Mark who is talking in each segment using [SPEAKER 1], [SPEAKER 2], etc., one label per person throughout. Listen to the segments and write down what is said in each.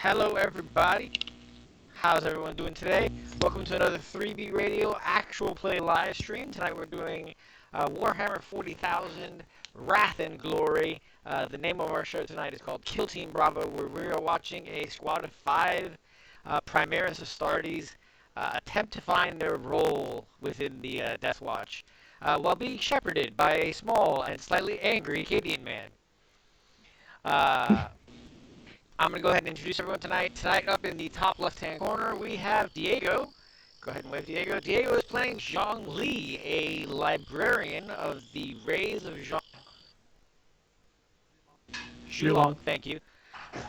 [SPEAKER 1] Hello, everybody. How's everyone doing today? Welcome to another 3B Radio actual play live stream. Tonight we're doing Warhammer 40,000 Wrath and Glory. The name of our show tonight is called Kill Team Bravo, where we are watching a squad of 5 Primaris Astartes attempt to find their role within the Death Watch while being shepherded by a small and slightly angry Acadian man. I'm going to go ahead and introduce everyone tonight. Tonight, up in the top left-hand corner, we have Diego. Go ahead and wave Diego. Diego is playing Zhang Li, a librarian of the Rays of Zhang. Zhulong, thank you.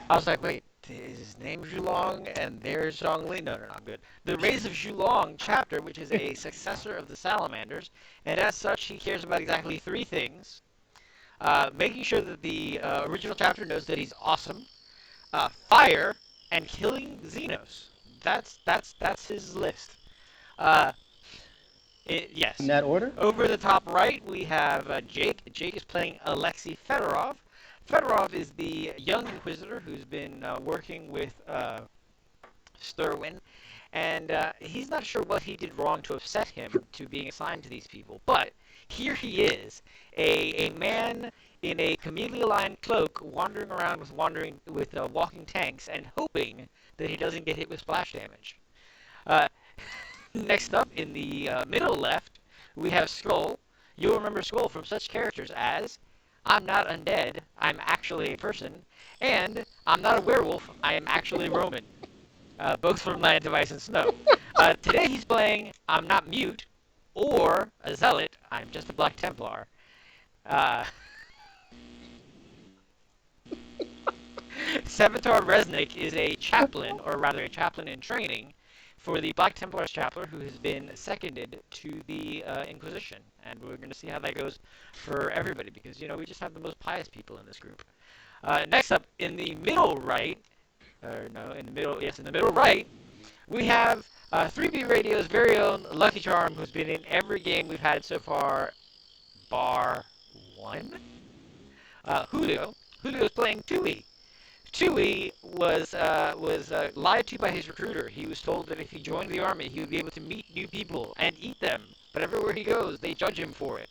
[SPEAKER 1] I was like, wait, is his name Zhulong and there's Zhang Li? No, I'm good. The Rays of Zhulong chapter, which is a successor of the Salamanders, and as such, he cares about exactly 3 things. Making sure that the original chapter knows that he's awesome. Fire, and killing Xenos. That's his list. Yes.
[SPEAKER 2] In that order?
[SPEAKER 1] Over the top right, we have Jake. Jake is playing Alexei Fedorov. Fedorov is the young Inquisitor who's been working with Sterwin, and he's not sure what he did wrong to have set him to being assigned to these people, but here he is, a man in a chameleon-lined cloak, wandering around with walking tanks, and hoping that he doesn't get hit with splash damage. Next up, in the middle left, we have Skull. You'll remember Skull from such characters as I'm not undead, I'm actually a person, and I'm not a werewolf, I am actually Roman. Both from Land of Ice and Snow. Today he's playing I'm not mute, or a zealot, I'm just a Black Templar. Sevatar Resnick is a chaplain, or rather a chaplain in training, for the Black Templar's Chapter, who has been seconded to the Inquisition. And we're going to see how that goes for everybody, because, we just have the most pious people in this group. Next up, in the middle right, in the middle right, we have 3B Radio's very own Lucky Charm, who's been in every game we've had so far, bar 1. Julio. Julio's playing Tui. Tui was lied to by his recruiter. He was told that if he joined the army, he would be able to meet new people and eat them. But everywhere he goes, they judge him for it.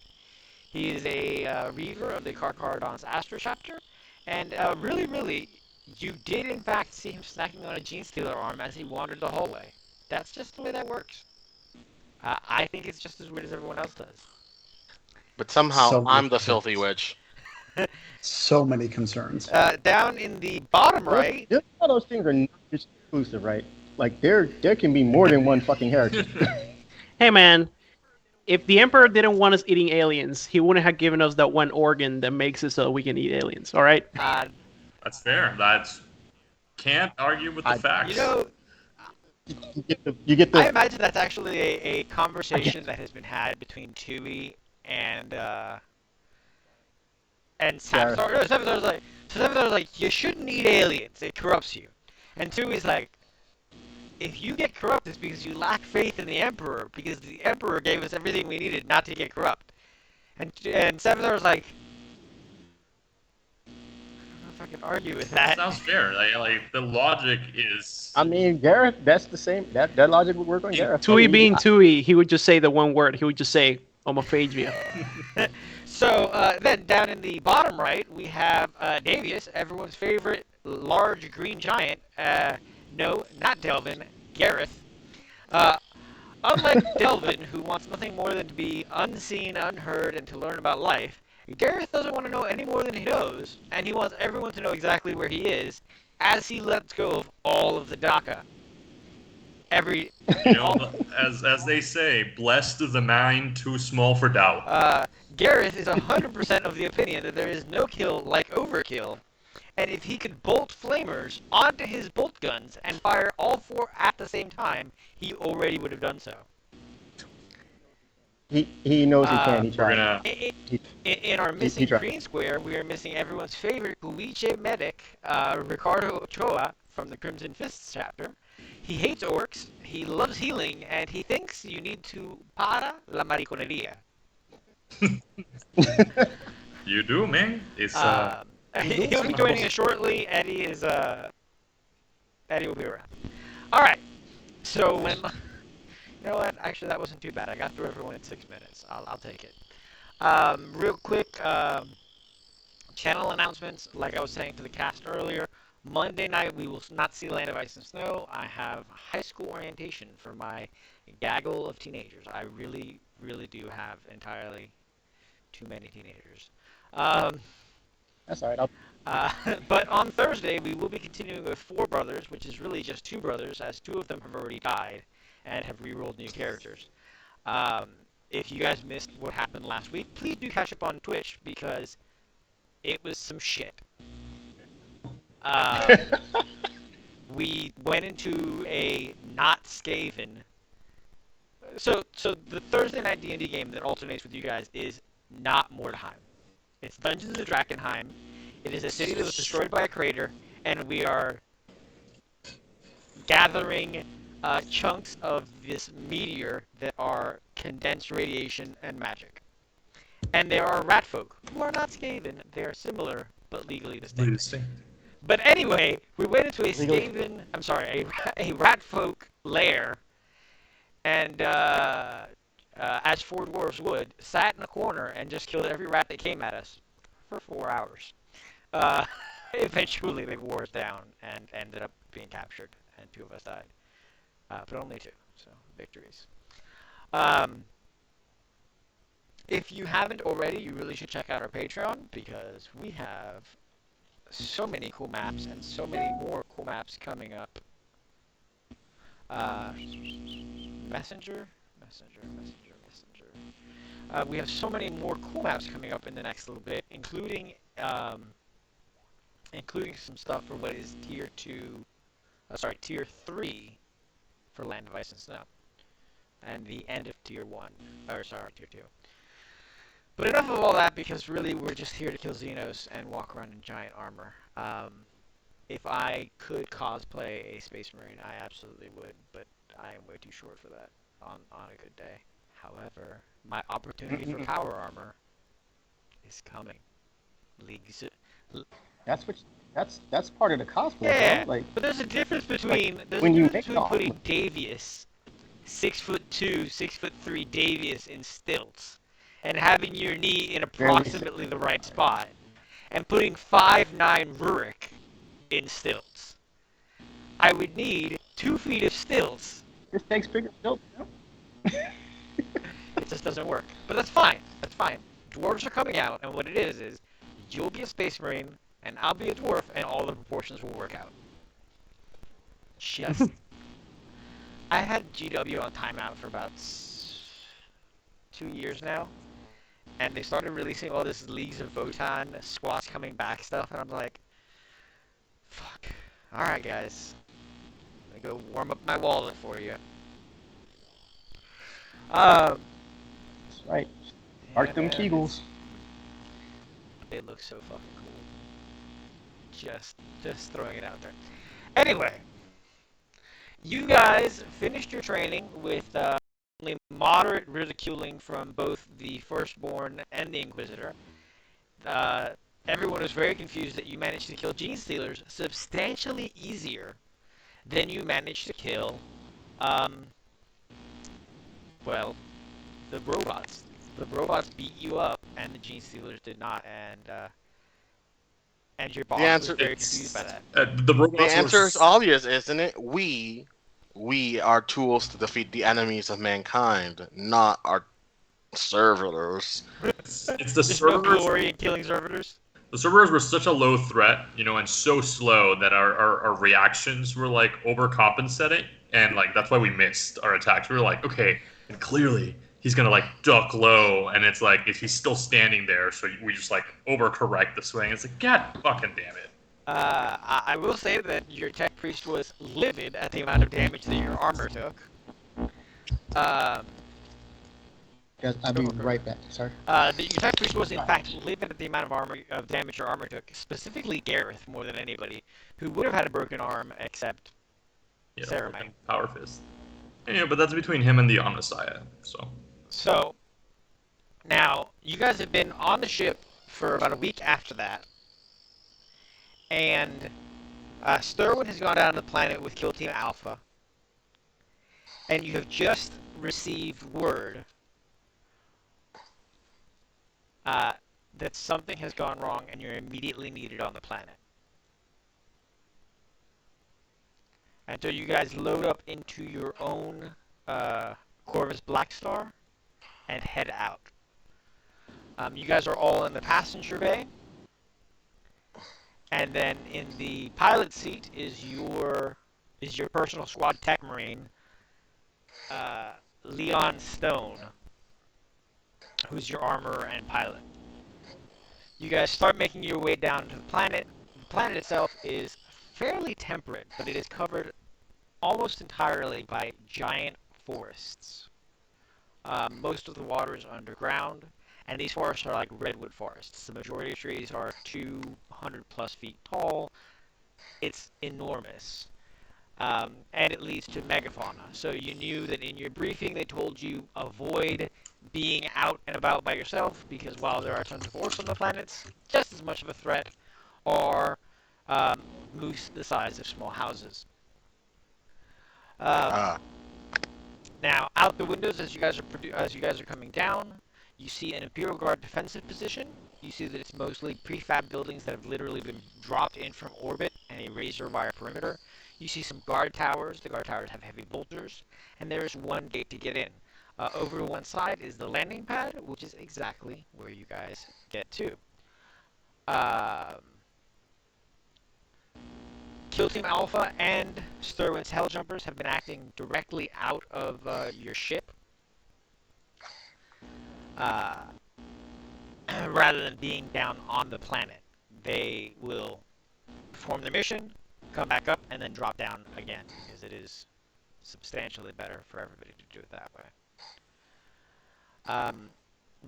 [SPEAKER 1] He is a reaver of the Carcharodon's Astra chapter, and really, you did in fact see him snacking on a Gene Stealer arm as he wandered the hallway. That's just the way that works. I think it's just as weird as everyone else does.
[SPEAKER 3] But somehow I'm the filthy witch.
[SPEAKER 4] So many concerns.
[SPEAKER 1] Down in the bottom right.
[SPEAKER 2] All those things are not just exclusive, right? Like there can be more than one fucking heretic.
[SPEAKER 5] Hey man, if the Emperor didn't want us eating aliens, he wouldn't have given us that one organ that makes it so we can eat aliens. All right?
[SPEAKER 6] That's fair. Can't argue with the facts.
[SPEAKER 2] You get the.
[SPEAKER 1] I imagine that's actually a conversation that has been had between Tui and Sevatar. Sevatar's like, you shouldn't eat aliens. It corrupts you. And Tui's like, if you get corrupt, it's because you lack faith in the Emperor, because the Emperor gave us everything we needed not to get corrupt. And Sevatar's like, I don't know if I can argue with that.
[SPEAKER 6] Sounds fair. Like the logic is.
[SPEAKER 2] I mean, Gareth, that's the same. That logic would work on Gareth.
[SPEAKER 5] Tui being Tui, he would just say the one word. He would just say homophagia.
[SPEAKER 1] So then down in the bottom right, we have Davius, everyone's favorite large green giant. No, not Delvin, Gareth. Unlike Delvin, who wants nothing more than to be unseen, unheard, and to learn about life, Gareth doesn't want to know any more than he knows, and he wants everyone to know exactly where he is, as he lets go of all of the DACA.
[SPEAKER 6] As they say, blessed is the mind too small for doubt.
[SPEAKER 1] Gareth is 100% of the opinion that there is no kill like overkill, and if he could bolt flamers onto his bolt guns and fire all 4 at the same time, he already would have done so.
[SPEAKER 2] He knows he can. He tried.
[SPEAKER 1] In our missing green square, we are missing everyone's favorite Guiche medic, Ricardo Ochoa, from the Crimson Fists chapter. He hates orcs, he loves healing, and he thinks you need to para la mariconería.
[SPEAKER 6] You do, man. It's
[SPEAKER 1] He'll be joining us shortly. Eddie is Eddie will be around. All right. So when, you know what? Actually, that wasn't too bad. I got through everyone in 6 minutes. I'll take it. Real quick, channel announcements. Like I was saying to the cast earlier, Monday night we will not see Land of Ice and Snow. I have high school orientation for my gaggle of teenagers. I really, really do have entirely too many teenagers. Um,
[SPEAKER 2] That's all right. I'll,
[SPEAKER 1] but on Thursday, we will be continuing with Four Brothers, which is really just two brothers, as two of them have already died and have re-rolled new characters. Um, if you guys missed what happened last week, please do catch up on Twitch because it was some shit. Um, we went into a not Skaven. So the Thursday night D&D game that alternates with you guys is not Mordheim. It's Dungeons of Drakenheim. It is a city that was destroyed by a crater, and we are gathering chunks of this meteor that are condensed radiation and magic. And there are rat folk who are not Skaven. They are similar, but legally distinct. But anyway, we went into a Skaven, a rat folk lair, and as four dwarves would, sat in a corner and just killed every rat that came at us for 4 hours. Eventually, they wore us down and ended up being captured, and two of us died. But only two, so victories. If you haven't already, you really should check out our Patreon, because we have so many cool maps and so many more cool maps coming up. Messenger. We have so many more cool maps coming up in the next little bit, including some stuff for what is tier 3 for Land of Ice and Snow, and the end of tier 2. But enough of all that, because really we're just here to kill Xenos and walk around in giant armor. If I could cosplay a Space Marine, I absolutely would, but I am way too short for that on a good day. However, my opportunity for power armor is coming.
[SPEAKER 2] that's part of the cosplay.
[SPEAKER 1] Yeah,
[SPEAKER 2] bro. Like,
[SPEAKER 1] but there's a difference between putting Davius, 6'2", 6'3" Davius in stilts, and having your knee in approximately the right spot, and putting 5'9" Rurik in stilts. I would need 2 feet of stilts.
[SPEAKER 2] this takes bigger stilts.
[SPEAKER 1] It just doesn't work. But that's fine. That's fine. Dwarves are coming out, and what it is you'll be a Space Marine, and I'll be a dwarf, and all the proportions will work out. Just... I had GW on timeout for about 2 years now, and they started releasing all this Leagues of Votan, squats coming back stuff, and I'm like, fuck. Alright, guys. Let me go warm up my wallet for you.
[SPEAKER 2] That's right. Art them Kegels.
[SPEAKER 1] It looks so fucking cool. Just throwing it out there. Anyway, you guys finished your training with only moderate ridiculing from both the Firstborn and the Inquisitor. Everyone was very confused that you managed to kill Gene Stealers substantially easier than you managed to kill, well, the robots. The robots beat you up, and the Gene Stealers did not, and your boss was very confused by that.
[SPEAKER 3] The answer is obvious, isn't it? We are tools to defeat the enemies of mankind, not our servitors.
[SPEAKER 6] It's the
[SPEAKER 1] There's no
[SPEAKER 6] servers.
[SPEAKER 1] glory in killing servitors.
[SPEAKER 6] The servers were such a low threat, and so slow that our reactions were like overcompensating, and like that's why we missed our attacks. We were like, okay, and clearly he's gonna like duck low, and it's like if he's still standing there, so we just like overcorrect the swing. It's like, God fucking damn it.
[SPEAKER 1] I will say that your tech priest was livid at the amount of damage that your armor took.
[SPEAKER 2] Guys, I'll be right back. Sorry.
[SPEAKER 1] Your tech priest was in fact livid at the amount of damage your armor took. Specifically Gareth more than anybody, who would have had a broken arm except Saramite.
[SPEAKER 6] Power fist. Yeah, but that's between him and the Omnissiah.
[SPEAKER 1] So now you guys have been on the ship for about a week after that, and Sterwin has gone down to the planet with Kill Team Alpha, and you have just received word that something has gone wrong, and you're immediately needed on the planet. And so you guys load up into your own Corvus Blackstar and head out. You guys are all in the passenger bay, and then in the pilot seat is your personal squad tech marine, Leon Stone, who's your armorer and pilot. You guys start making your way down to the planet. The planet itself is fairly temperate, but it is covered almost entirely by giant forests. Most of the water is underground, and these forests are like redwood forests. The majority of trees are 200 plus feet tall. It's enormous. And it leads to megafauna. So you knew that in your briefing they told you avoid being out and about by yourself, because while there are tons of orcs on the planets, just as much of a threat are moose the size of small houses. Now, out the windows as you guys are coming down, you see an Imperial Guard defensive position. You see that it's mostly prefab buildings that have literally been dropped in from orbit and a razor wire perimeter. You see some guard towers. The guard towers have heavy bolters, and there is one gate to get in. Over to one side is the landing pad, which is exactly where you guys get to. Kill Team Alpha and Sterwin's Helljumpers have been acting directly out of your ship, rather than being down on the planet. They will perform their mission, come back up, and then drop down again, because it is substantially better for everybody to do it that way.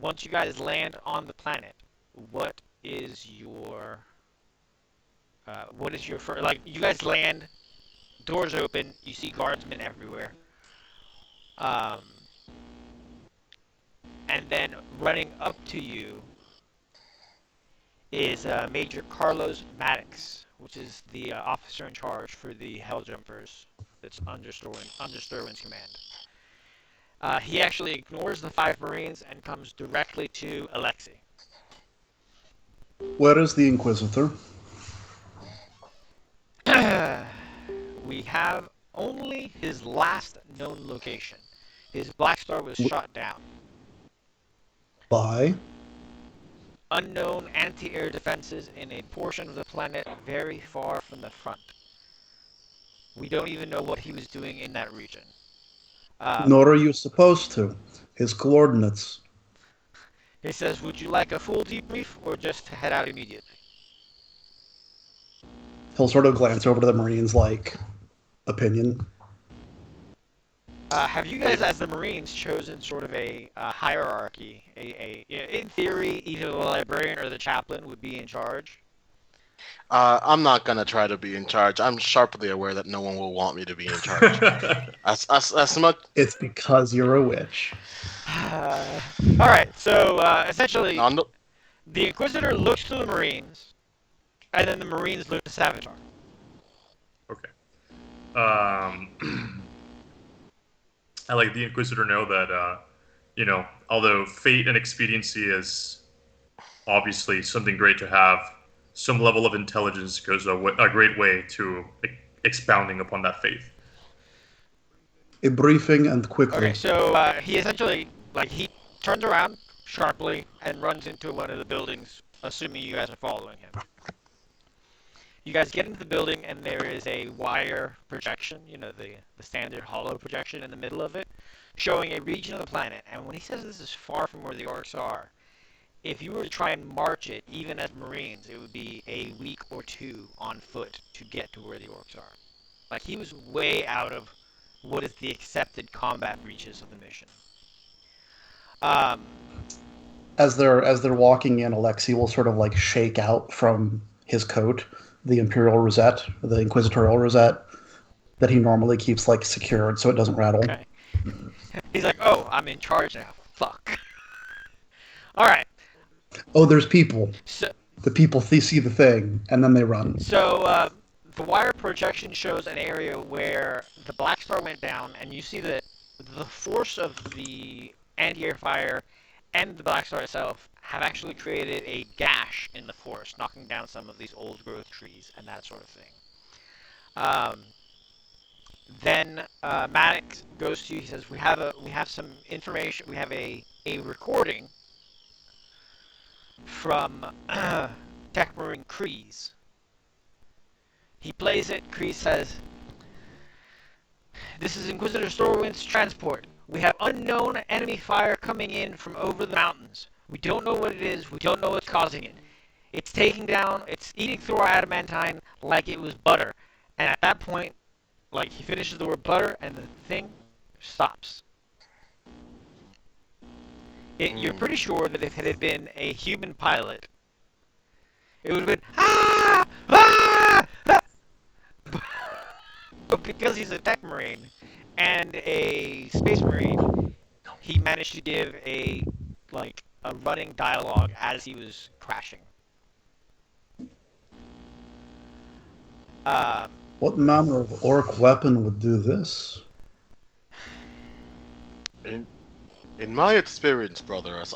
[SPEAKER 1] Once you guys land on the planet, what is your first, like, you guys land, doors open, you see guardsmen everywhere. And then running up to you is Major Carlos Maddox, which is the officer in charge for the Helljumpers that's under Sterwin's command. He actually ignores the 5 Marines and comes directly to Alexei.
[SPEAKER 4] Where is the Inquisitor?
[SPEAKER 1] We have only his last known location. His Blackstar was shot down.
[SPEAKER 4] By?
[SPEAKER 1] Unknown anti-air defenses in a portion of the planet very far from the front. We don't even know what he was doing in that region.
[SPEAKER 4] Nor are you supposed to. His coordinates.
[SPEAKER 1] He says, would you like a full debrief or just to head out immediately?
[SPEAKER 4] He'll sort of glance over to the Marines like, opinion.
[SPEAKER 1] Have you guys, as the Marines, chosen sort of a hierarchy? In theory, either the librarian or the chaplain would be in charge.
[SPEAKER 3] I'm not gonna try to be in charge. I'm sharply aware that no one will want me to be in charge. as much.
[SPEAKER 4] It's because you're a witch.
[SPEAKER 1] All right, so essentially,
[SPEAKER 3] No.
[SPEAKER 1] the Inquisitor looks to the Marines, and then the Marines look to Savitar.
[SPEAKER 6] Okay. I like the Inquisitor know that, although fate and expediency is obviously something great to have, some level of intelligence goes a great way to expounding upon that faith.
[SPEAKER 4] A briefing and quickly.
[SPEAKER 1] Okay, so he essentially, he turns around sharply and runs into one of the buildings, assuming you guys are following him. You guys get into the building, and there is a wire projection, the standard hollow projection in the middle of it, showing a region of the planet. And when he says this is far from where the orcs are, if you were to try and march it, even as Marines, it would be a week or 2 on foot to get to where the orcs are. He was way out of what is the accepted combat reaches of the mission.
[SPEAKER 4] As they're walking in, Alexei will sort of shake out from his coat the Imperial rosette, the Inquisitorial rosette, that he normally keeps secured so it doesn't rattle.
[SPEAKER 1] Okay. He's like, oh, I'm in charge now. Fuck. All right.
[SPEAKER 4] Oh, there's people.
[SPEAKER 1] So,
[SPEAKER 4] the people see the thing, and then they run.
[SPEAKER 1] So the wire projection shows an area where the Blackstar went down, and you see that the force of the anti-air fire and the Blackstar itself have actually created a gash in the forest, knocking down some of these old growth trees and that sort of thing. Then Maddox goes to you. He says, "We have some information. We have a recording from Tech Marine Kreese." He plays it. Kreese says, "This is Inquisitor Sterwin's transport. We have unknown enemy fire coming in from over the mountains. We don't know what it is. We don't know what's causing it. It's eating through our adamantine like it was butter." And at that point, like, he finishes the word butter, and the thing stops. You're pretty sure that if it had been a human pilot, it would have been, ah! Ah! Ah! But because he's a tech marine and a space marine, he managed to give a running dialogue as he was crashing.
[SPEAKER 4] What manner of orc weapon would do this?
[SPEAKER 3] In my experience, brothers,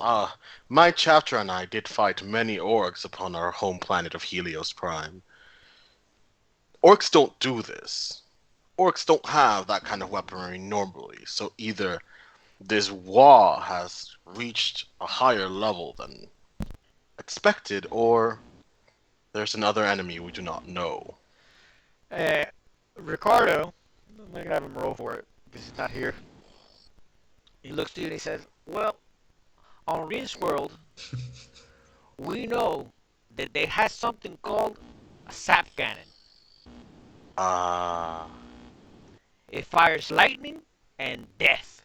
[SPEAKER 3] my chapter and I did fight many orcs upon our home planet of Helios Prime. Orcs don't do this. Orcs don't have that kind of weaponry normally, so either this war has reached a higher level than expected, or there's another enemy we do not know.
[SPEAKER 1] Ricardo, I'm going to have him roll for it, because he's not here. He looks to you and he says, "Well, on this world, we know that they have something called a sap cannon. It fires lightning and death."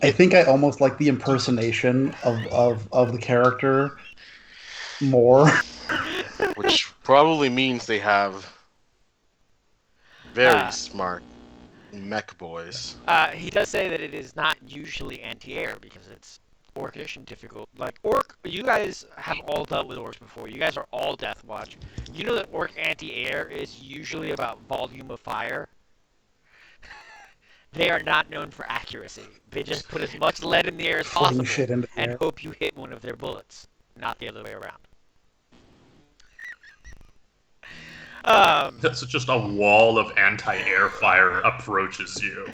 [SPEAKER 4] I think I almost like the impersonation of the character more.
[SPEAKER 3] Which probably means they have very smart mech boys.
[SPEAKER 1] He does say that it is not usually anti-air because it's orcish and difficult. Like, you guys have all dealt with orcs before. You guys are all Death Watch. You know that orc anti-air is usually about volume of fire. They are not known for accuracy. They just put as much lead in the air as possible
[SPEAKER 4] shit into the
[SPEAKER 1] and
[SPEAKER 4] air.
[SPEAKER 1] hope you hit one of their bullets, not the other way around.
[SPEAKER 6] That's just a wall of anti-air fire approaches you.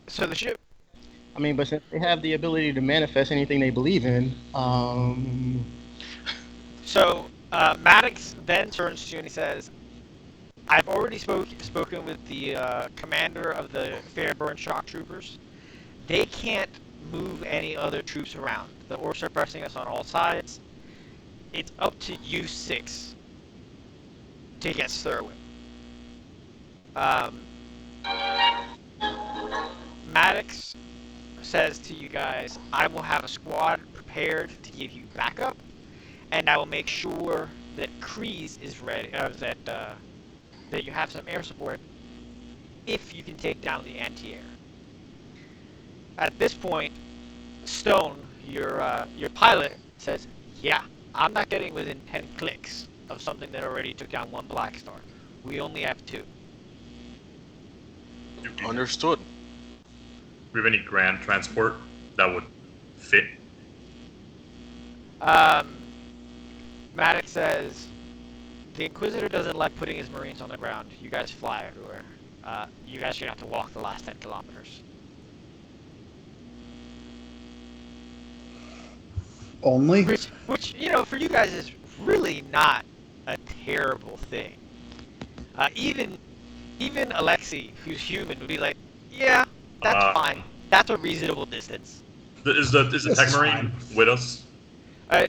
[SPEAKER 1] So the ship.
[SPEAKER 2] I mean, but since they have the ability to manifest anything they believe in,
[SPEAKER 1] So Maddox then turns to you and he says, "I've already spoken with the commander of the Fairburn Shock Troopers. They can't move any other troops around. The orcs are pressing us on all sides. It's up to you 6 to get Sterwin." Maddox says to you guys, "I will have a squad prepared to give you backup, and I will make sure that Kreese is ready, that you have some air support if you can take down the anti-air." At this point, Stone, your pilot, says, "Yeah, I'm not getting within 10 clicks of something that already took down 1 Blackstar. We only have 2.
[SPEAKER 3] Understood.
[SPEAKER 6] Do we have any grand transport that would fit?
[SPEAKER 1] Maddox says, "The Inquisitor doesn't like putting his Marines on the ground. You guys fly everywhere. You guys should have to walk the last 10 kilometers.
[SPEAKER 4] Only?
[SPEAKER 1] Which, for you guys is really not a terrible thing. Even Alexei, who's human, would be like, yeah, that's fine. That's a reasonable distance.
[SPEAKER 6] Is the Tech Marine with us?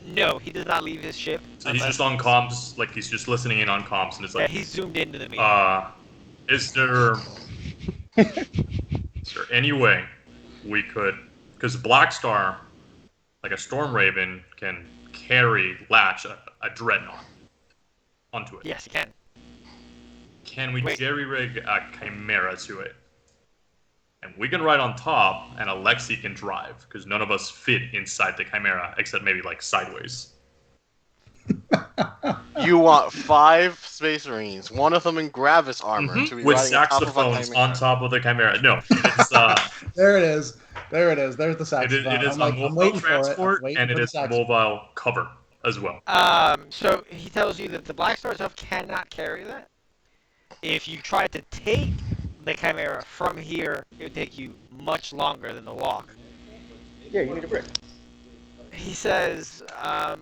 [SPEAKER 1] No, he does not leave his ship.
[SPEAKER 6] So he's just on comms, like he's just listening in on comms, and it's like,
[SPEAKER 1] yeah, he's zoomed into the meeting.
[SPEAKER 6] Is there any way we could, because Blackstar, like a Storm Raven, can latch a Dreadnought onto it?
[SPEAKER 1] Yes, he can.
[SPEAKER 6] Can we jerry-rig a Chimera to it? And we can ride on top, and Alexei can drive, because none of us fit inside the Chimera, except maybe, like, sideways.
[SPEAKER 3] You want 5 Space Marines, one of them in Gravis armor, to be
[SPEAKER 6] With
[SPEAKER 3] riding on top of a
[SPEAKER 6] saxophones
[SPEAKER 3] Chimera.
[SPEAKER 6] on top of the Chimera. No, it's
[SPEAKER 4] There it is. There it is. There's the
[SPEAKER 6] it
[SPEAKER 4] saxophone.
[SPEAKER 6] is
[SPEAKER 4] I'm
[SPEAKER 6] a
[SPEAKER 4] like, I'm
[SPEAKER 6] mobile
[SPEAKER 4] waiting for it. I'm
[SPEAKER 6] transport
[SPEAKER 4] waiting
[SPEAKER 6] and
[SPEAKER 4] for
[SPEAKER 6] it
[SPEAKER 4] the
[SPEAKER 6] is
[SPEAKER 4] saxophone.
[SPEAKER 6] mobile cover as well.
[SPEAKER 1] So he tells you that the Blackstar itself cannot carry that. If you tried to take the Chimera from here, it would take you much longer than the walk.
[SPEAKER 2] Yeah, you need a brick.
[SPEAKER 1] He says,
[SPEAKER 2] I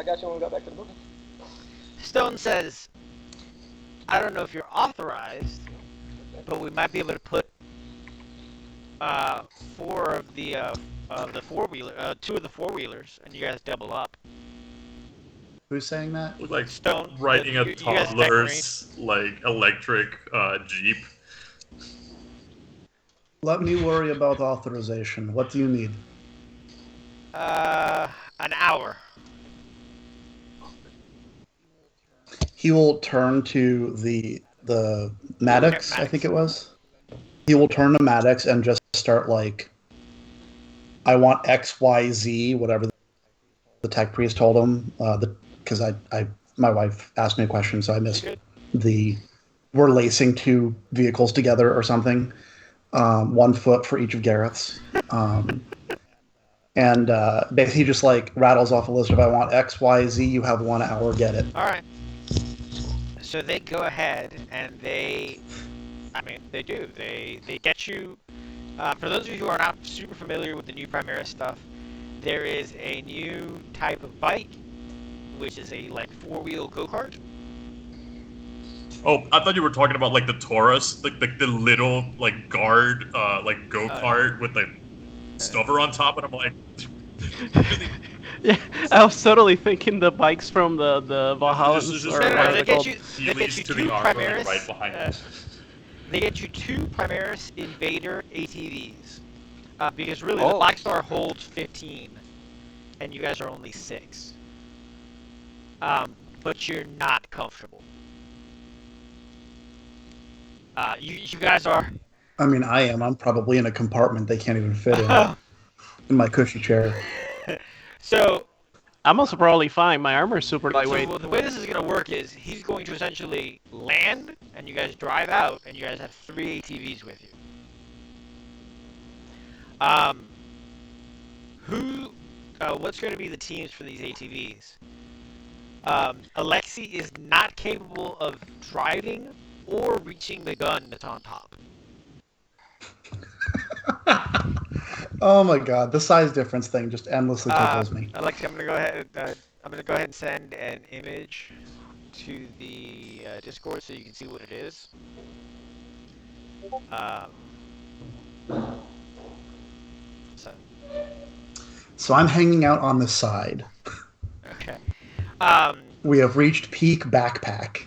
[SPEAKER 2] got you when we got back to the building.
[SPEAKER 1] Stone says, I don't know if you're authorized, but we might be able to put 4 of the 4-wheeler, 2 of the 4-wheelers, and you guys double up.
[SPEAKER 4] Who's saying that?
[SPEAKER 6] Look like
[SPEAKER 1] Stone,
[SPEAKER 6] riding a
[SPEAKER 1] you guys attack
[SPEAKER 6] toddler's like electric Jeep.
[SPEAKER 4] Let me worry about authorization. What do you need?
[SPEAKER 1] An hour.
[SPEAKER 4] He will turn to the Maddox, I think it was. He will turn to Maddox and just start like, I want X, Y, Z, whatever the tech priest told him. Because my wife asked me a question, so I missed we're lacing 2 vehicles together or something. 1 foot for each of Gareth's. And basically just like rattles off a list of I want X, Y, Z, you have 1 hour, get it.
[SPEAKER 1] All right. So they go ahead and they do. They get you. For those of you who are not super familiar with the new Primaris stuff, there is a new type of bike, which is a like 4-wheel go-kart.
[SPEAKER 6] Oh, I thought you were talking about like the Taurus, like the little like guard like go-kart with the stuffer on top, and I'm like,
[SPEAKER 5] Yeah, I was totally thinking the bikes from the Valhalla.
[SPEAKER 6] This is
[SPEAKER 5] Or
[SPEAKER 6] just
[SPEAKER 5] what are
[SPEAKER 1] they
[SPEAKER 5] they
[SPEAKER 1] get
[SPEAKER 5] called?
[SPEAKER 1] you. They get
[SPEAKER 6] Heelys
[SPEAKER 1] you
[SPEAKER 6] to
[SPEAKER 1] 2
[SPEAKER 6] the armor
[SPEAKER 1] Primaris.
[SPEAKER 6] right behind us.
[SPEAKER 1] They get you 2 Primaris Invader ATVs. Because really,
[SPEAKER 3] Oh.
[SPEAKER 1] the Blackstar holds 15, and you guys are only 6. But you're not comfortable. You guys are.
[SPEAKER 4] I mean, I am. I'm probably in a compartment they can't even fit in my cushy chair.
[SPEAKER 1] So
[SPEAKER 5] I'm also probably fine. My armor is super lightweight.
[SPEAKER 1] So the way this is going to work is he's going to essentially land, and you guys drive out, and you guys have 3 ATVs with you. What's going to be the teams for these ATVs? Alexi is not capable of driving or reaching the gun that's on top.
[SPEAKER 4] Oh my god, the size difference thing just endlessly tickles me.
[SPEAKER 1] Alexi, I'm going to go ahead. I'm going to go ahead and send an image to the Discord so you can see what it is.
[SPEAKER 4] So I'm hanging out on the side.
[SPEAKER 1] Okay.
[SPEAKER 4] We have reached peak backpack.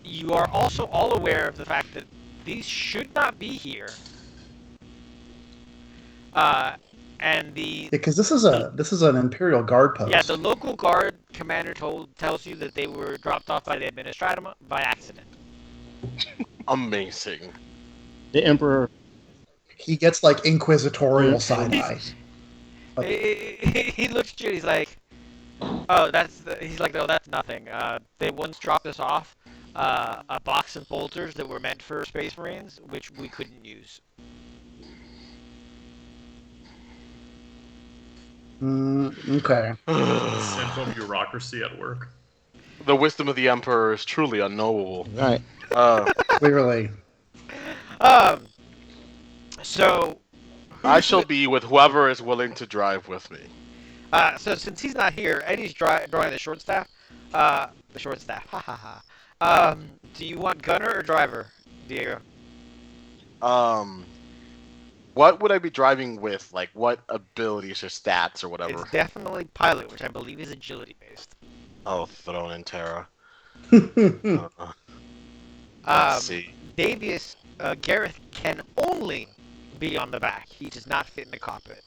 [SPEAKER 1] You are also all aware of the fact that these should not be here. And
[SPEAKER 4] Because this is an Imperial Guard post.
[SPEAKER 1] Yeah, the local guard commander tells you that they were dropped off by the Administratum by accident.
[SPEAKER 3] Amazing.
[SPEAKER 2] The Emperor.
[SPEAKER 4] He gets like inquisitorial side eye.
[SPEAKER 1] He looks at you. He's like, "Oh, he's like, no, that's nothing. They once dropped us off a box of bolters that were meant for Space Marines, which we couldn't use."
[SPEAKER 4] Okay.
[SPEAKER 6] Central bureaucracy at work.
[SPEAKER 3] The wisdom of the Emperor is truly unknowable.
[SPEAKER 2] Right.
[SPEAKER 4] Clearly.
[SPEAKER 1] So
[SPEAKER 3] I shall be with whoever is willing to drive with me.
[SPEAKER 1] So since he's not here, Eddie's drawing the short staff. The short staff. Ha ha ha. Do you want gunner or driver, Diego?
[SPEAKER 3] What would I be driving with? Like, what abilities or stats or whatever?
[SPEAKER 1] It's definitely pilot, which I believe is agility based.
[SPEAKER 3] Oh, Throne and Terra.
[SPEAKER 1] Let's
[SPEAKER 3] see.
[SPEAKER 1] Davius, Gareth can only be on the back. He does not fit in the cockpit.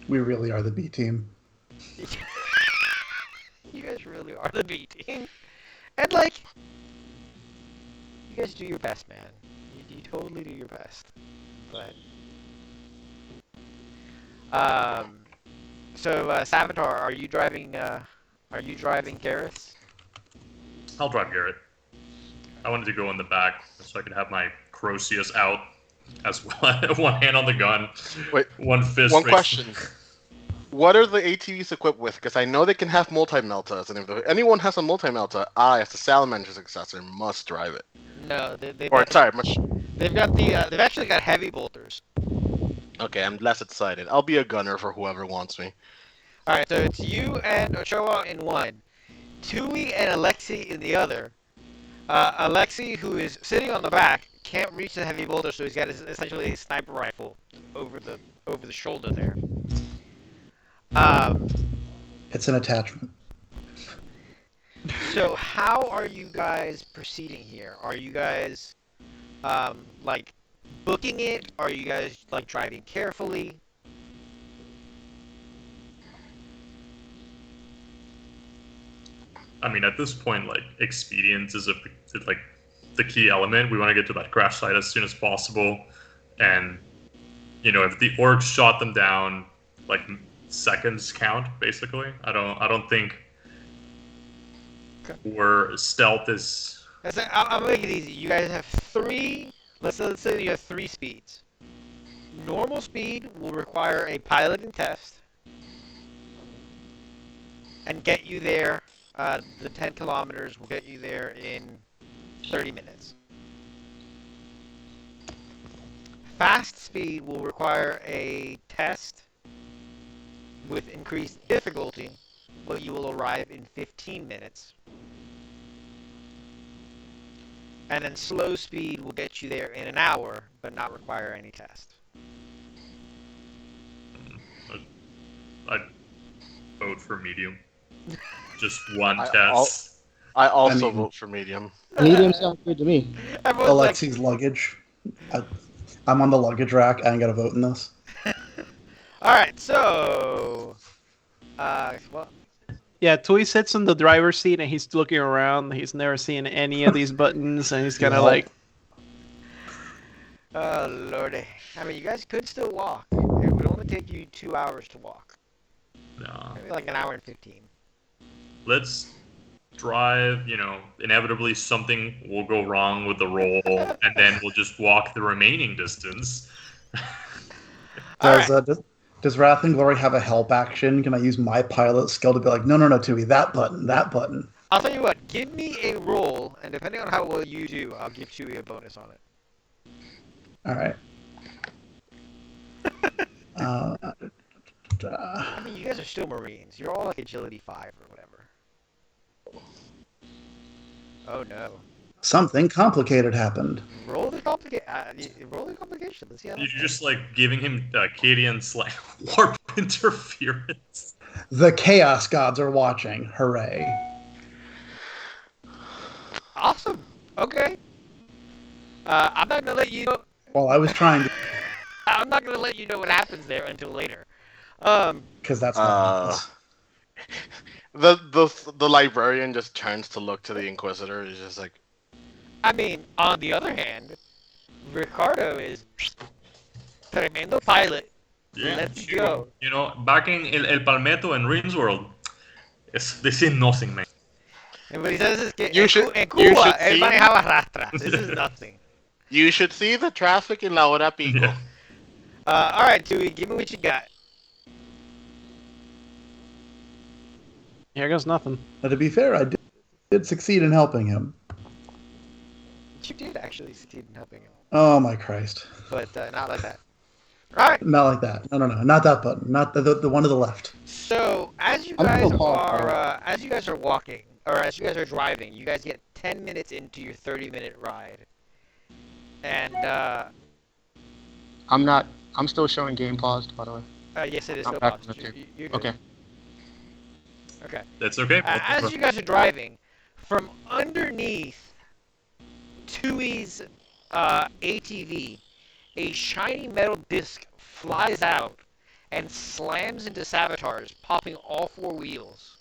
[SPEAKER 4] We really are the B team.
[SPEAKER 1] You guys really are the B team. And like, you guys do your best, man. You totally do your best. But Um, so Savitar, are you driving? Are you driving Garrus?
[SPEAKER 6] I'll drive Garrett. I wanted to go in the back so I could have my Crozius out as well. One hand on the gun,
[SPEAKER 3] Wait,
[SPEAKER 6] one fist.
[SPEAKER 3] one
[SPEAKER 6] raised-
[SPEAKER 3] question. What are the ATVs equipped with? Because I know they can have multi-meltas, and if anyone has a multi-melta, I, as the Salamander successor, must drive it.
[SPEAKER 1] No, they've
[SPEAKER 3] Or,
[SPEAKER 1] got
[SPEAKER 3] sorry, much...
[SPEAKER 1] they've got they've actually got heavy bolters.
[SPEAKER 3] Okay, I'm less excited. I'll be a gunner for whoever wants me.
[SPEAKER 1] All right, so it's you and Ochoa in one, Tui and Alexi in the other. Alexi, who is sitting on the back, can't reach the heavy bolter, so he's got essentially a sniper rifle over the shoulder there. Um,
[SPEAKER 4] It's an attachment.
[SPEAKER 1] so how are you guys proceeding here? Are you guys like booking it? Are you guys like driving carefully?
[SPEAKER 6] I mean, at this point, like expedience is like the key element. We want to get to that crash site as soon as possible, and if the orcs shot them down, like seconds count. Basically, I don't think we're stealth is.
[SPEAKER 1] I'll make it easy. You guys have three. Let's say you have 3 speeds. Normal speed will require a piloting test and get you there. The 10 kilometers will get you there in 30 minutes. Fast speed will require a test with increased difficulty, but you will arrive in 15 minutes. And then slow speed will get you there in an hour, but not require any test.
[SPEAKER 6] I'd vote for medium. Just one
[SPEAKER 3] I-
[SPEAKER 6] test.
[SPEAKER 3] I also
[SPEAKER 4] I mean-
[SPEAKER 3] vote for medium.
[SPEAKER 2] Medium sounds good to me.
[SPEAKER 1] Everyone's like,
[SPEAKER 4] Alexi's luggage. I'm on the luggage rack. I ain't got to vote in this.
[SPEAKER 1] alright, so... well,
[SPEAKER 5] Yeah, Tui sits in the driver's seat and he's looking around. He's never seen any of these buttons, and he's kind of
[SPEAKER 4] No.
[SPEAKER 5] like,
[SPEAKER 1] oh lordy. I mean, you guys could still walk. It would only take you 2 hours to walk.
[SPEAKER 6] No.
[SPEAKER 1] Maybe like an hour and 15.
[SPEAKER 6] Let's drive. Inevitably something will go wrong with the roll, and then we'll just walk the remaining distance.
[SPEAKER 4] Does does Wrath and Glory have a help action? Can I use my pilot skill to be like, no, Tui, that button, that button?
[SPEAKER 1] I'll tell you what, give me a roll, and depending on how well you do, I'll give Chewie a bonus on it.
[SPEAKER 4] All right.
[SPEAKER 1] I mean, you guys are still Marines. You're all like agility 5 or whatever. Oh no.
[SPEAKER 4] Something complicated happened.
[SPEAKER 1] Roll the complication. Let's see how
[SPEAKER 6] You're
[SPEAKER 1] that
[SPEAKER 6] just like giving him Cadian's like warp interference.
[SPEAKER 4] The Chaos Gods are watching. Hooray.
[SPEAKER 1] Awesome. Okay. I'm not gonna let you know.
[SPEAKER 4] Well, I was trying to,
[SPEAKER 1] I'm not gonna let you know what happens there until later.
[SPEAKER 4] because that's not
[SPEAKER 3] The librarian just turns to look to the Inquisitor. He's just like,
[SPEAKER 1] I mean, on the other hand, Ricardo is tremendo pilot. Let's go.
[SPEAKER 6] Back in El Palmetto and Rin's world, this is nothing, man.
[SPEAKER 1] And what he says is que
[SPEAKER 3] You
[SPEAKER 1] en,
[SPEAKER 3] should-
[SPEAKER 1] en
[SPEAKER 3] you
[SPEAKER 1] Cuba,
[SPEAKER 3] should
[SPEAKER 1] él
[SPEAKER 3] see-
[SPEAKER 1] manejaba rastras. This is nothing.
[SPEAKER 3] you should see the traffic in La Hora Pico.
[SPEAKER 6] Yeah.
[SPEAKER 1] All right, Tui, give me what you got.
[SPEAKER 5] here goes nothing.
[SPEAKER 4] But to be fair, I did succeed in helping him.
[SPEAKER 1] You did actually succeed in helping him,
[SPEAKER 4] Oh my Christ.
[SPEAKER 1] but not like that. All right.
[SPEAKER 4] Not like that. No, not that button. Not the one to the left.
[SPEAKER 1] So as you
[SPEAKER 2] I'm
[SPEAKER 1] guys
[SPEAKER 2] gonna pause.
[SPEAKER 1] are walking, or as you guys are driving, you guys get 10 minutes into your 30-minute ride, and
[SPEAKER 2] I'm still showing game paused, by the way.
[SPEAKER 1] yes, it is
[SPEAKER 2] I'm
[SPEAKER 1] still
[SPEAKER 2] back
[SPEAKER 1] paused.
[SPEAKER 2] on the table.
[SPEAKER 1] You're good.
[SPEAKER 2] Okay.
[SPEAKER 1] Okay.
[SPEAKER 6] That's okay.
[SPEAKER 1] As you guys are driving, from underneath Tui's ATV, a shiny metal disc flies out and slams into Savitar's, popping all 4 wheels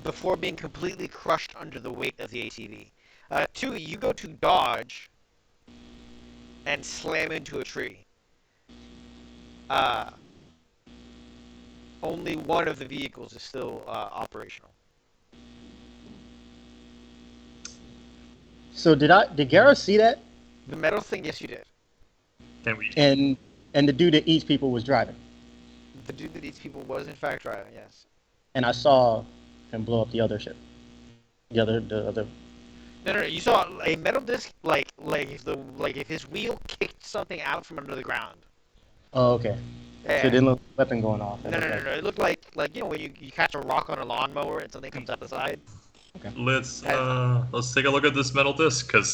[SPEAKER 1] before being completely crushed under the weight of the ATV. Tui, you go to dodge and slam into a tree. uh, only one of the vehicles is still operational.
[SPEAKER 2] So did Gareth see that?
[SPEAKER 1] The metal thing, yes, you did.
[SPEAKER 6] Can we?
[SPEAKER 2] And the dude that eats people was driving.
[SPEAKER 1] The dude that eats people was in fact driving, yes.
[SPEAKER 2] And I saw him blow up the other ship. The other.
[SPEAKER 1] No. You saw a metal disc, like if his wheel kicked something out from under the ground.
[SPEAKER 2] Oh, okay.
[SPEAKER 1] Yeah.
[SPEAKER 2] So it didn't look like a weapon going off.
[SPEAKER 1] No. It looked like when you catch a rock on a lawnmower and something comes out the side.
[SPEAKER 2] Okay.
[SPEAKER 6] Let's take a look at this metal disc, because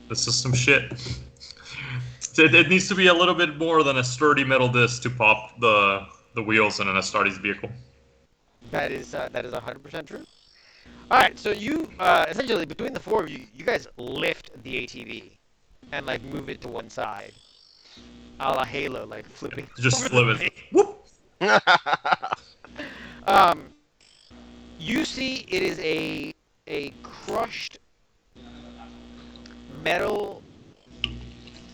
[SPEAKER 6] this is some shit. It needs to be a little bit more than a sturdy metal disc to pop the wheels in an Astartes vehicle.
[SPEAKER 1] That is 100% true. All right, so you essentially between the four of you, you guys lift the ATV and like move it to one side, a la Halo, like flipping.
[SPEAKER 6] Just
[SPEAKER 1] over
[SPEAKER 6] flip
[SPEAKER 1] the
[SPEAKER 6] it.
[SPEAKER 1] Whoop. You see, it is a crushed metal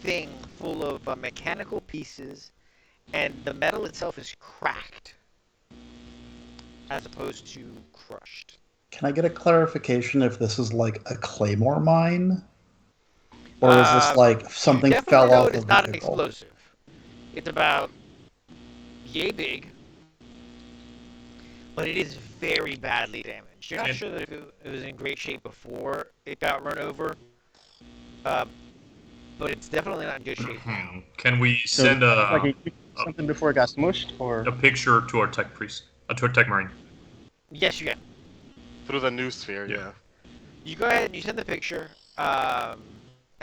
[SPEAKER 1] thing full of mechanical pieces, and the metal itself is cracked as opposed to crushed.
[SPEAKER 4] Can I get a clarification if this is like a claymore mine? Or is this like something
[SPEAKER 1] you
[SPEAKER 4] fell
[SPEAKER 1] definitely know
[SPEAKER 4] off
[SPEAKER 1] it is
[SPEAKER 4] the
[SPEAKER 1] not an
[SPEAKER 4] vehicle?
[SPEAKER 1] explosive. It's about yay big, but it is very badly damaged. You're not sure that if it was in great shape before it got run over, but it's definitely not in good shape now.
[SPEAKER 6] Can we
[SPEAKER 2] So
[SPEAKER 6] send
[SPEAKER 2] something before it got smushed, or
[SPEAKER 6] a picture to our tech priest, to our tech marine?
[SPEAKER 1] Yes, you can.
[SPEAKER 3] Through the noosphere, yeah.
[SPEAKER 1] You go ahead and you send the picture, and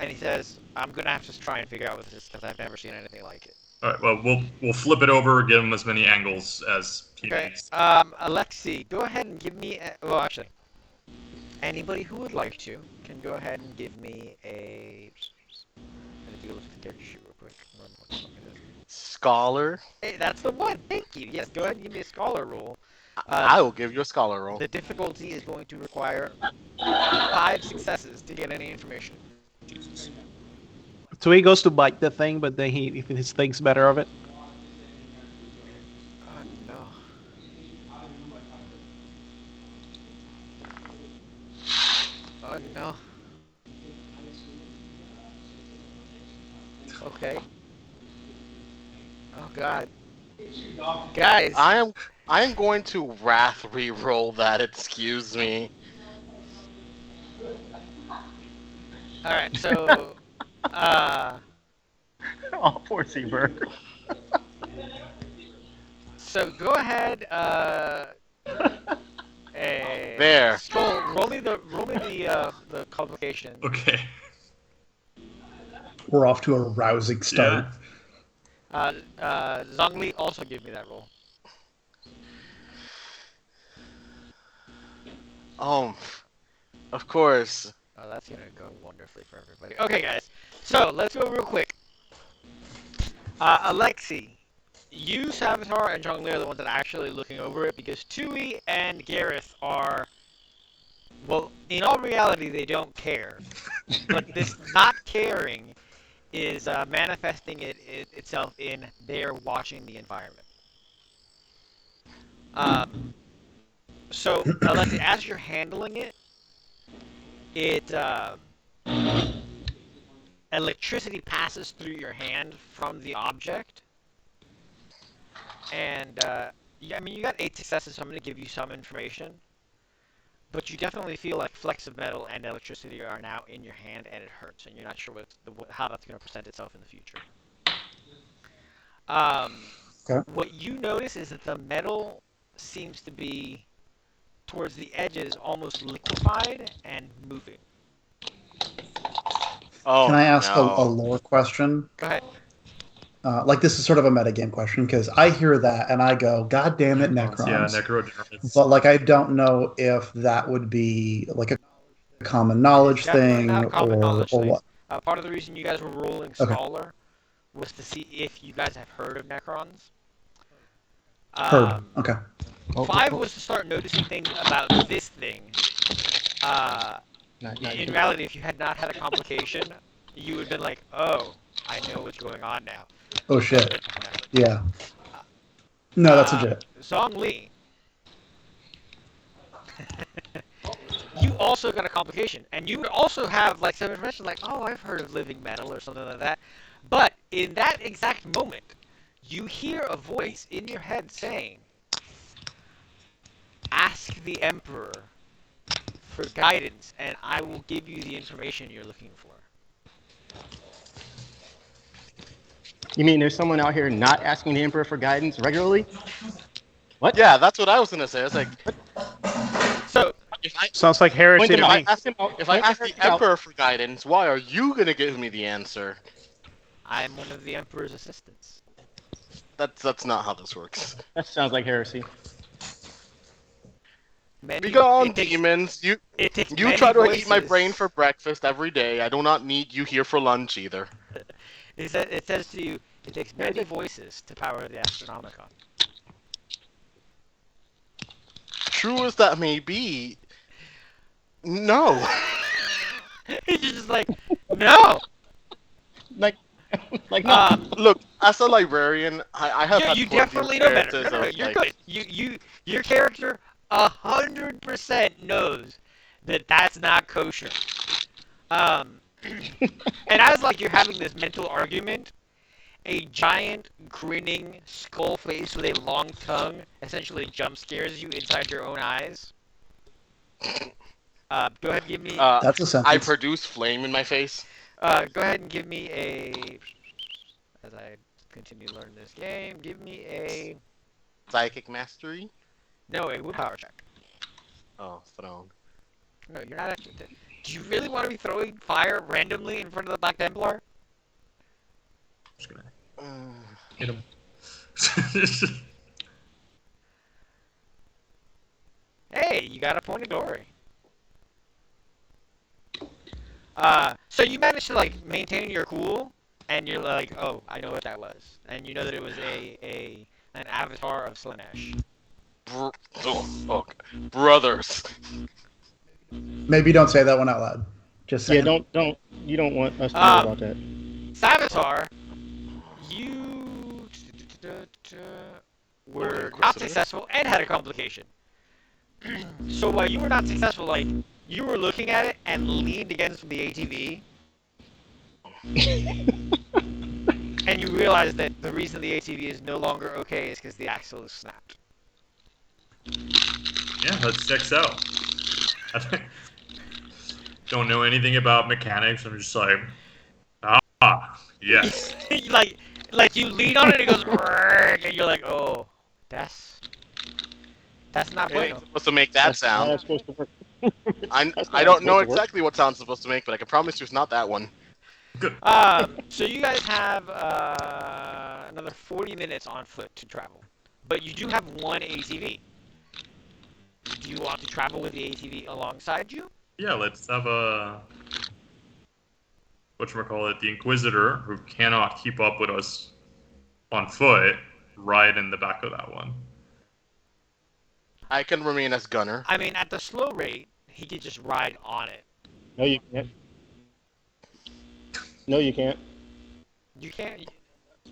[SPEAKER 1] he says, "I'm gonna have to try and figure out what this is because I've never seen anything like it."
[SPEAKER 6] All right. Well, we'll flip it over, give him as many angles as he
[SPEAKER 1] Okay.
[SPEAKER 6] needs.
[SPEAKER 1] Alexi, go ahead and give me. Well, actually, anybody who would like to can go ahead and give me a. I have to go look at the character sheet real quick. Remember what the fuck it is.
[SPEAKER 3] Scholar?
[SPEAKER 1] Hey, that's the one. Thank you. Yes, go ahead and give me a scholar roll.
[SPEAKER 3] I will give you a scholar roll.
[SPEAKER 1] The difficulty is going to require 5 successes to get any information.
[SPEAKER 6] Jesus.
[SPEAKER 5] So he goes to bite the thing, but then he thinks better of it.
[SPEAKER 1] Oh no. Oh no. Okay. Oh god. Guys.
[SPEAKER 3] I am going to wrath re-roll that. Excuse me.
[SPEAKER 1] All right. So.
[SPEAKER 2] oh, poor Seabird.
[SPEAKER 1] So go ahead.
[SPEAKER 3] There.
[SPEAKER 1] Skull, roll me the complication.
[SPEAKER 6] Okay.
[SPEAKER 4] We're off to a rousing start.
[SPEAKER 1] Zhongli, also give me that roll.
[SPEAKER 3] Of course.
[SPEAKER 1] Oh, that's gonna go wonderfully for everybody. Okay, guys. So let's go real quick. Alexi, you, Savitar, and Zhongli are the ones that are actually looking over it because Tui and Gareth are. Well, in all reality, they don't care. But this not caring is manifesting itself in their watching the environment. So, Alexi, as you're handling it, electricity passes through your hand from the object, and yeah, I mean you got 8 successes, so I'm going to give you some information, but you definitely feel like flecks of metal and electricity are now in your hand, and it hurts, and you're not sure how that's going to present itself in the future.
[SPEAKER 4] Okay.
[SPEAKER 1] What you notice is that the metal seems to be towards the edges, almost liquefied and moving.
[SPEAKER 3] Oh,
[SPEAKER 4] Can I ask
[SPEAKER 3] no.
[SPEAKER 4] a lore question?
[SPEAKER 1] Go ahead.
[SPEAKER 4] Like this is sort of a metagame question because I hear that and I go, "God damn it, Necrons!"
[SPEAKER 6] Yeah, necrodermites.
[SPEAKER 4] But like, I don't know if that would be like a common knowledge
[SPEAKER 1] Definitely
[SPEAKER 4] thing
[SPEAKER 1] not a common knowledge
[SPEAKER 4] or
[SPEAKER 1] thing.
[SPEAKER 4] what.
[SPEAKER 1] Part of the reason you guys were rolling
[SPEAKER 4] Okay.
[SPEAKER 1] Scholar was to see if you guys have heard of Necrons.
[SPEAKER 4] Heard. Okay.
[SPEAKER 1] 5 was to start noticing things about this thing.
[SPEAKER 2] Not
[SPEAKER 1] In reality, if you had not had a complication, you would have been like, oh, I know what's going on now.
[SPEAKER 4] Oh shit. Yeah. No, that's legit.
[SPEAKER 1] Song Lee. You also got a complication, and you also have like some information like, oh, I've heard of living metal or something like that. But in that exact moment, you hear a voice in your head saying, ask the Emperor for guidance, and I will give you the information you're looking for.
[SPEAKER 2] You mean there's someone out here not asking the Emperor for guidance regularly? What?
[SPEAKER 3] Yeah, that's what I was gonna say. It's like
[SPEAKER 1] So,
[SPEAKER 5] Sounds like heresy
[SPEAKER 2] Point
[SPEAKER 5] to
[SPEAKER 2] them
[SPEAKER 5] me.
[SPEAKER 2] out. Ask him out.
[SPEAKER 3] if I
[SPEAKER 2] Point
[SPEAKER 3] ask
[SPEAKER 2] the
[SPEAKER 3] the
[SPEAKER 2] heresy out.
[SPEAKER 3] Emperor for guidance, why are you gonna give me the answer?
[SPEAKER 1] I'm one of the Emperor's assistants.
[SPEAKER 3] That's not how this works.
[SPEAKER 2] That sounds like heresy.
[SPEAKER 1] Many,
[SPEAKER 3] Begone,
[SPEAKER 1] it takes-
[SPEAKER 3] demons! You
[SPEAKER 1] It takes
[SPEAKER 3] you
[SPEAKER 1] many
[SPEAKER 3] try to
[SPEAKER 1] voices.
[SPEAKER 3] eat my brain for breakfast every day. I do not need you here for lunch either.
[SPEAKER 1] It says to you, it takes many voices to power the Astronomicon.
[SPEAKER 3] True as that may be, no.
[SPEAKER 1] He's just like, no.
[SPEAKER 2] Like, no.
[SPEAKER 3] Look, as a librarian, I have
[SPEAKER 1] Yeah,
[SPEAKER 3] had
[SPEAKER 1] you
[SPEAKER 3] plenty of
[SPEAKER 1] definitely know better.
[SPEAKER 3] experiences
[SPEAKER 1] No,
[SPEAKER 3] of,
[SPEAKER 1] you're
[SPEAKER 3] like,
[SPEAKER 1] good. Your character 100% knows that that's not kosher. And as like you're having this mental argument, a giant grinning skull face with a long tongue essentially jump scares you inside your own eyes. Go ahead and give me.
[SPEAKER 4] That's a
[SPEAKER 3] I
[SPEAKER 4] sentence.
[SPEAKER 3] produce flame in my face.
[SPEAKER 1] Go ahead and give me a. As I continue to learn this game, give me a.
[SPEAKER 3] Psychic mastery.
[SPEAKER 1] No, a willpower check.
[SPEAKER 3] Oh, throne.
[SPEAKER 1] No, you're not actually. Do you really want to be throwing fire randomly in front of the Black Templar?
[SPEAKER 6] Just gonna
[SPEAKER 3] Uh,
[SPEAKER 6] hit him.
[SPEAKER 1] Hey, you got a point of glory. So you managed to like maintain your cool, and you're like, oh, I know what that was, and you know that it was an avatar of Slanesh.
[SPEAKER 3] brothers.
[SPEAKER 4] Maybe don't say that one out loud. Just
[SPEAKER 2] Yeah,
[SPEAKER 4] saying.
[SPEAKER 2] don't. You don't want us to know about that.
[SPEAKER 1] Savitar, you were not successful and had a complication. So while you were not successful, like you were looking at it and leaned against the ATV, and you realized that the reason the ATV is no longer okay is because the axle is snapped.
[SPEAKER 6] Yeah, that checks out. Don't know anything about mechanics. I'm just like, yes.
[SPEAKER 1] like you lean on it, and it goes, and you're like, oh, that's not
[SPEAKER 3] It ain't
[SPEAKER 1] bueno.
[SPEAKER 3] supposed to make that
[SPEAKER 2] That's how
[SPEAKER 3] sound.
[SPEAKER 2] it's supposed to work.
[SPEAKER 3] I
[SPEAKER 2] That's
[SPEAKER 3] I
[SPEAKER 2] not
[SPEAKER 3] don't know
[SPEAKER 2] supposed to work.
[SPEAKER 3] exactly what sound's supposed to make, but I can promise you it's not that one.
[SPEAKER 1] So you guys have another 40 minutes on foot to travel, but you do have one ATV. Do you want to travel with the ATV alongside you?
[SPEAKER 6] Yeah, let's have a whatchamacallit, the Inquisitor, who cannot keep up with us on foot, ride in the back of that one.
[SPEAKER 3] I can remain as gunner.
[SPEAKER 1] I mean, at the slow rate, he could just ride on it.
[SPEAKER 2] No, you can't. No, you can't.
[SPEAKER 1] You can't.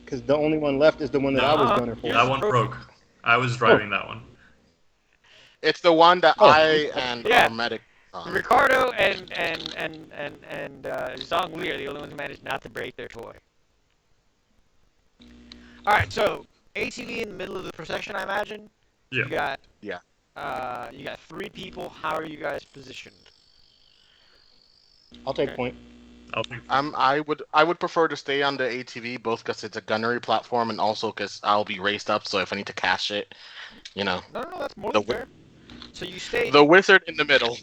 [SPEAKER 2] Because the only one left is the one that I was
[SPEAKER 1] No.
[SPEAKER 2] gunner for.
[SPEAKER 1] Yeah.
[SPEAKER 6] That one broke. I was driving that one.
[SPEAKER 3] It's the one that
[SPEAKER 2] Oh.
[SPEAKER 3] I and
[SPEAKER 1] Yeah.
[SPEAKER 3] our medic on.
[SPEAKER 1] Ricardo and Zhong Li are the only ones who managed not to break their toy. All right, so ATV in the middle of the procession, I imagine.
[SPEAKER 6] Yeah.
[SPEAKER 1] You got.
[SPEAKER 3] Yeah.
[SPEAKER 1] You got 3 people. How are you guys positioned?
[SPEAKER 2] I'll take point.
[SPEAKER 6] I'll think.
[SPEAKER 3] I would prefer to stay on the ATV both because it's a gunnery platform and also because I'll be raised up. So if I need to cache it, you know,
[SPEAKER 1] No, that's more
[SPEAKER 3] The
[SPEAKER 1] than fair. So you stay.
[SPEAKER 3] the wizard in the middle.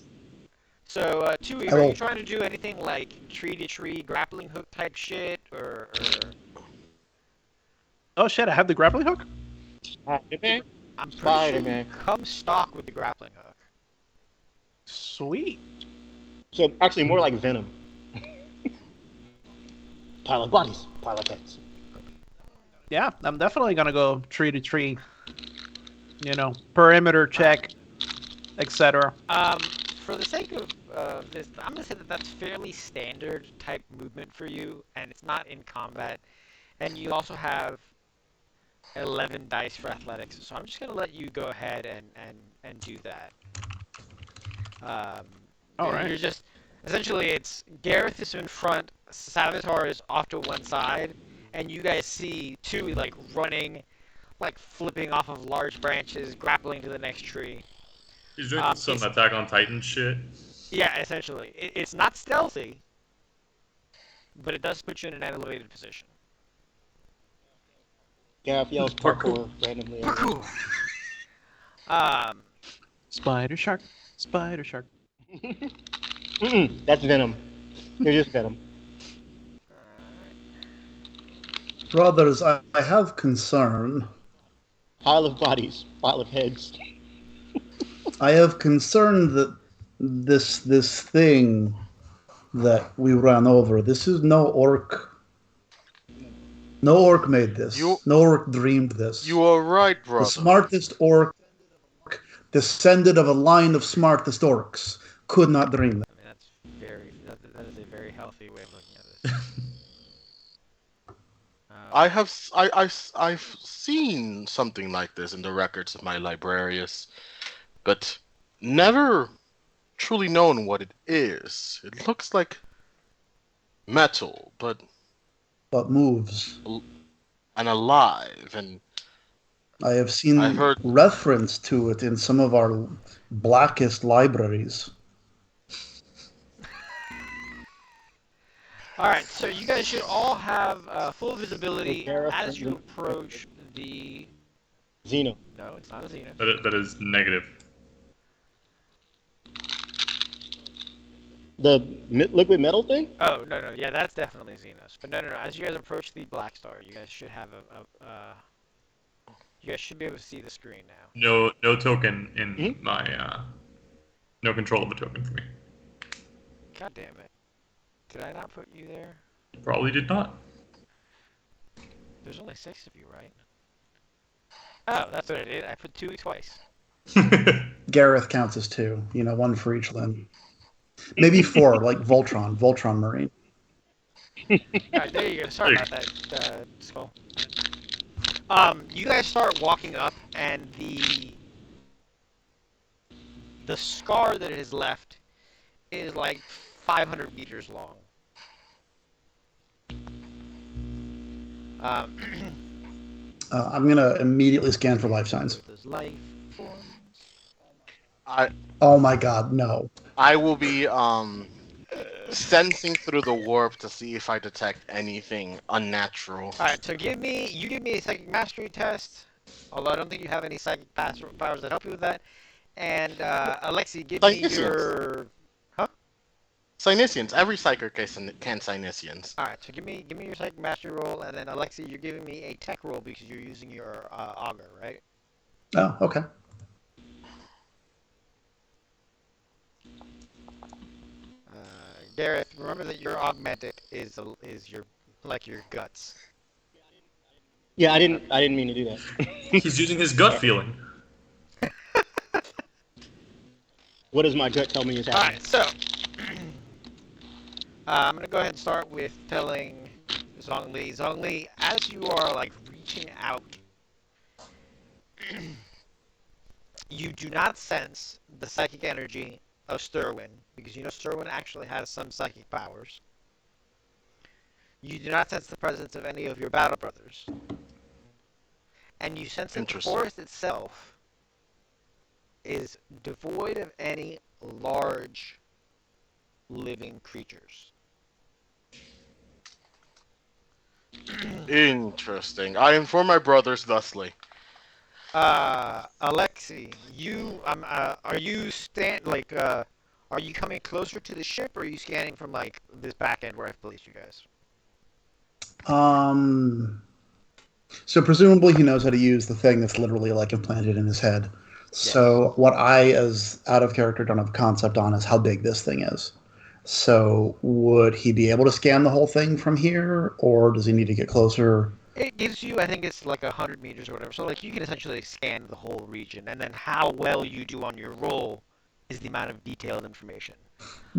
[SPEAKER 1] So, Tui,
[SPEAKER 4] I
[SPEAKER 1] are you
[SPEAKER 4] will-
[SPEAKER 1] trying to do anything like tree-to-tree grappling hook type shit, or...
[SPEAKER 5] Oh shit! I have the grappling hook.
[SPEAKER 2] Spider-Man.
[SPEAKER 1] I'm pretty
[SPEAKER 2] Spider-Man.
[SPEAKER 1] sure you come stock with the grappling hook.
[SPEAKER 5] Sweet.
[SPEAKER 2] So actually, more like Venom. Pile of bodies, pile of heads.
[SPEAKER 5] Yeah, I'm definitely gonna go tree to tree. You know, perimeter check, etc.
[SPEAKER 1] for the sake of this, I'm gonna say that that's fairly standard type movement for you, and it's not in combat. And you also have 11 dice for athletics, so I'm just gonna let you go ahead and do that. Um,
[SPEAKER 5] All right.
[SPEAKER 1] You're just essentially it's Gareth is in front, Savitar is off to one side, and you guys see two like running, like flipping off of large branches, grappling to the next tree.
[SPEAKER 6] He's doing some Attack on Titan shit.
[SPEAKER 1] Yeah, essentially, it's not stealthy, but it does put you in an elevated position.
[SPEAKER 2] Gareth yells parkour randomly.
[SPEAKER 1] Parkour. Um,
[SPEAKER 5] Spider shark. Spider shark.
[SPEAKER 2] That's Venom. You're just Venom.
[SPEAKER 4] Brothers, I have concern.
[SPEAKER 2] Pile of bodies, pile of heads.
[SPEAKER 4] I have concern that this thing that we ran over, this is no orc. No orc made this. No orc dreamed this.
[SPEAKER 3] You are right, brother.
[SPEAKER 4] The smartest orc, descended of a line of smartest orcs, could not dream that.
[SPEAKER 1] I mean, that is a very healthy way of looking at this.
[SPEAKER 3] I've seen something like this in the records of my librarius, but never truly known what it is. It looks like metal, but
[SPEAKER 4] moves.
[SPEAKER 3] and alive, and
[SPEAKER 4] I have seen
[SPEAKER 3] I've heard
[SPEAKER 4] reference to it in some of our blackest libraries.
[SPEAKER 1] Alright, so you guys should all have full visibility as you approach the...
[SPEAKER 2] Xeno.
[SPEAKER 1] No, it's not a Zenith.
[SPEAKER 6] That is negative.
[SPEAKER 2] The liquid metal thing?
[SPEAKER 1] Oh, no, yeah, that's definitely Xenos. But no, as you guys approach the Blackstar, you guys should have you guys should be able to see the screen now.
[SPEAKER 6] No token in my no control of a token for me.
[SPEAKER 1] God damn it. Did I not put you there?
[SPEAKER 6] Probably did not.
[SPEAKER 1] There's only 6 of you, right? Oh, that's what I did. I put 2 twice.
[SPEAKER 4] Gareth counts as 2. One for each limb. Maybe 4, like Voltron Marine.
[SPEAKER 1] Alright, there you go. Sorry about that, Skull. You guys start walking up, and the scar that is left is like 500 meters long.
[SPEAKER 4] I'm going to immediately scan for life signs.
[SPEAKER 1] Those life forms.
[SPEAKER 4] Oh my god, no.
[SPEAKER 3] I will be sensing through the warp to see if I detect anything unnatural.
[SPEAKER 1] Alright, so you give me a psychic mastery test, although I don't think you have any psychic powers that help you with that. And Alexi, give me your...
[SPEAKER 3] Synesians. Every psychic can Synesians.
[SPEAKER 1] Alright, so give me your psychic mastery roll, and then Alexi, you're giving me a tech roll because you're using your auger, right?
[SPEAKER 4] Oh, okay.
[SPEAKER 1] Gareth, remember that your augmented is your guts.
[SPEAKER 2] Yeah, I didn't mean to do that.
[SPEAKER 6] He's using his gut feeling.
[SPEAKER 2] What does my gut tell me is happening?
[SPEAKER 1] Alright, so I'm gonna go ahead and start with telling Zhongli. Zhongli, as you are like reaching out, you do not sense the psychic energy of Sterwin, because Sterwin actually has some psychic powers. You do not sense the presence of any of your battle brothers. And you sense that the forest itself is devoid of any large living creatures.
[SPEAKER 3] Interesting. I inform my brothers thusly.
[SPEAKER 1] Alexi, are you coming closer to the ship, or are you scanning from like this back end where I've placed you guys?
[SPEAKER 4] So presumably he knows how to use the thing that's literally like implanted in his head. So what I, as out of character, don't have a concept on is how big this thing is. So would he be able to scan the whole thing from here, or does he need to get closer?
[SPEAKER 1] It gives you, I think it's like 100 meters or whatever. So like you can essentially scan the whole region, and then how well you do on your roll is the amount of detailed information.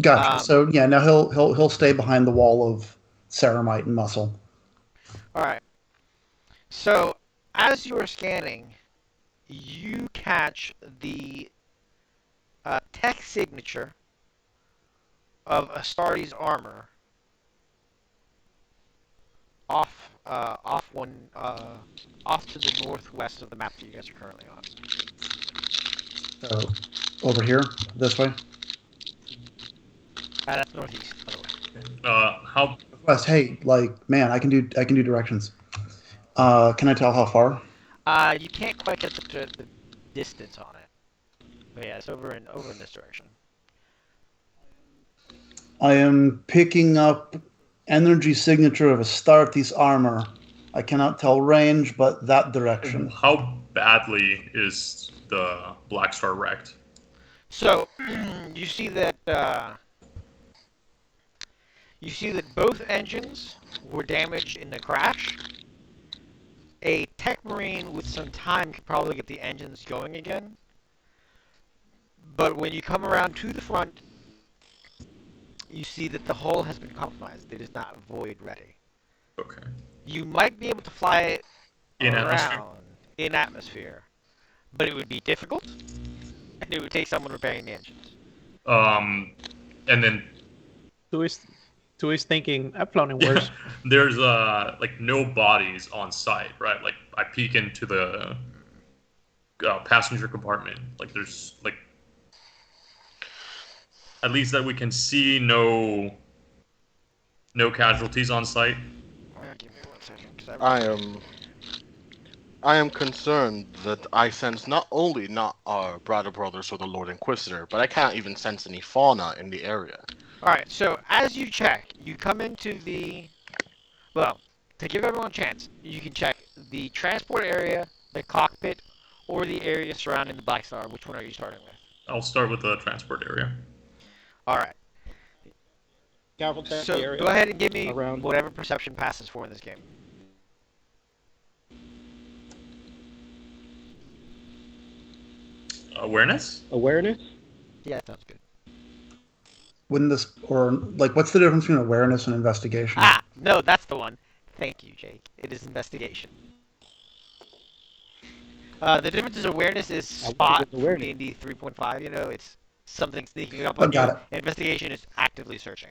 [SPEAKER 4] Gotcha.
[SPEAKER 1] Um,
[SPEAKER 4] So yeah, now he'll stay behind the wall of ceramite and muscle.
[SPEAKER 1] All right. So as you're scanning, you catch the tech signature of Astartes' armor off to the northwest of the map that you guys are currently on.
[SPEAKER 4] So over here, this way.
[SPEAKER 1] That's northeast, by the way.
[SPEAKER 6] How
[SPEAKER 4] West. Hey, like man, I can do directions. Can I tell how far?
[SPEAKER 1] You can't quite get the distance on it, but yeah, it's over in this direction.
[SPEAKER 4] I am picking up energy signature of Astartes armor. I cannot tell range, but that direction.
[SPEAKER 6] how badly is the Blackstar wrecked?
[SPEAKER 1] So you see that both engines were damaged in the crash. A tech marine with some time could probably get the engines going again. But when you come around to the front, you see that the hull has been compromised. It is not void ready.
[SPEAKER 6] Okay.
[SPEAKER 1] You might be able to fly it
[SPEAKER 6] In
[SPEAKER 1] around
[SPEAKER 6] atmosphere?
[SPEAKER 1] in atmosphere, but it would be difficult, and it would take someone repairing the engines.
[SPEAKER 6] And then
[SPEAKER 5] To his thinking, I've flown in worse.
[SPEAKER 6] there's like no bodies on site, right? Like I peek into the passenger compartment. Like there's like at least that we can see no casualties on site.
[SPEAKER 1] Give me 1 second, 'cause
[SPEAKER 3] I am concerned that I sense not only not our Brother Brothers or the Lord Inquisitor, but I can't even sense any fauna in the area.
[SPEAKER 1] Alright, so as you check, you come into the... Well, to give everyone a chance, you can check the transport area, the cockpit, or the area surrounding the Blackstar. Which one are you starting with?
[SPEAKER 6] I'll start with the transport area.
[SPEAKER 1] Alright,
[SPEAKER 2] Scaffold that
[SPEAKER 1] so
[SPEAKER 2] area
[SPEAKER 1] go ahead and give me
[SPEAKER 2] around.
[SPEAKER 1] whatever perception passes for in this game.
[SPEAKER 6] Awareness?
[SPEAKER 2] Awareness?
[SPEAKER 1] Yeah, sounds good.
[SPEAKER 4] Wouldn't this or like what's the difference between awareness and investigation?
[SPEAKER 1] Ah, no, that's the one. Thank you, Jake. It is investigation. The difference is awareness is spot from
[SPEAKER 2] awareness.
[SPEAKER 1] D&D 3.5. You know, it's something sneaking up
[SPEAKER 4] Oh,
[SPEAKER 1] on you.
[SPEAKER 4] got it.
[SPEAKER 1] Investigation is actively searching.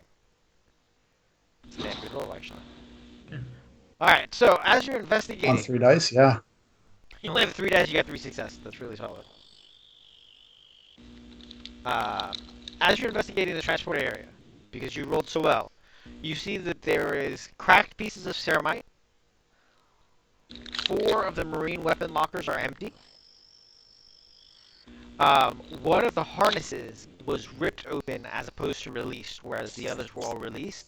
[SPEAKER 1] It's a damn good roll, actually.
[SPEAKER 6] Yeah.
[SPEAKER 1] All right, so as you're
[SPEAKER 4] On
[SPEAKER 1] investigating,
[SPEAKER 4] 3 dice, yeah.
[SPEAKER 1] you only have 3 dice. You got 3 successes. That's really solid. As you're investigating the transport area, because you rolled so well, you see that there is cracked pieces of ceramite. 4 of the marine weapon lockers are empty. One of the harnesses was ripped open as opposed to released, whereas the others were all released.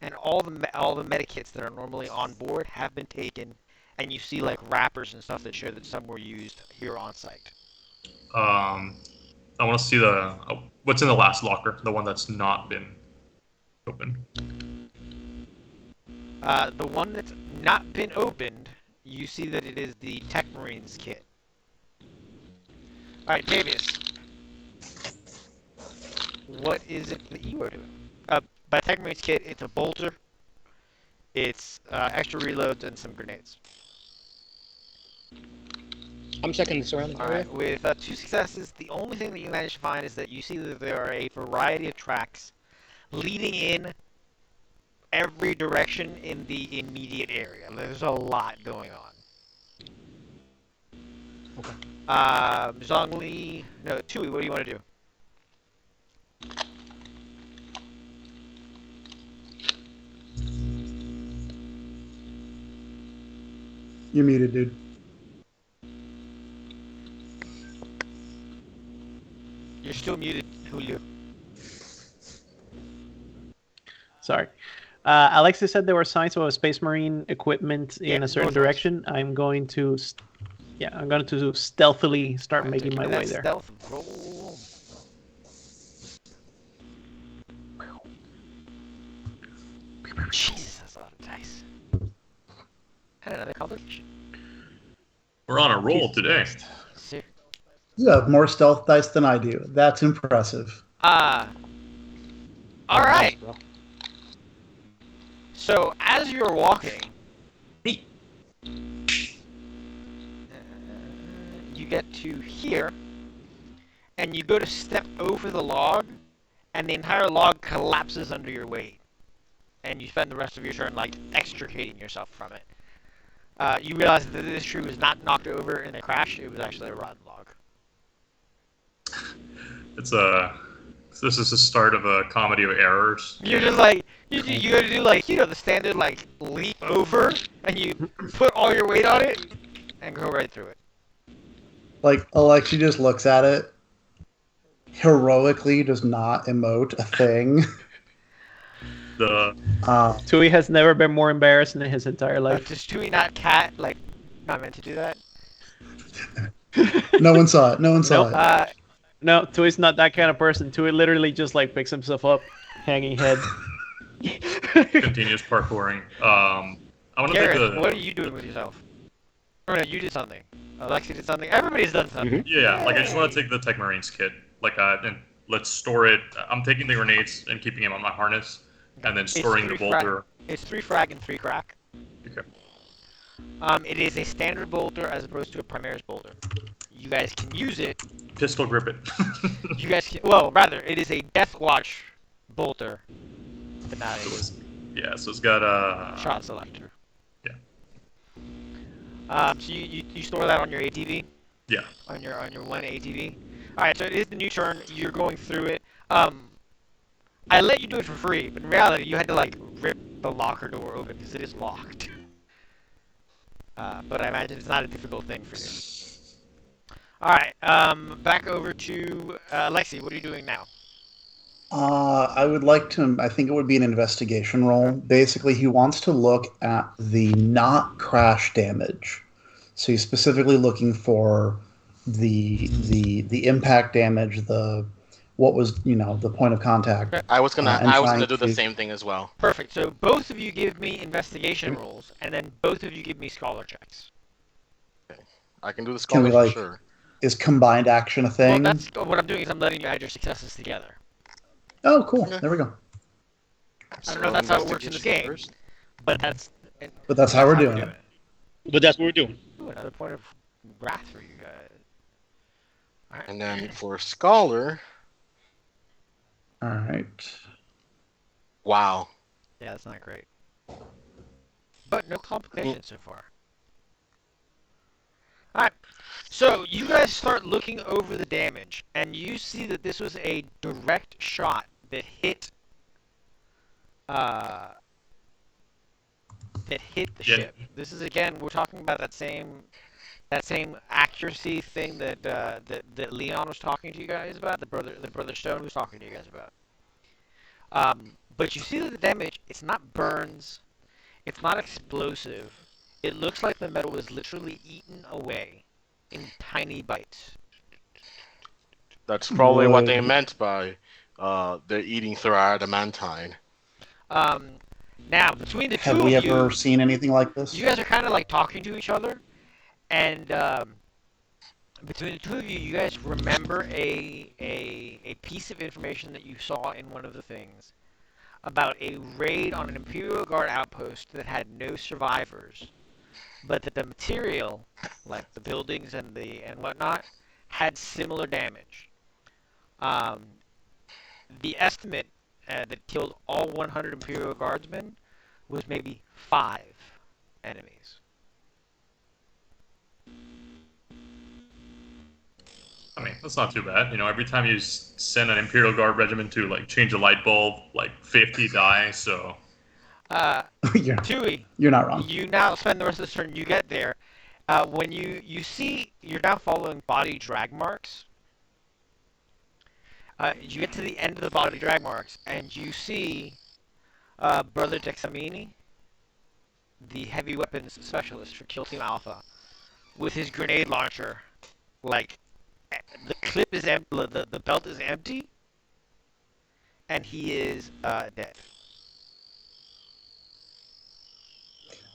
[SPEAKER 1] And all the medikits that are normally on board have been taken, and you see like wrappers and stuff that show that some were used here on site.
[SPEAKER 6] I want to see the what's in the last locker, the one that's not been opened.
[SPEAKER 1] The one that's not been opened, you see that it is the Tech Marines kit. Alright, Davius. What is it that you are doing? By Tech Marines kit, it's a bolter, it's extra reloads, and some grenades.
[SPEAKER 2] I'm checking the surrounding area.
[SPEAKER 1] Alright, with 2 successes, the only thing that you managed to find is that you see that there are a variety of tracks leading in every direction in the immediate area. There's a lot going on.
[SPEAKER 2] Okay.
[SPEAKER 1] Zhongli, no, Tui, what do you want to do?
[SPEAKER 4] You're muted, dude.
[SPEAKER 1] You're still muted, Julio.
[SPEAKER 5] Sorry. Alexis said there were signs of a Space Marine equipment in a certain
[SPEAKER 1] northwest.
[SPEAKER 5] direction. I'm going to stealthily start
[SPEAKER 1] Alright,
[SPEAKER 5] making
[SPEAKER 1] so
[SPEAKER 5] my
[SPEAKER 1] give me
[SPEAKER 5] way
[SPEAKER 1] that
[SPEAKER 5] there.
[SPEAKER 1] Stealth roll. Jesus, that's a lot of dice. And another complication.
[SPEAKER 6] We're on a roll
[SPEAKER 5] Jesus
[SPEAKER 6] today.
[SPEAKER 5] Christ.
[SPEAKER 1] Ser-
[SPEAKER 4] You have more stealth dice than I do. That's impressive.
[SPEAKER 1] All right.
[SPEAKER 2] Bro.
[SPEAKER 1] So as you're walking,
[SPEAKER 6] Hey.
[SPEAKER 1] you get to here, and you go to step over the log, and the entire log collapses under your weight, and you spend the rest of your turn like extricating yourself from it. You realize that this tree was not knocked over in a crash; it was actually a rotten log.
[SPEAKER 6] This is the start of a comedy of errors.
[SPEAKER 1] You're just like you got to do like the standard like leap over, and you put all your weight on it, and go right through it.
[SPEAKER 4] Like, Alexi just looks at it, heroically does not emote a thing.
[SPEAKER 5] Tui has never been more embarrassed in his entire life.
[SPEAKER 1] Does Chewie not cat like not meant to do that?
[SPEAKER 4] No one saw it. No one saw
[SPEAKER 5] Nope.
[SPEAKER 4] it.
[SPEAKER 5] No, Tui's not that kind of person. Tui literally just like picks himself up, hanging head.
[SPEAKER 6] Continuous parkouring. I want to
[SPEAKER 1] Garrett,
[SPEAKER 6] take the
[SPEAKER 1] what are you doing with yourself? Oh no, you did something. Alexi did something. Everybody's done something.
[SPEAKER 6] yeah. Like I just want to take the Tech Marines kit. Like and let's store it. I'm taking the grenades and keeping them on my harness, and then storing the bolter.
[SPEAKER 1] It's 3 frag and 3 crack.
[SPEAKER 6] Okay.
[SPEAKER 1] It is a standard bolter as opposed to a Primaris bolter. You guys can use it.
[SPEAKER 6] Pistol grip it.
[SPEAKER 1] You guys can, well, rather, it is a Death Watch bolter, but not a
[SPEAKER 6] So it's got a
[SPEAKER 1] shot selector.
[SPEAKER 6] Yeah.
[SPEAKER 1] So you store that on your ATV?
[SPEAKER 6] Yeah.
[SPEAKER 1] On your one ATV. All right. So it is the new turn. You're going through it. I let you do it for free, but in reality, you had to like rip the locker door open because it is locked. But I imagine it's not a difficult thing for you. All right. Back over to Lexi. What are you doing now?
[SPEAKER 4] I would like to. I think it would be an investigation roll. Basically, he wants to look at the not crash damage. So he's specifically looking for the impact damage, what was the point of contact.
[SPEAKER 3] I was gonna
[SPEAKER 4] trying
[SPEAKER 3] do the
[SPEAKER 4] to-
[SPEAKER 3] same thing as well.
[SPEAKER 1] Perfect. So both of you give me investigation rolls, and then both of you give me scholar checks.
[SPEAKER 3] I can do the
[SPEAKER 4] Can we,
[SPEAKER 3] scholar
[SPEAKER 4] like-
[SPEAKER 3] for sure.
[SPEAKER 4] Is combined action a
[SPEAKER 1] Well,
[SPEAKER 4] thing?
[SPEAKER 1] that's what I'm doing. Is I'm letting you add your successes together.
[SPEAKER 4] Oh, cool.
[SPEAKER 3] Okay.
[SPEAKER 4] There we go.
[SPEAKER 1] I don't know if that's how it works in this game,
[SPEAKER 3] First.
[SPEAKER 1] but that's
[SPEAKER 4] But we're doing it.
[SPEAKER 7] But that's what we're doing.
[SPEAKER 1] Ooh, another point of wrath for you guys. All right.
[SPEAKER 3] And then for scholar,
[SPEAKER 4] All right.
[SPEAKER 3] wow.
[SPEAKER 1] Yeah, that's not great. But no complications so far. Alright, so you guys start looking over the damage, and you see that this was a direct shot that hit the ship. This is again, we're talking about that same accuracy thing that Leon was talking to you guys about, the brother Stone was talking to you guys about. But you see that the damage, it's not burns, it's not explosive. It looks like the metal was literally eaten away in tiny bites.
[SPEAKER 3] That's probably what they
[SPEAKER 4] Would-
[SPEAKER 3] meant by they're eating through our adamantine.
[SPEAKER 1] Now, between the
[SPEAKER 4] Have
[SPEAKER 1] two
[SPEAKER 4] we
[SPEAKER 1] of you,
[SPEAKER 4] ever seen anything like this?
[SPEAKER 1] you guys are kind of like talking to each other, and between the two of you, you guys remember a piece of information that you saw in one of the things about a raid on an Imperial Guard outpost that had no survivors, but that the material, like the buildings and whatnot, had similar damage. The estimate that killed all 100 Imperial Guardsmen was maybe 5 enemies.
[SPEAKER 6] I mean, that's not too bad. You know, every time you send an Imperial Guard regiment to like change a light bulb, like 50 die. So
[SPEAKER 1] Tui,
[SPEAKER 4] You're not wrong.
[SPEAKER 1] you now spend the rest of this turn. You get there. When you see, you're now following body drag marks. You get to the end of the body drag marks, and you see Brother Dexamini, the heavy weapons specialist for Kill Team Alpha, with his grenade launcher. Like, the clip is empty, the belt is empty, and he is dead.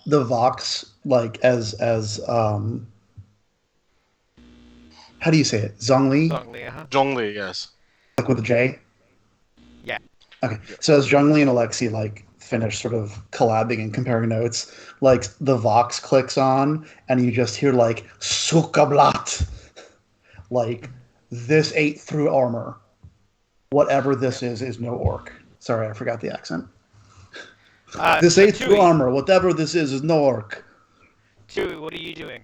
[SPEAKER 4] The Vox, like as How do you say it? Zhongli?
[SPEAKER 1] Zhongli,
[SPEAKER 3] Zhongli, yes.
[SPEAKER 4] Like with a J?
[SPEAKER 1] Yeah.
[SPEAKER 4] Okay. So as Zhongli and Alexi like finish sort of collabing and comparing notes, like the Vox clicks on and you just hear like Sukablat. Like this ate through armor. Whatever this is no orc. Sorry, I forgot the accent. This
[SPEAKER 1] so
[SPEAKER 4] ate through
[SPEAKER 1] Tui,
[SPEAKER 4] armor. Whatever this is no orc.
[SPEAKER 1] Tui, what are you doing?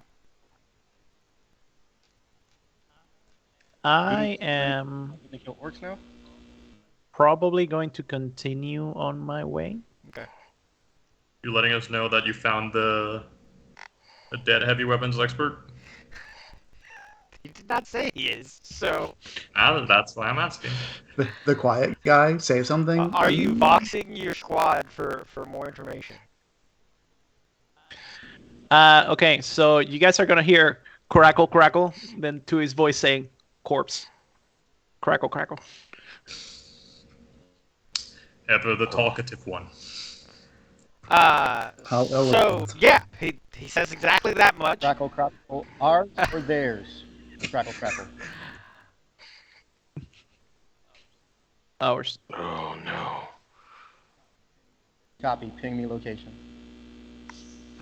[SPEAKER 5] I am
[SPEAKER 2] Gonna kill orcs now?
[SPEAKER 5] probably going to continue on my way.
[SPEAKER 1] Okay.
[SPEAKER 6] You're letting us know that you found the dead heavy weapons expert?
[SPEAKER 1] He did not say he is. So,
[SPEAKER 6] That's why I'm asking.
[SPEAKER 4] The quiet guy say something.
[SPEAKER 1] are you boxing your squad for more information?
[SPEAKER 5] Okay, so you guys are gonna hear crackle, crackle, then to his voice saying corpse. Crackle, crackle.
[SPEAKER 6] Ever the talkative one.
[SPEAKER 4] How
[SPEAKER 1] So
[SPEAKER 4] eloquent.
[SPEAKER 1] yeah, he says exactly that much.
[SPEAKER 2] Crackle, crackle. Ours or theirs? Crackle, crackle.
[SPEAKER 5] Ours.
[SPEAKER 3] Oh no.
[SPEAKER 2] Copy. Ping me location.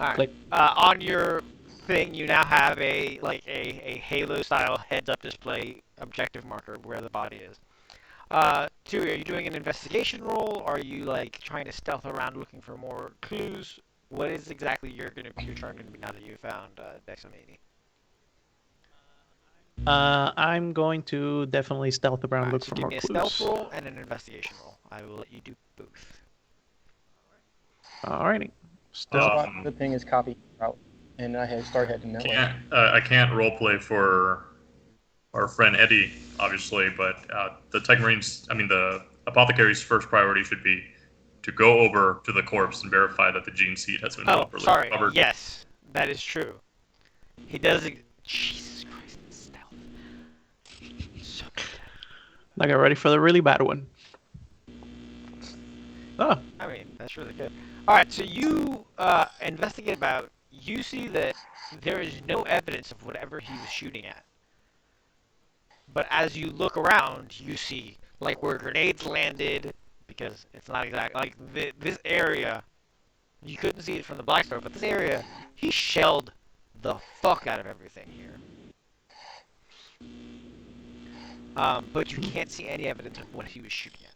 [SPEAKER 1] All right.
[SPEAKER 5] Click.
[SPEAKER 1] On your thing, you now have a Halo style heads up display objective marker where the body is. Tui, are you doing an investigation roll? Or are you like trying to stealth around looking for more clues? What is exactly your turn going to be now that you found Dexamini?
[SPEAKER 5] I'm going to definitely stealth around,
[SPEAKER 1] Alright,
[SPEAKER 5] look
[SPEAKER 1] so
[SPEAKER 5] for
[SPEAKER 1] give
[SPEAKER 5] more
[SPEAKER 1] me a
[SPEAKER 5] clues.
[SPEAKER 1] stealth roll and an investigation roll. I will let you do both.
[SPEAKER 5] Alrighty.
[SPEAKER 2] The
[SPEAKER 5] Stealth.
[SPEAKER 2] spot the ping is copy out, and I start heading that way.
[SPEAKER 6] I can't roleplay for our friend Eddie, obviously, but the Tech Marines, the apothecary's first priority should be to go over to the corpse and verify that the gene seed has been properly
[SPEAKER 1] sorry.
[SPEAKER 6] covered.
[SPEAKER 1] Yes, that is true. He does. Jesus Christ, stealth. So good.
[SPEAKER 5] Now get ready for the really bad one. Oh,
[SPEAKER 1] I mean, that's really good. All right, so you investigate about. You see that there is no evidence of whatever he was shooting at. But as you look around, you see like where grenades landed, because it's not exactly like this area. You couldn't see it from the Blackstar, but this area, he shelled the fuck out of everything here. But you can't see any evidence of what he was shooting at.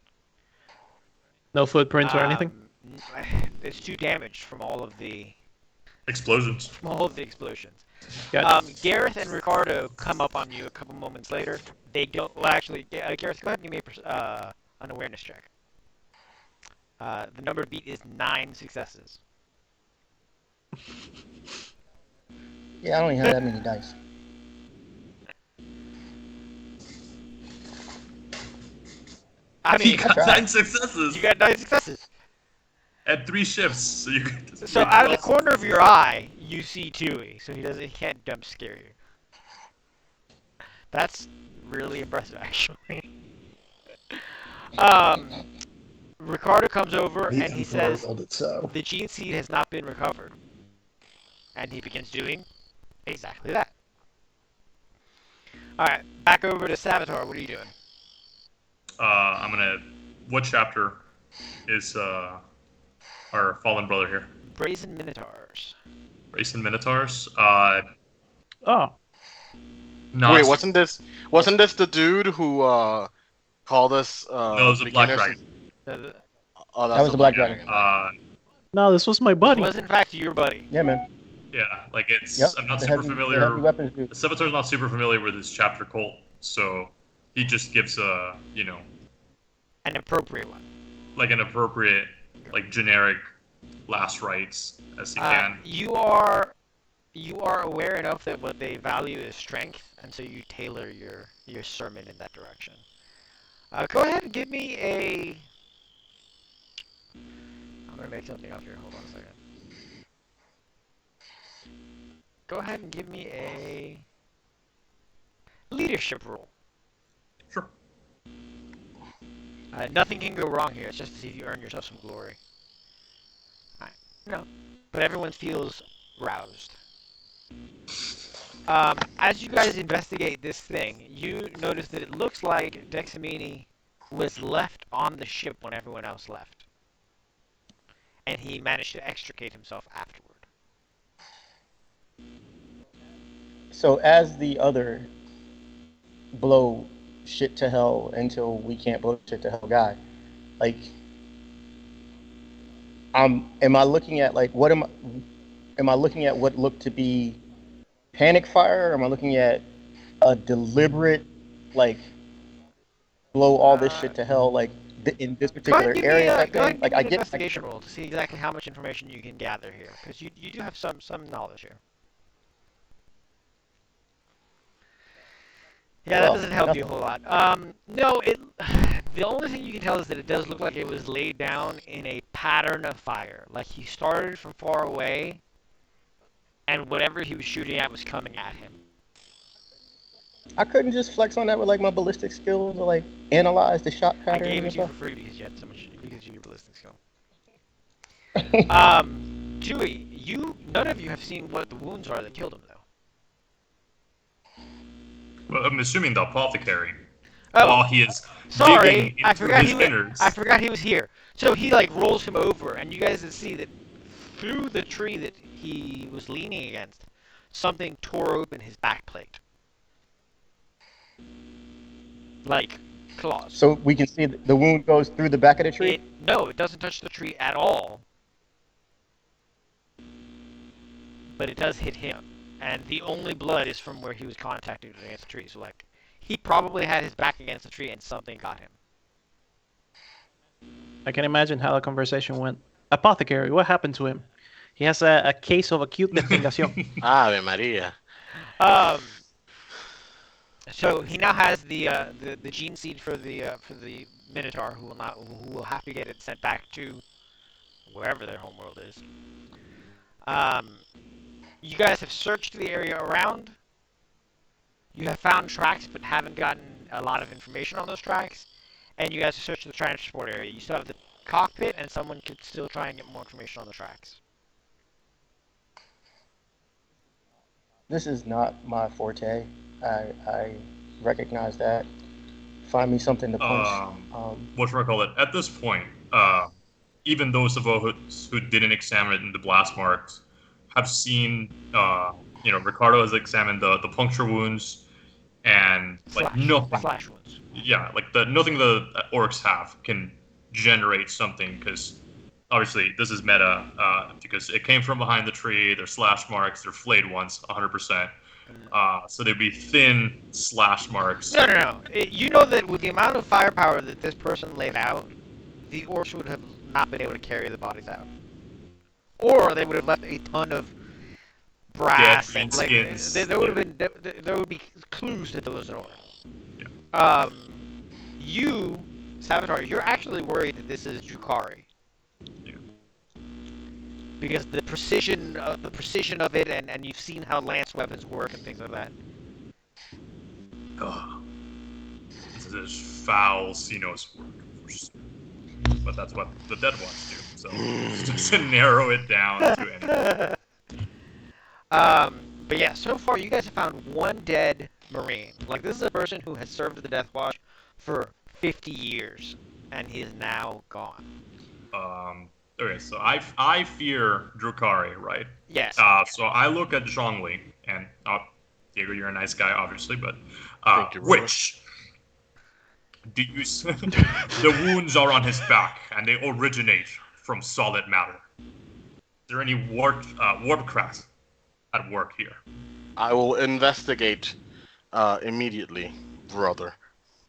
[SPEAKER 5] no footprints or anything?
[SPEAKER 1] It's too damaged from all of the
[SPEAKER 6] Explosions.
[SPEAKER 1] explosions.
[SPEAKER 5] Gotcha.
[SPEAKER 1] Gareth and Ricardo come up on you a couple moments later. They don't. Well, actually, Gareth, go ahead and give me an awareness check. The number beat is 9 successes.
[SPEAKER 2] Yeah, I don't even have that many dice.
[SPEAKER 1] I
[SPEAKER 6] He
[SPEAKER 1] mean,
[SPEAKER 6] got
[SPEAKER 2] tried.
[SPEAKER 6] 9 successes
[SPEAKER 1] you got 9 successes.
[SPEAKER 6] at 3 shifts. So you could
[SPEAKER 1] So out of the corner of your eye, you see Tui, so he can't jump scare you. That's really impressive, actually. Ricardo comes over and he says,
[SPEAKER 4] Rolled it so.
[SPEAKER 1] the gene seed has not been recovered. And he begins doing exactly that. Alright, back over to Savitar. What are you doing?
[SPEAKER 6] I'm gonna. What chapter is our fallen brother here?
[SPEAKER 1] Brazen Minotaurs.
[SPEAKER 6] Racing Minotaurs.
[SPEAKER 5] Oh,
[SPEAKER 6] No,
[SPEAKER 3] Wait, wasn't this the dude who called us?
[SPEAKER 6] No, it was a Black
[SPEAKER 3] beginners?
[SPEAKER 6] Dragon.
[SPEAKER 3] Oh,
[SPEAKER 2] That was
[SPEAKER 3] the
[SPEAKER 2] a Black Dragon.
[SPEAKER 5] no, this was my
[SPEAKER 1] It
[SPEAKER 5] buddy.
[SPEAKER 1] was in fact your buddy.
[SPEAKER 2] Yeah, man.
[SPEAKER 6] Yeah, like it's.
[SPEAKER 2] Yep.
[SPEAKER 6] I'm not
[SPEAKER 2] the
[SPEAKER 6] super
[SPEAKER 2] heavy,
[SPEAKER 6] familiar.
[SPEAKER 2] The heavy weapons dude.
[SPEAKER 6] Savitar's not super familiar with his chapter cult, so he just gives
[SPEAKER 1] An appropriate one.
[SPEAKER 6] like an appropriate, like generic last rites as he can.
[SPEAKER 1] You are aware enough that what they value is strength, and so you tailor your sermon in that direction. Go ahead and give me a. I'm gonna make something up here. Hold on a second. Go ahead and give me a leadership roll.
[SPEAKER 6] Sure.
[SPEAKER 1] Nothing can go wrong here. It's just to see if you earn yourself some glory. Alright. No. But everyone feels roused. As you guys investigate this thing, you notice that it looks like Dexamini was left on the ship when everyone else left, and he managed to extricate himself afterward.
[SPEAKER 2] So as the other blow shit to hell until we can't blow shit to hell guy, like, am I looking at like am I looking at what looked to be panic fire? Or am I looking at a deliberate like blow all this shit to hell like in this
[SPEAKER 1] Go ahead
[SPEAKER 2] particular
[SPEAKER 1] and give me
[SPEAKER 2] area
[SPEAKER 1] a
[SPEAKER 2] type
[SPEAKER 1] go ahead
[SPEAKER 2] thing?
[SPEAKER 1] and give
[SPEAKER 2] Like
[SPEAKER 1] me
[SPEAKER 2] I
[SPEAKER 1] an
[SPEAKER 2] get
[SPEAKER 1] investigation roll to see exactly how much information you can gather here, because you do have some knowledge here. Yeah, that
[SPEAKER 2] well,
[SPEAKER 1] doesn't help you a
[SPEAKER 2] nothing.
[SPEAKER 1] whole lot. No, the only thing you can tell is that it does look like it was laid down in a pattern of fire. Like he started from far away, and whatever he was shooting at was coming at him.
[SPEAKER 2] I couldn't just flex on that with like my ballistic skills to like analyze the shot
[SPEAKER 1] I
[SPEAKER 2] patterns
[SPEAKER 1] gave
[SPEAKER 2] and
[SPEAKER 1] it to you
[SPEAKER 2] stuff.
[SPEAKER 1] for free because you had so much, because you have ballistic skill. Chewie, none of you have seen what the wounds are that killed him, though.
[SPEAKER 6] Well, I'm assuming the apothecary,
[SPEAKER 1] Oh,
[SPEAKER 6] while he is
[SPEAKER 1] sorry,
[SPEAKER 6] digging into his innards.
[SPEAKER 1] I forgot he was here. So he like rolls him over, and you guys can see that through the tree that he was leaning against, something tore open his back plate, like claws.
[SPEAKER 2] So we can see the wound goes through the back of the tree.
[SPEAKER 1] No, it doesn't touch the tree at all, but it does hit him, and the only blood is from where he was contacted against the tree. So like, he probably had his back against the tree, and something got him.
[SPEAKER 5] I can imagine how the conversation went. Apothecary, what happened to him? He has a case of acute defengación.
[SPEAKER 3] Ave Maria.
[SPEAKER 1] So he now has the gene seed for the Minotaur, who will have to get it sent back to wherever their homeworld is. You guys have searched the area around. You have found tracks, but haven't gotten a lot of information on those tracks. And you guys have searched the transport area. You still have the cockpit, and someone could still try and get more information on the tracks.
[SPEAKER 2] This is not my forte. I recognize that. Find me something to punch.
[SPEAKER 6] Whatchamacallit, at this point, even those of us who didn't examine it in the blast marks have seen, Ricardo has examined the puncture wounds and like nothing.
[SPEAKER 1] Slash wounds.
[SPEAKER 6] Yeah, like nothing the orcs have can generate something, because obviously this is meta, because it came from behind the tree. They're slash marks. They're flayed ones, 100%. So they'd be thin slash marks.
[SPEAKER 1] No. You know that with the amount of firepower that this person laid out, the orcs would have not been able to carry the bodies out, or they would have left a ton of brass and like there would be clues that there was an orc.
[SPEAKER 6] Yeah.
[SPEAKER 1] You, Savitar, you're actually worried that this is Drukhari.
[SPEAKER 6] Yeah.
[SPEAKER 1] Because the precision of it, and you've seen how lance weapons work and things like that.
[SPEAKER 6] This is foul Xenos work, but that's what the dead ones do. So just to narrow it down to anything.
[SPEAKER 1] But yeah, so far you guys have found one dead Marine. Like, this is a person who has served the Death Watch for 50 years, and he is now gone.
[SPEAKER 6] Okay, so I fear Drukhari, right?
[SPEAKER 1] Yes.
[SPEAKER 6] So I look at Zhongli, and Diego, you're a nice guy, obviously, but
[SPEAKER 3] Thank you, brother.
[SPEAKER 6] which do you? The wounds are on his back, and they originate from solid matter. Is there any warpcraft at work here?
[SPEAKER 3] I will investigate immediately, brother.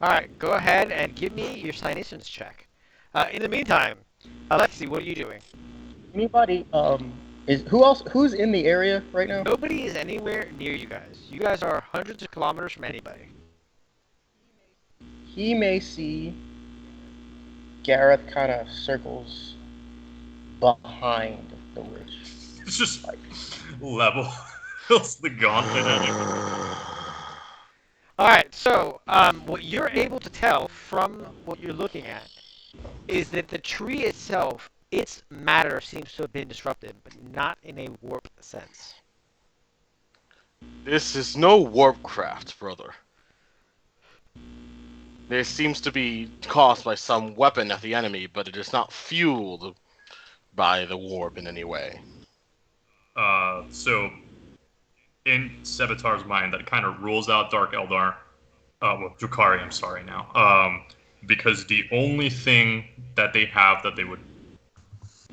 [SPEAKER 1] Alright, go ahead and give me your Cynations check. In the meantime, Alexi, what are you doing?
[SPEAKER 2] Anybody? Who's in the area right now?
[SPEAKER 1] Nobody is anywhere near you guys. You guys are hundreds of kilometers from anybody.
[SPEAKER 2] He may see Gareth kind of circles behind the witch.
[SPEAKER 6] It's just level the gauntlet at him.
[SPEAKER 1] Alright, so what you're able to tell from what you're looking at is that the tree itself, its matter seems to have been disrupted, but not in a warped sense.
[SPEAKER 3] This is no warp craft, brother. This seems to be caused by some weapon of the enemy, but it is not fueled by the warp in any way.
[SPEAKER 6] So in Sevatar's mind, that kind of rules out Dark Eldar. Well, Drukhari, I'm sorry now. Because the only thing that they have that they would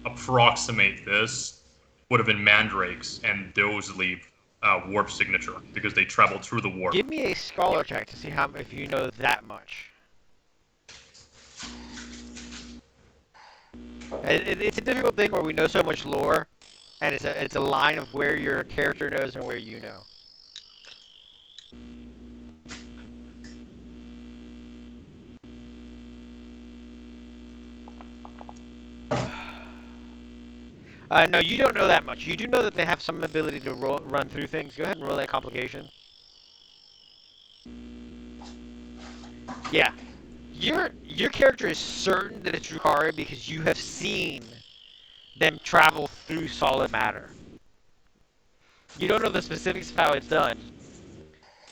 [SPEAKER 6] approximate this would have been mandrakes, and those leave warp signature because they traveled through the warp.
[SPEAKER 1] Give me a scholar check to see how if you know that much. It's a difficult thing where we know so much lore, and it's a line of where your character knows and where you know. No, you don't know that much. You do know that they have some ability to run through things. Go ahead and roll that complication. Yeah. Your character is certain that it's Drukhari because you have seen them travel through solid matter. You don't know the specifics of how it's done,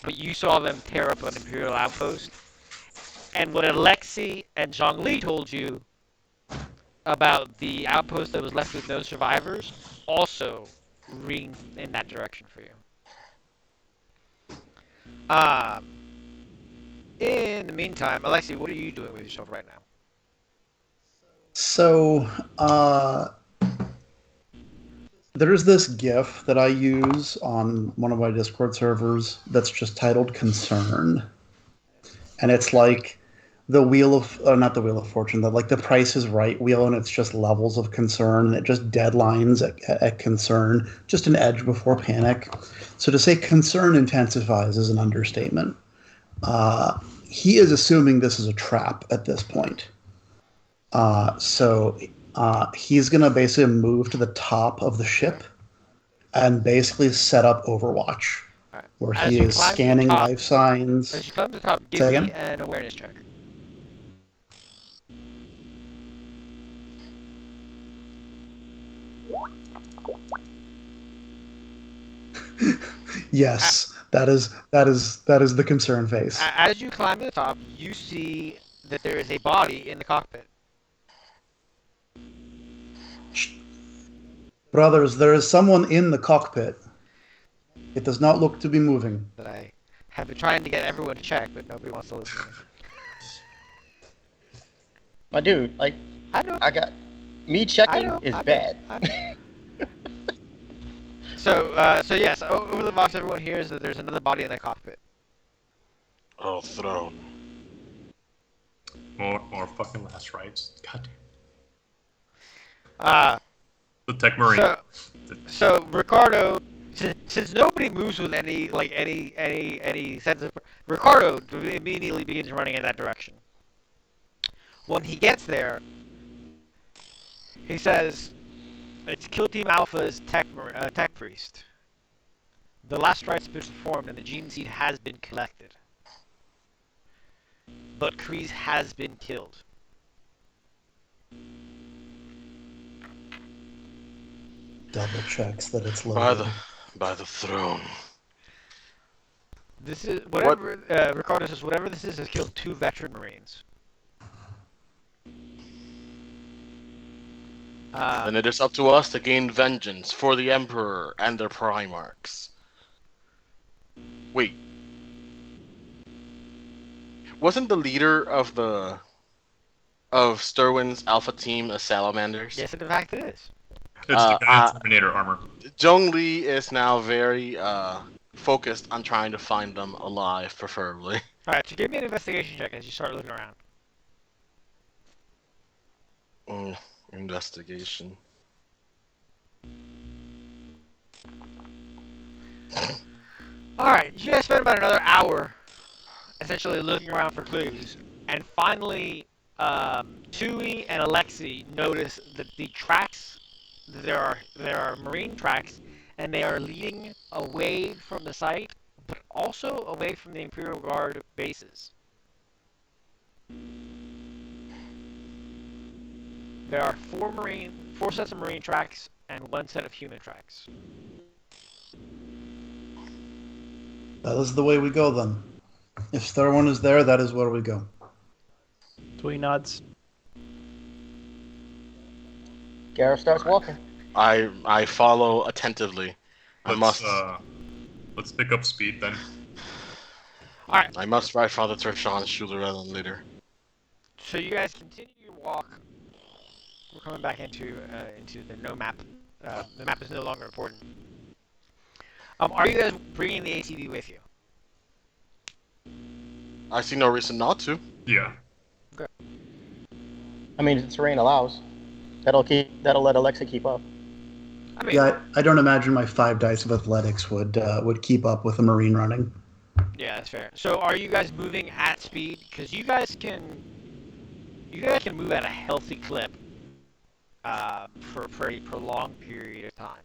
[SPEAKER 1] but you saw them tear up an Imperial outpost. And what Alexei and Zhongli told you about the outpost that was left with no survivors also ring in that direction for you. In the meantime, Alexei, what are you doing with yourself right now?
[SPEAKER 4] So, there's this GIF that I use on one of my Discord servers that's just titled Concern. And it's like the wheel of, not the Wheel of Fortune, but like the Price is Right wheel, and it's just levels of concern, and it just deadlines at concern, just an edge before panic. So to say concern intensifies is an understatement. He is assuming this is a trap at this point. So he's going to basically move to the top of the ship and basically set up Overwatch,
[SPEAKER 1] Right.
[SPEAKER 4] where
[SPEAKER 1] As
[SPEAKER 4] he
[SPEAKER 1] you
[SPEAKER 4] is
[SPEAKER 1] climb to the
[SPEAKER 4] scanning
[SPEAKER 1] top-
[SPEAKER 4] life signs.
[SPEAKER 1] As you climb to the top, give
[SPEAKER 4] Say
[SPEAKER 1] me
[SPEAKER 4] again?
[SPEAKER 1] an awareness check.
[SPEAKER 4] Yes, that is the concern face.
[SPEAKER 1] As you climb to the top, you see that there is a body in the cockpit.
[SPEAKER 4] Brothers, there is someone in the cockpit. It does not look to be moving.
[SPEAKER 1] That I have been trying to get everyone to check, but nobody wants to listen to me.
[SPEAKER 2] My dude, like,
[SPEAKER 1] I know.
[SPEAKER 2] I got me
[SPEAKER 1] I
[SPEAKER 2] checking
[SPEAKER 1] know.
[SPEAKER 2] is
[SPEAKER 1] I know,
[SPEAKER 2] bad.
[SPEAKER 1] I know. So yes, over the box, everyone hears that there's another body in the cockpit.
[SPEAKER 3] Oh, throne.
[SPEAKER 6] More fucking last rites. God
[SPEAKER 1] Uh,
[SPEAKER 6] damn. The Tech Marine.
[SPEAKER 1] so Ricardo, since nobody moves with any sense of, Ricardo immediately begins running in that direction. When he gets there, he says, "It's Kill Team Alpha's tech priest. The last rites have been performed and the gene seed has been collected. But Kreese has been killed."
[SPEAKER 4] Double checks that it's loaded.
[SPEAKER 3] By the throne.
[SPEAKER 1] This is whatever Ricardo says. Whatever this is has killed 2 veteran Marines.
[SPEAKER 3] And it is up to us to gain vengeance for the Emperor and their Primarchs. Wait. Wasn't the leader of Sterwin's Alpha team a Salamanders?
[SPEAKER 1] Yes, in fact it is.
[SPEAKER 6] It's the guy in Terminator armor.
[SPEAKER 3] Zhongli is now very focused on trying to find them alive, preferably.
[SPEAKER 1] Alright, so give me an investigation check as you start looking around.
[SPEAKER 3] Investigation.
[SPEAKER 1] Alright, you guys spend about another hour essentially looking around for clues, and finally Tui and Alexei notice that the tracks, there are marine tracks, and they are leading away from the site, but also away from the Imperial Guard bases. There are 4 sets of marine tracks and 1 set of human tracks.
[SPEAKER 4] That is the way we go then. If Sterwin is there, that is where we go.
[SPEAKER 5] Twee nods.
[SPEAKER 2] Gareth starts walking.
[SPEAKER 3] I follow attentively.
[SPEAKER 6] Let's pick up speed then.
[SPEAKER 1] All right.
[SPEAKER 3] I must write Father Tershawn sooner rather than later.
[SPEAKER 1] So you guys continue your walk. We're coming back into the no map. The map is no longer important. Are you guys bringing the ATV with you?
[SPEAKER 3] I see no reason not to.
[SPEAKER 6] Yeah.
[SPEAKER 2] I mean, if the terrain allows, that'll let Alexa keep up.
[SPEAKER 1] I mean,
[SPEAKER 4] Yeah, I don't imagine my 5 dice of athletics would keep up with a marine running.
[SPEAKER 1] yeah, that's fair. So are you guys moving at speed? Because you guys can move at a healthy clip for a prolonged period of time.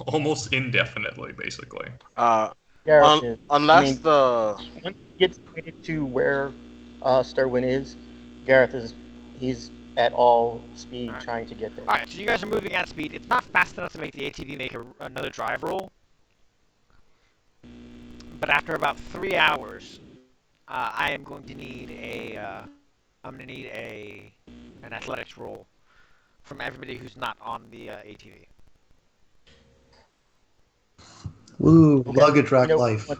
[SPEAKER 6] Almost indefinitely, basically.
[SPEAKER 2] Gareth is.
[SPEAKER 3] Unless
[SPEAKER 2] once he gets to where Sterwin is, Gareth he's at all speed trying to get there.
[SPEAKER 1] Alright, so you guys are moving at speed. It's not fast enough to make the ATV make another drive roll. But after about 3 hours, I am going to need an athletics roll from everybody who's not on the ATV.
[SPEAKER 4] Woo,
[SPEAKER 2] Okay.
[SPEAKER 4] luggage rack
[SPEAKER 2] You know,
[SPEAKER 4] life.
[SPEAKER 2] Let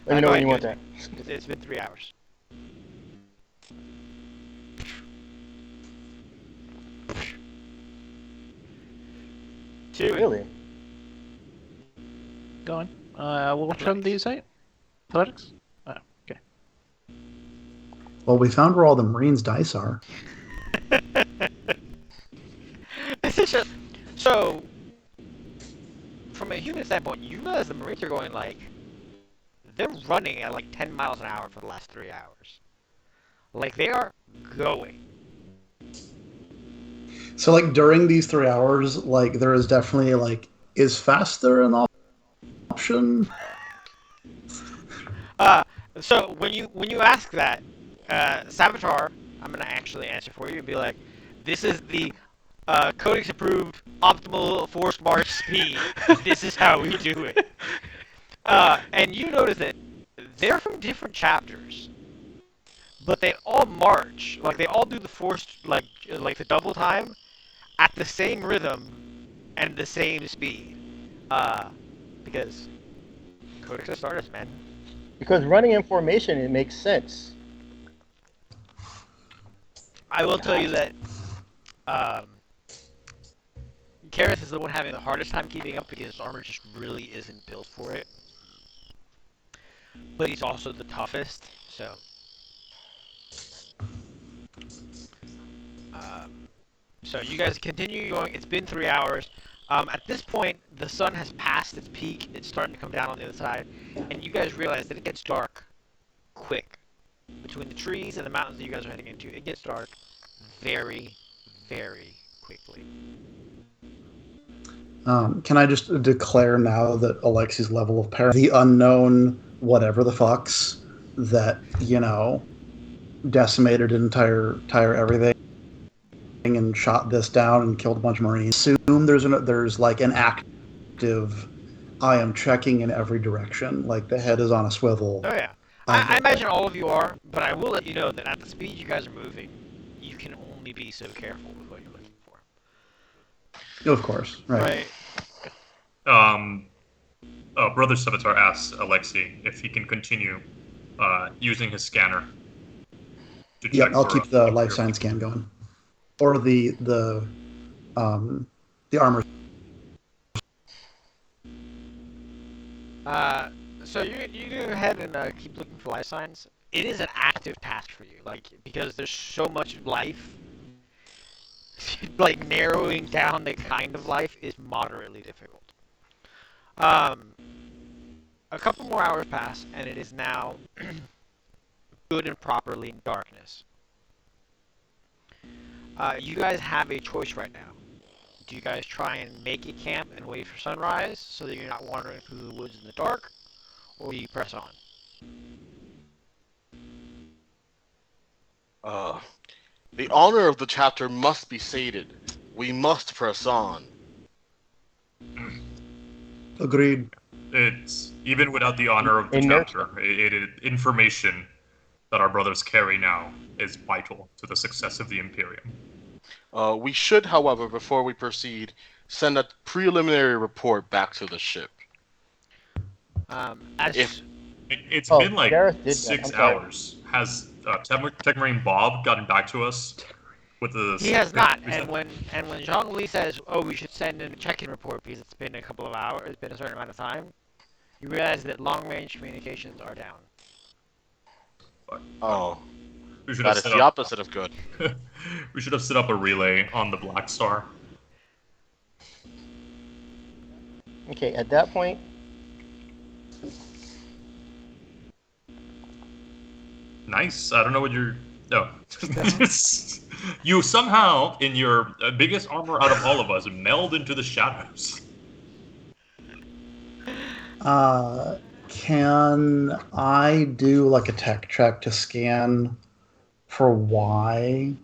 [SPEAKER 2] me know when you want that.
[SPEAKER 1] It's been 3 hours.
[SPEAKER 2] Really?
[SPEAKER 5] Go on. Which one do you say? Athletics? Oh, okay.
[SPEAKER 4] Well, we found where all the marines' dice are.
[SPEAKER 1] So, from a human standpoint, you realize the Marines are going they're running at 10 miles an hour for the last 3 hours. They are going.
[SPEAKER 4] So, during these 3 hours, there is definitely, is faster an option?
[SPEAKER 1] So when you ask that, Savitar, I'm gonna actually answer for you and be like, this is the Codex approved optimal forced march speed. This is how we do it. And you notice that they're from different chapters, but they all march. They all do the forced the double time at the same rhythm and the same speed. Because Codex Astartes, man.
[SPEAKER 2] Because running in formation, it makes sense.
[SPEAKER 1] I will tell you that Kareth is the one having the hardest time keeping up because his armor just really isn't built for it. But he's also the toughest, so. So you guys continue going. It's been 3 hours. At this point, the sun has passed its peak. It's starting to come down on the other side. And you guys realize that it gets dark quick. Between the trees and the mountains that you guys are heading into, it gets dark very, very quickly.
[SPEAKER 4] Can I just declare now that Alexi's level of power, the unknown whatever the fucks that, decimated entire everything and shot this down and killed a bunch of Marines. Assume there's an active, I am checking in every direction, the head is on a swivel.
[SPEAKER 1] Oh yeah. I imagine all of you are, but I will let you know that at the speed you guys are moving, you can only be so careful with what you're looking for.
[SPEAKER 4] Of course, right.
[SPEAKER 6] Brother Savitar asks Alexei if he can continue using his scanner.
[SPEAKER 4] Yeah, I'll keep the life science scan going. Or the armor.
[SPEAKER 1] So you go ahead and keep looking for life signs. It is an active task for you, because there's so much life. Narrowing down the kind of life is moderately difficult. A couple more hours pass, and it is now good and properly in darkness. You guys have a choice right now. Do you guys try and make a camp and wait for sunrise so that you're not wandering through the woods in the dark, or do you press on?
[SPEAKER 3] The honor of the chapter must be sated. We must press on.
[SPEAKER 4] Agreed.
[SPEAKER 6] It's even without the honor of the
[SPEAKER 2] In their
[SPEAKER 6] chapter, information that our brothers carry now is vital to the success of the Imperium.
[SPEAKER 3] We should, however, before we proceed, send a preliminary report back to the ship. If-
[SPEAKER 6] It's
[SPEAKER 2] Oh,
[SPEAKER 6] been like
[SPEAKER 2] Gareth did that.
[SPEAKER 6] 6
[SPEAKER 2] I'm sorry.
[SPEAKER 6] hours. Has Techmarine Bob gotten back to us with the?
[SPEAKER 1] He has not. And when Zhongli says, "Oh, we should send in a check-in report because it's been a couple of hours, it's been a certain amount of time," you realize that long-range communications are down.
[SPEAKER 3] Oh,
[SPEAKER 6] we should
[SPEAKER 3] that
[SPEAKER 6] have
[SPEAKER 3] is
[SPEAKER 6] set
[SPEAKER 3] the
[SPEAKER 6] up,
[SPEAKER 3] opposite of good.
[SPEAKER 6] we should have set up a relay on the Blackstar.
[SPEAKER 2] Okay, at that point,
[SPEAKER 6] Nice. I don't know what you're. No. You somehow, in your biggest armor out of all of us, meld into the shadows.
[SPEAKER 4] Can I do like a tech check to scan for why?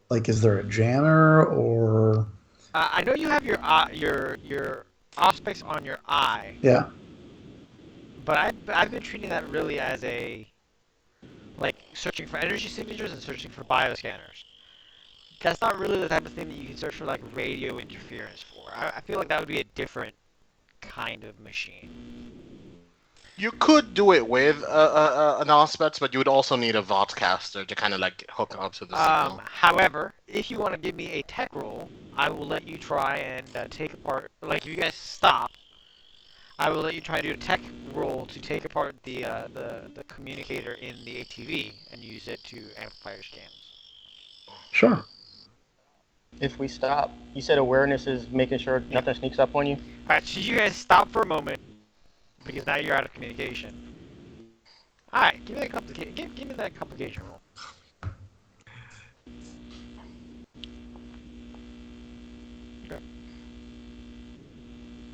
[SPEAKER 4] Like, is there a jammer or?
[SPEAKER 1] I know you have your auspex on your eye,
[SPEAKER 4] Yeah.
[SPEAKER 1] but I've been treating that really as a like searching for energy signatures and searching for bioscanners. That's not really the type of thing that you can search for like radio interference for. I feel like that would be a different kind of machine.
[SPEAKER 3] You could do it with an Auspex, but you would also need a Vodcaster to kind of like hook up to the signal.
[SPEAKER 1] However, if you want to give me a tech roll, I will let you try and take apart. Like, if you guys stop, I will let you try to do a tech roll to take apart the communicator in the ATV and use it to amplify your scans.
[SPEAKER 4] Sure.
[SPEAKER 2] if we stop, you said awareness is making sure nothing sneaks up on you?
[SPEAKER 1] Alright, so you guys stop for a moment, because now you're out of communication. Alright, give me that give me that complication roll. Okay.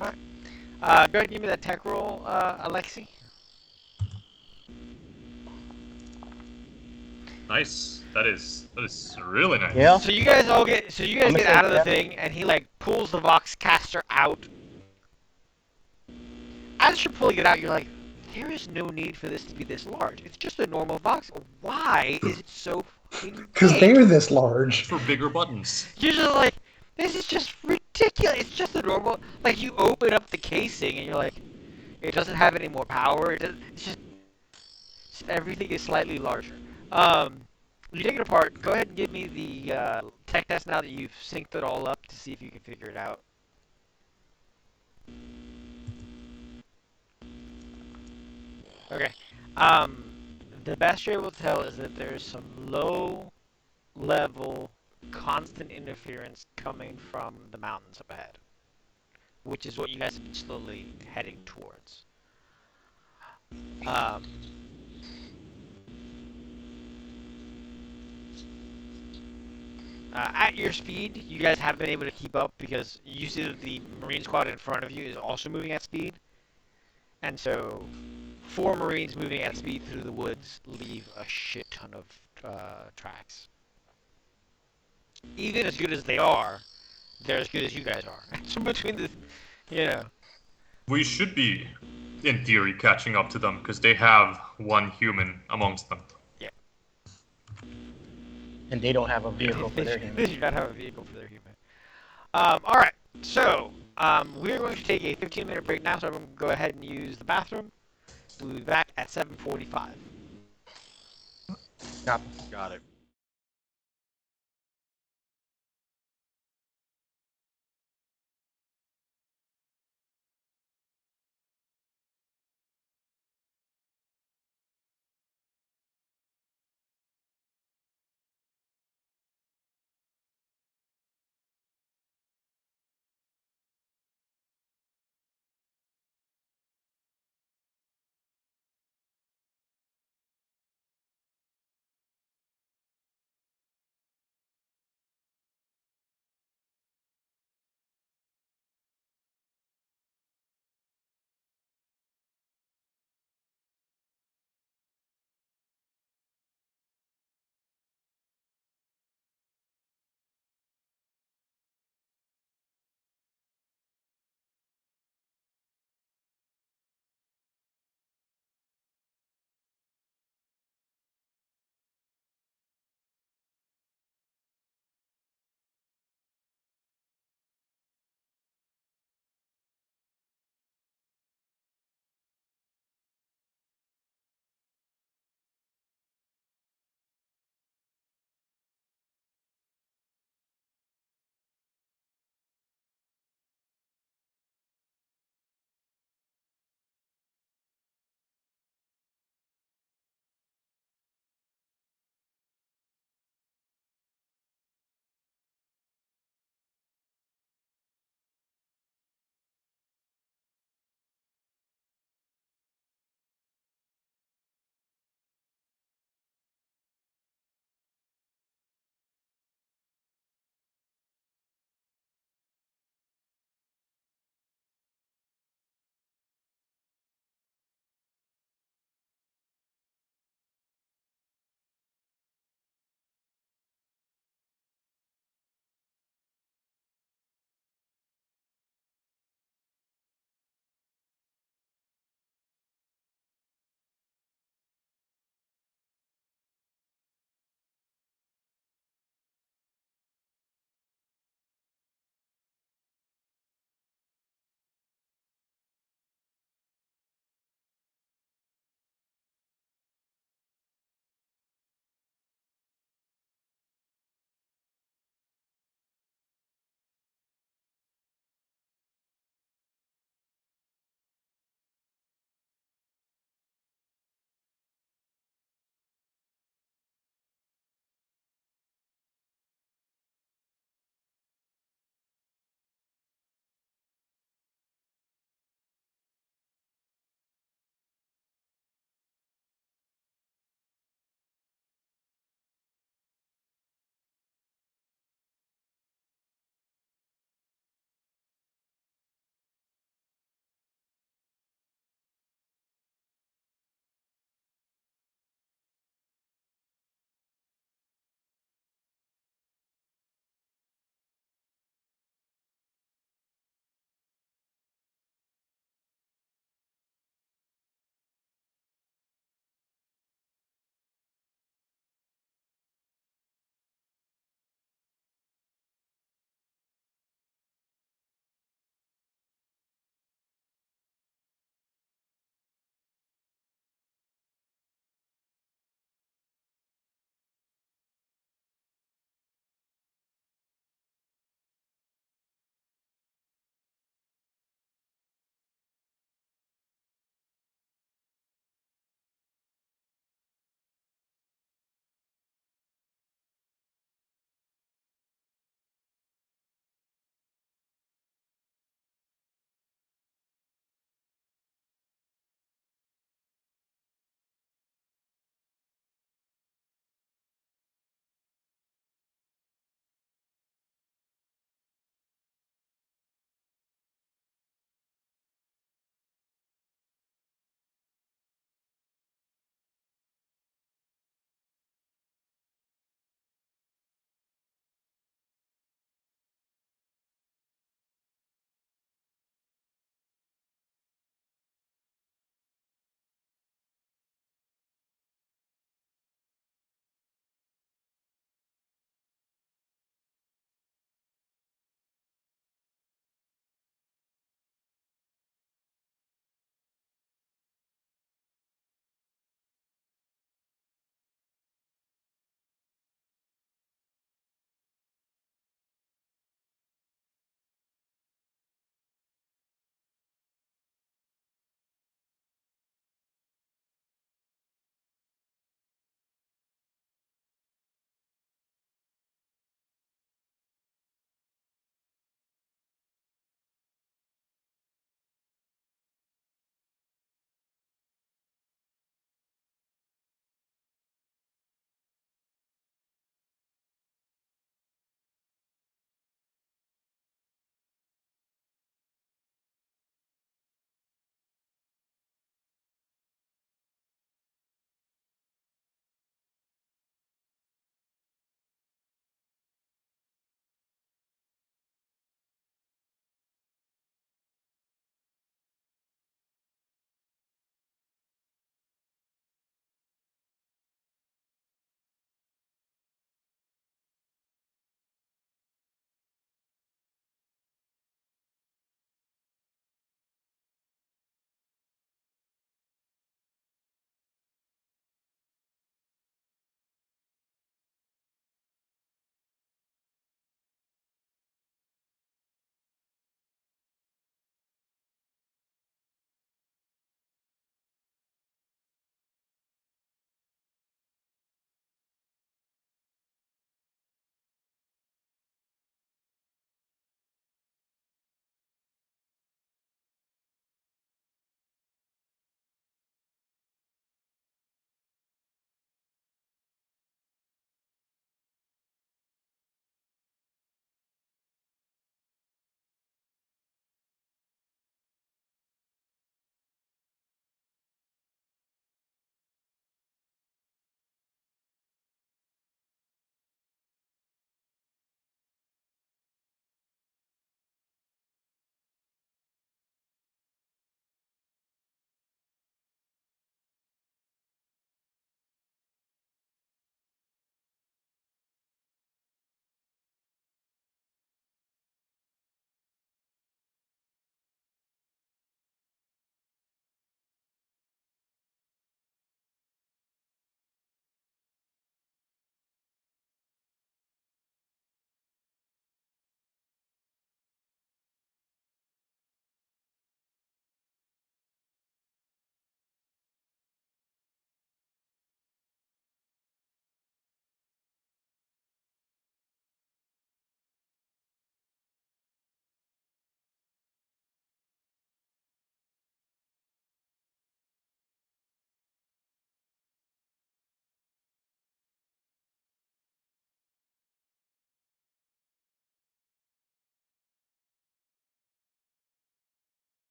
[SPEAKER 1] Alright. Go ahead and give me that tech roll, Alexi.
[SPEAKER 6] Nice. That is really nice.
[SPEAKER 2] Yeah.
[SPEAKER 1] So you guys
[SPEAKER 2] I'm gonna
[SPEAKER 1] get out of the
[SPEAKER 2] say
[SPEAKER 1] thing, and he like pulls the Vox caster out. As you're pulling it out, you're like, there is no need for this to be this large. It's just a normal Vox. Why is it so fucking
[SPEAKER 4] Because
[SPEAKER 1] big?
[SPEAKER 4] they're this large.
[SPEAKER 6] For bigger buttons.
[SPEAKER 1] You're just like, this is just ridiculous. It's just a normal. Like, you open up the casing, and you're like, it doesn't have any more power. It's just everything is slightly larger. You take it apart. Go ahead and give me the tech test now that you've synced it all up to see if you can figure it out. Okay. The best you're able to tell is that there's some low-level, constant interference coming from the mountains up ahead, which is what you guys have been slowly heading towards. At your speed, you guys have been able to keep up because you see that the Marine squad in front of you is also moving at speed. And so, 4 Marines moving at speed through the woods leave a shit ton of tracks. Even as good as they are, they're as good as you guys are. So between the, you know.
[SPEAKER 6] We should be, in theory, catching up to them because they have one human amongst them.
[SPEAKER 1] Yeah.
[SPEAKER 2] And they don't have a vehicle for their
[SPEAKER 1] They
[SPEAKER 2] human.
[SPEAKER 1] do not have a vehicle for their human. Alright, so we're going to take a 15-minute break now, so I'm going to go ahead and use the bathroom. We'll be back at 7:45.
[SPEAKER 3] Got it.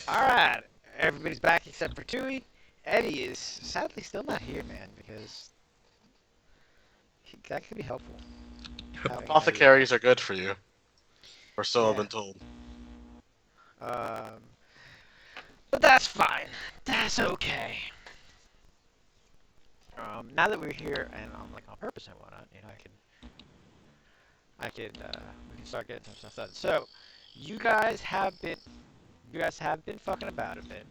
[SPEAKER 1] Alright, everybody's back except for Tui. Eddie is sadly still not here, man, because that could be helpful. Having Eddie.
[SPEAKER 3] Apothecaries are good for you. Or so I've
[SPEAKER 1] Yeah.
[SPEAKER 3] been told.
[SPEAKER 1] But that's fine. That's okay. Now that we're here and like on purpose and whatnot, we can start getting some stuff done. So, you guys have been fucking about a bit.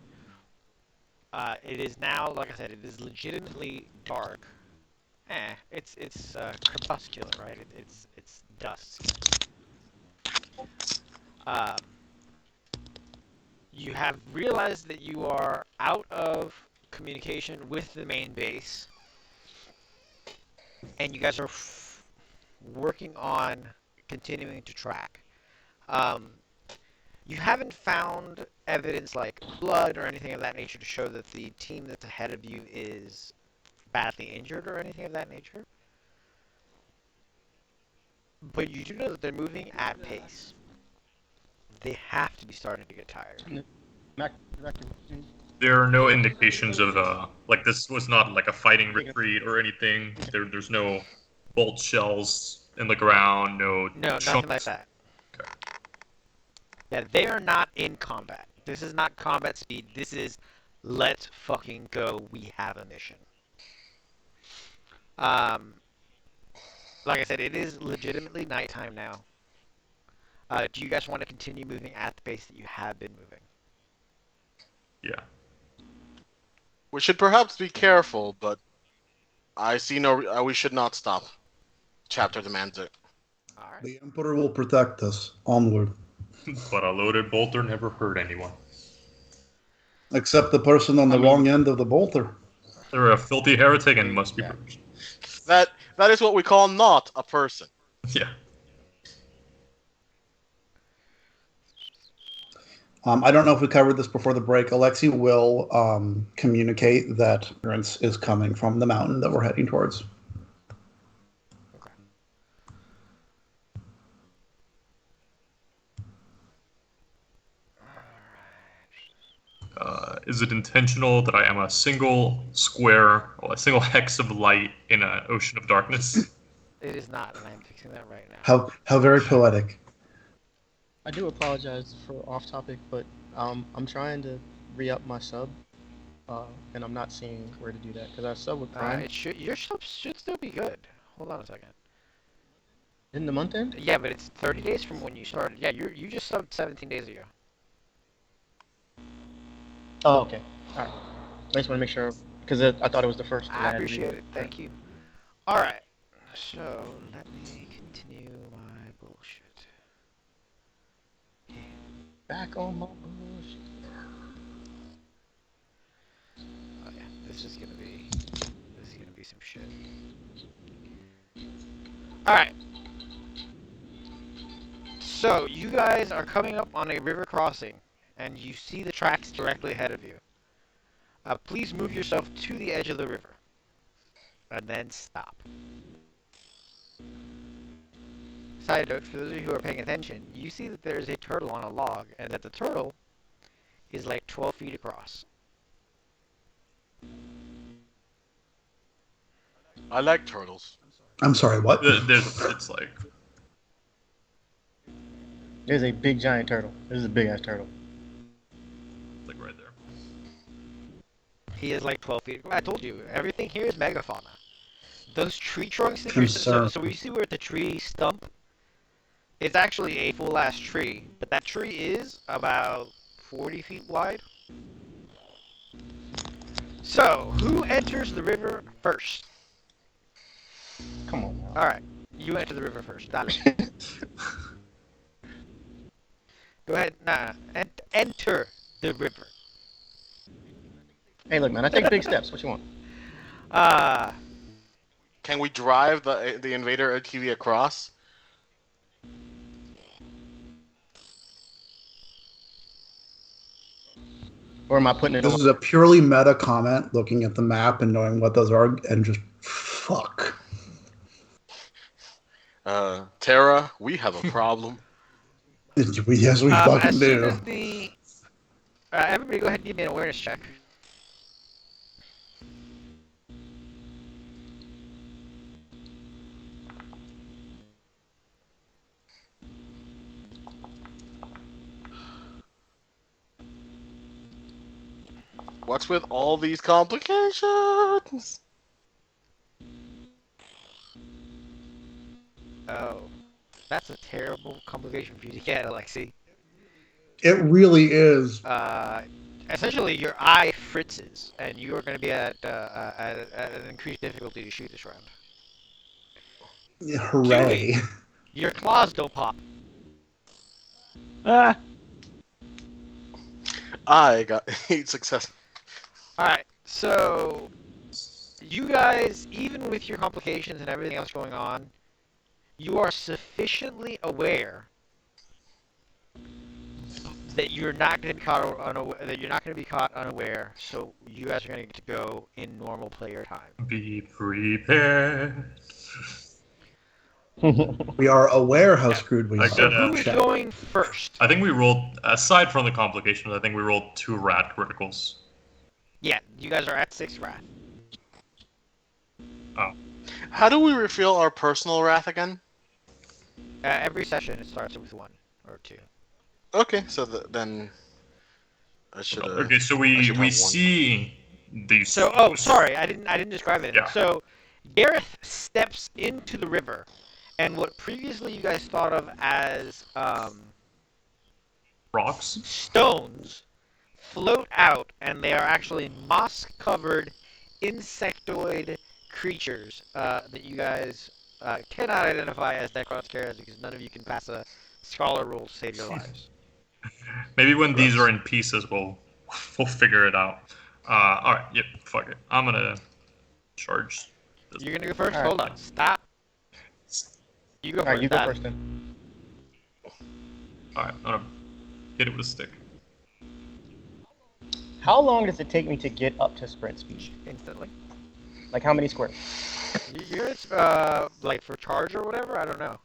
[SPEAKER 1] It is now, like I said, it is legitimately dark. It's crepuscular, right? It's dusk. Um, you have realized that you are out of communication with the main base, and you guys are working on continuing to track. Um, you haven't found evidence like blood or anything of that nature to show that the team that's ahead of you is badly injured or anything of that nature. But you do know that they're moving at pace. They have to be starting to get tired.
[SPEAKER 6] There are no indications of like this was not like a fighting retreat or anything. There's no bolt shells in the ground, no
[SPEAKER 1] No,
[SPEAKER 6] chunks.
[SPEAKER 1] nothing like that.
[SPEAKER 6] Okay.
[SPEAKER 1] Yeah, they are not in combat. This is not combat speed. This is let's fucking go. We have a mission. Like I said, it is legitimately nighttime now. Do you guys want to continue moving at the pace that you have been moving?
[SPEAKER 6] Yeah.
[SPEAKER 3] We should perhaps be careful, but I see no. We should not stop. Chapter demands it.
[SPEAKER 1] All right.
[SPEAKER 4] The Emperor will protect us. Onward.
[SPEAKER 6] But a loaded bolter never hurt anyone.
[SPEAKER 4] Except the person on the wrong end of the bolter.
[SPEAKER 6] They're a filthy heretic and must be purged.
[SPEAKER 3] That is what we call not a person.
[SPEAKER 6] Yeah.
[SPEAKER 4] I don't know if we covered this before the break. Alexi will communicate that Prince is coming from the mountain that we're heading towards.
[SPEAKER 6] Is it intentional that I am a single square or a single hex of light in an ocean of darkness?
[SPEAKER 1] It is not, and I'm fixing that right now.
[SPEAKER 4] How very poetic.
[SPEAKER 2] I do apologize for off topic, but I'm trying to re-up my sub, and I'm not seeing where to do that because I sub with Prime.
[SPEAKER 1] Your sub should still be good. Hold on a second.
[SPEAKER 2] In the month end?
[SPEAKER 1] Yeah, but it's 30 days from when you started. Yeah, you just subbed 17 days ago.
[SPEAKER 2] Oh, okay. All right. I just want to make sure because I thought it was the first.
[SPEAKER 1] I appreciate it. Thank you. All right. So let me continue my bullshit.
[SPEAKER 2] Back on my bullshit.
[SPEAKER 1] Oh yeah, this is gonna be some shit. All right. So you guys are coming up on a river crossing, and you see the tracks directly ahead of you. Please move yourself to the edge of the river, and then stop. Side note, for those of you who are paying attention, you see that there's a turtle on a log, and that the turtle is like 12 feet across.
[SPEAKER 3] I like turtles.
[SPEAKER 4] I'm sorry, what?
[SPEAKER 6] It's like
[SPEAKER 2] There's a big giant turtle. This is a big ass turtle.
[SPEAKER 6] right there.
[SPEAKER 1] He is like 12 feet. I told you, everything here is megafauna. Those tree trunks that so we see where the tree stump. It's actually a full ass tree, but that tree is about 40 feet wide. So, who enters the river first?
[SPEAKER 2] Come on.
[SPEAKER 1] All right, you enter the river first. Dale. Go ahead. Enter the river.
[SPEAKER 2] Hey, look, man. I take big steps. What you want?
[SPEAKER 3] Can we drive the invader ATV across?
[SPEAKER 2] Or am I putting it
[SPEAKER 4] This
[SPEAKER 2] on?
[SPEAKER 4] is a purely meta comment, looking at the map and knowing what those are, and just fuck.
[SPEAKER 3] Tara, we have a problem.
[SPEAKER 4] Yes, we fucking do.
[SPEAKER 1] Everybody, go ahead and give me an awareness check.
[SPEAKER 3] What's with all these complications?
[SPEAKER 1] Oh, that's a terrible complication for you to get, Alexi.
[SPEAKER 4] It really is.
[SPEAKER 1] Essentially, your eye fritzes, and you are going to be at an increased difficulty to shoot this round.
[SPEAKER 4] Hooray.
[SPEAKER 1] Your claws don't pop.
[SPEAKER 5] Ah,
[SPEAKER 3] I got 8 success.
[SPEAKER 1] Alright, so you guys, even with your complications and everything else going on, you are sufficiently aware that you're not going to be caught unaware. So you guys are going to get to go in normal player time.
[SPEAKER 6] Be prepared.
[SPEAKER 4] We are aware how
[SPEAKER 1] Yeah.
[SPEAKER 4] screwed we
[SPEAKER 6] I
[SPEAKER 4] are.
[SPEAKER 1] So
[SPEAKER 6] got
[SPEAKER 1] who's
[SPEAKER 4] Check.
[SPEAKER 1] going first?
[SPEAKER 6] I think we rolled, aside from the complications, I think we rolled 2 rat criticals.
[SPEAKER 1] Yeah, you guys are at 6 wrath.
[SPEAKER 3] How do we refill our personal wrath again?
[SPEAKER 1] Every session it starts with 1 or 2.
[SPEAKER 3] Okay, so then I should.
[SPEAKER 6] Okay, so
[SPEAKER 3] I
[SPEAKER 6] we
[SPEAKER 3] should have
[SPEAKER 6] we
[SPEAKER 3] one.
[SPEAKER 6] see these.
[SPEAKER 1] So sorry, I didn't describe it.
[SPEAKER 6] Yeah.
[SPEAKER 1] So Gareth steps into the river, and what previously you guys thought of as
[SPEAKER 6] Rocks.
[SPEAKER 1] stones float out, and they are actually moss-covered insectoid creatures that you guys cannot identify as Necrotscaras because none of you can pass a scholar roll to save your lives.
[SPEAKER 6] Maybe when these
[SPEAKER 3] Gross.
[SPEAKER 6] are in pieces, we'll figure it out. All right. Yep. Fuck it. I'm gonna charge.
[SPEAKER 1] You're gonna go first.
[SPEAKER 2] All right.
[SPEAKER 1] Hold on. Stop. You go
[SPEAKER 2] All
[SPEAKER 1] first.
[SPEAKER 2] right, you go
[SPEAKER 1] Dad.
[SPEAKER 2] first then.
[SPEAKER 6] All right. I'm gonna hit it with a stick.
[SPEAKER 2] How long does it take me to get up to sprint speed?
[SPEAKER 1] Instantly.
[SPEAKER 2] Like how many squares?
[SPEAKER 1] You're like for charge or whatever. I don't know.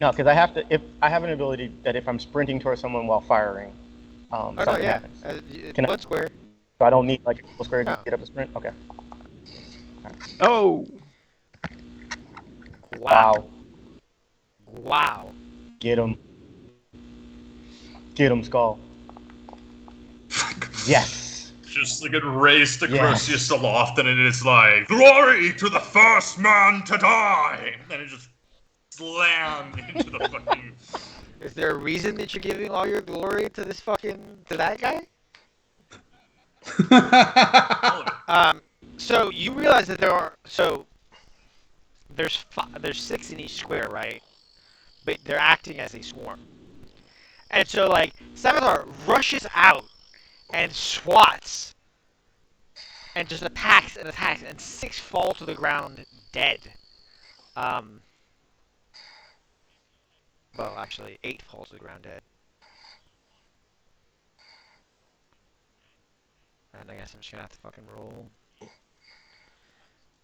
[SPEAKER 2] No, because I have to. If I have an ability that if I'm sprinting towards someone while firing,
[SPEAKER 1] Oh no,
[SPEAKER 2] something
[SPEAKER 1] yeah.
[SPEAKER 2] happens. Can I-
[SPEAKER 1] 1 square.
[SPEAKER 2] So I don't need like a full square to
[SPEAKER 1] No.
[SPEAKER 2] get up to sprint. Okay.
[SPEAKER 5] oh,
[SPEAKER 1] Wow. Wow.
[SPEAKER 2] Get him. Get him, Skull. Yes.
[SPEAKER 6] Just like it raised the
[SPEAKER 2] Yes.
[SPEAKER 6] Crucius aloft, and it is like, glory to the first man to die! And it just slammed into the fucking.
[SPEAKER 1] Is there a reason that you're giving all your glory to that guy?
[SPEAKER 6] All of it.
[SPEAKER 1] So you realize that there's 6 in each square, right? But they're acting as a swarm. And so like Savitar rushes out and swats and just attacks, and 6 fall to the ground dead. Well, actually 8 falls to the ground dead. And I guess I'm just gonna have to fucking roll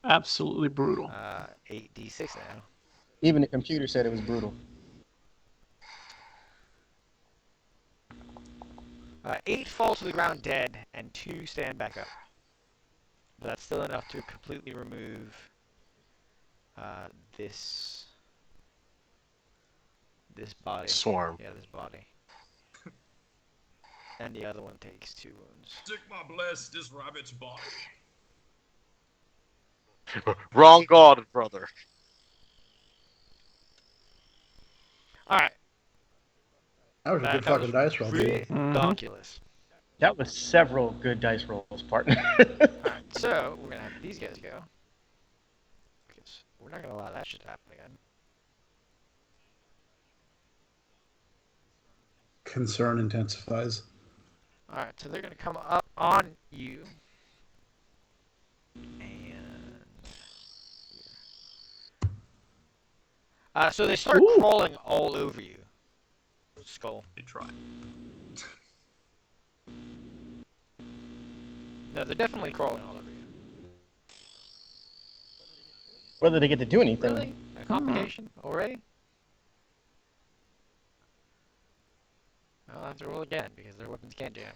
[SPEAKER 5] absolutely brutal.
[SPEAKER 1] 8d6 now.
[SPEAKER 2] Even the computer said it was brutal.
[SPEAKER 1] 8 fall to the ground dead, and 2 stand back up. But that's still enough to completely remove this body.
[SPEAKER 3] Swarm.
[SPEAKER 1] Yeah, this body. And the other one takes 2 wounds.
[SPEAKER 6] Sigma bless this rabbit's body.
[SPEAKER 3] Wrong god, brother.
[SPEAKER 1] Alright.
[SPEAKER 4] That was a good fucking dice roll, dude.
[SPEAKER 1] Ridiculous.
[SPEAKER 2] That was several good dice rolls, partner.
[SPEAKER 1] Alright, so we're gonna have these guys go. Because we're not gonna allow that shit to happen again.
[SPEAKER 4] Concern intensifies.
[SPEAKER 1] Alright, so they're gonna come up on you. And so they start
[SPEAKER 5] Ooh.
[SPEAKER 1] crawling all over you. Skull.
[SPEAKER 6] They try.
[SPEAKER 1] No, they're definitely crawling all over you.
[SPEAKER 2] Whether they get to do anything.
[SPEAKER 1] Really? A complication already? I'll have to roll again because their weapons can't jam.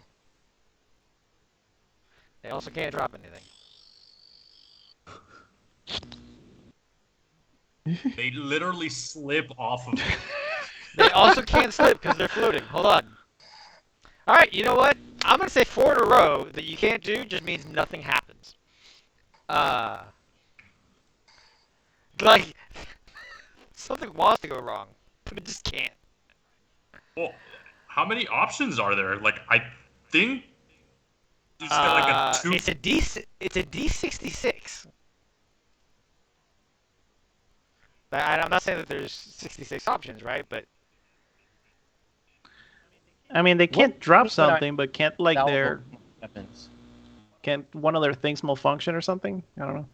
[SPEAKER 1] They also can't drop anything.
[SPEAKER 6] They literally slip off of it.
[SPEAKER 1] They also can't slip because they're floating. Hold on. All right, you know what? I'm gonna say 4 in a row that you can't do just means nothing happens. Like something wants to go wrong, but it just can't.
[SPEAKER 6] Well, how many options are there? Like, I think you just got like a 2.
[SPEAKER 1] It's a D66. I'm not saying that there's 66 options, right? But
[SPEAKER 5] I mean, they can't drop
[SPEAKER 2] What
[SPEAKER 5] something, but can't like
[SPEAKER 2] salvo weapons?
[SPEAKER 5] can't one of their things malfunction or something? I don't know.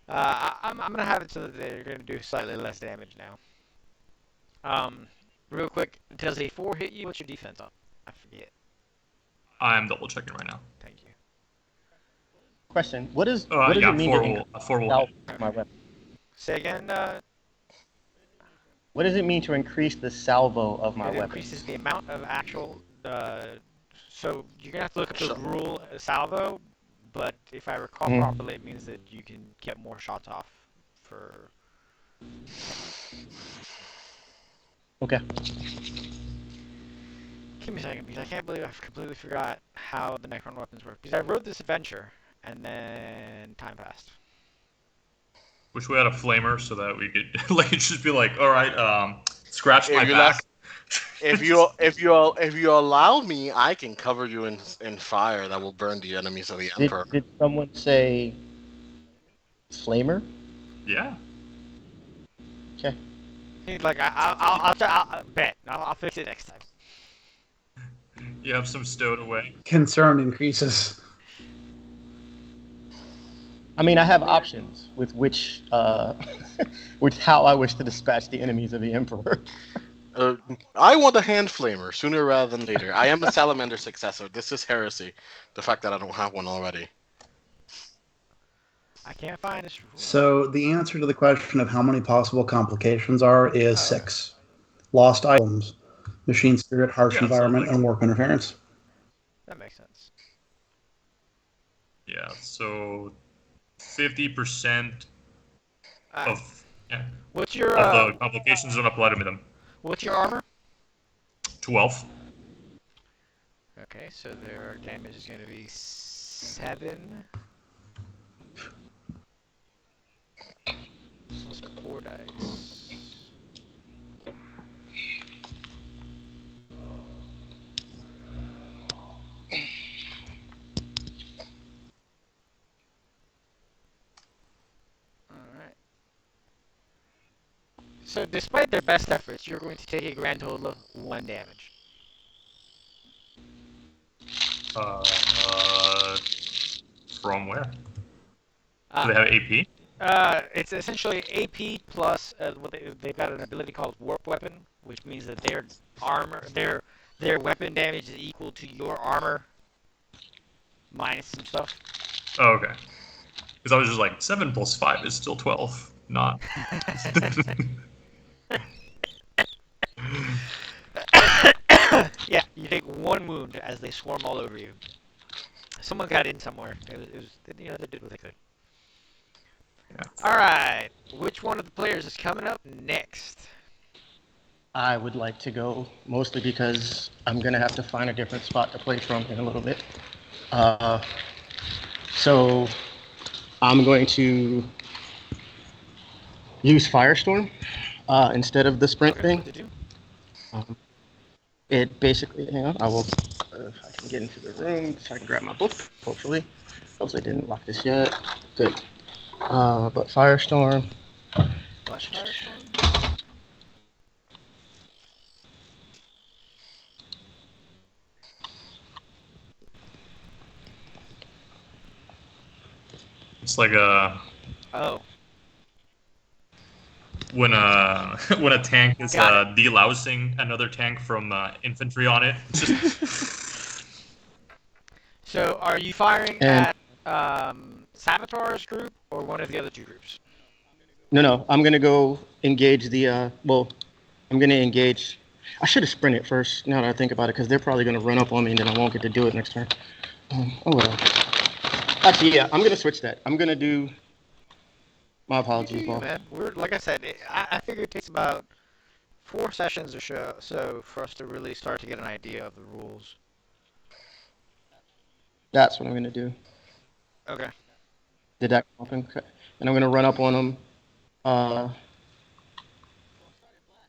[SPEAKER 1] I'm gonna have it so that they're gonna do slightly less damage now. Real quick, does a 4 hit you? What's your defense on? I forget.
[SPEAKER 6] I'm double checking right now.
[SPEAKER 1] Thank you.
[SPEAKER 2] Question: What does it
[SPEAKER 6] Yeah,
[SPEAKER 2] mean
[SPEAKER 6] 4
[SPEAKER 2] to
[SPEAKER 6] will, a 4 will
[SPEAKER 2] salvo
[SPEAKER 6] hit.
[SPEAKER 2] my weapon?
[SPEAKER 1] Say again.
[SPEAKER 2] What does it mean to increase the salvo of my
[SPEAKER 1] It
[SPEAKER 2] weapon?
[SPEAKER 1] increases the amount of actual. So you're gonna have to look up the rule salvo, but if I recall properly, it means that you can get more shots off for.
[SPEAKER 2] Okay.
[SPEAKER 1] Give me a second, because I can't believe I've completely forgot how the Necron weapons work. Because I wrote this adventure, and then time passed.
[SPEAKER 6] Wish we had a flamer so that we could like just be like, all right, scratch my
[SPEAKER 3] If you
[SPEAKER 6] back.
[SPEAKER 3] if you allow me, I can cover you in fire that will burn the enemies of the Emperor.
[SPEAKER 2] Did someone say flamer?
[SPEAKER 6] Yeah.
[SPEAKER 2] Okay.
[SPEAKER 1] He's like, I'll bet. I'll fix it next time.
[SPEAKER 6] You have some stowed away.
[SPEAKER 4] Concern increases.
[SPEAKER 2] I mean, I have options with which how I wish to dispatch the enemies of the Emperor.
[SPEAKER 3] I want a hand flamer sooner rather than later. I am a salamander successor. This is heresy. The fact that I don't have one already.
[SPEAKER 1] I can't find this rule.
[SPEAKER 4] So the answer to the question of how many possible complications are is 6. Lost items, machine spirit, harsh environment, and warp interference.
[SPEAKER 1] That makes sense.
[SPEAKER 6] Yeah, so 50% of
[SPEAKER 1] What's your
[SPEAKER 6] of the complications don't apply to them.
[SPEAKER 1] What's your armor?
[SPEAKER 6] 12.
[SPEAKER 1] Okay, so their damage is going to be 7. Plus 4 dice. Alright. So despite their best efforts, you're going to take a grand total of 1 damage.
[SPEAKER 6] From where? Do they have AP?
[SPEAKER 1] It's essentially AP plus they've got an ability called Warp Weapon, which means that their armor, their weapon damage is equal to your armor minus some stuff.
[SPEAKER 6] Oh, okay. Because I was just like 7 plus 5 is still 12, not.
[SPEAKER 1] Yeah, you take 1 wound as they swarm all over you. Someone got in somewhere. It was they did what they could.
[SPEAKER 6] Yeah.
[SPEAKER 1] All right, which one of the players is coming up next?
[SPEAKER 2] I would like to go, mostly because I'm going to have to find a different spot to play from in a little bit. So I'm going to use Firestorm instead of the sprint
[SPEAKER 1] Okay,
[SPEAKER 2] thing.
[SPEAKER 1] what to do?
[SPEAKER 2] It basically, hang on, I will, if I can get into the room, so I can grab my book, hopefully. Hopefully I didn't lock this yet. Good. But Firestorm.
[SPEAKER 1] Flash Firestorm.
[SPEAKER 6] It's like a when a when a tank is delousing another tank from infantry on it.
[SPEAKER 1] So are you firing at Savitar's group or one of the other 2 groups?
[SPEAKER 2] No, I'm going to go engage the, I'm going to engage I should have sprinted first. Now that I think about it, because they're probably gonna run up on me, and then I won't get to do it next turn. Oh well. Actually, yeah, I'm gonna switch that. I'm gonna do. My apologies, Paul.
[SPEAKER 1] Man. Like I said, I figure it takes about 4 sessions or so for us to really start to get an idea of the rules.
[SPEAKER 2] That's what I'm gonna do.
[SPEAKER 1] Okay.
[SPEAKER 2] Did that open? Okay. And I'm gonna run up on them.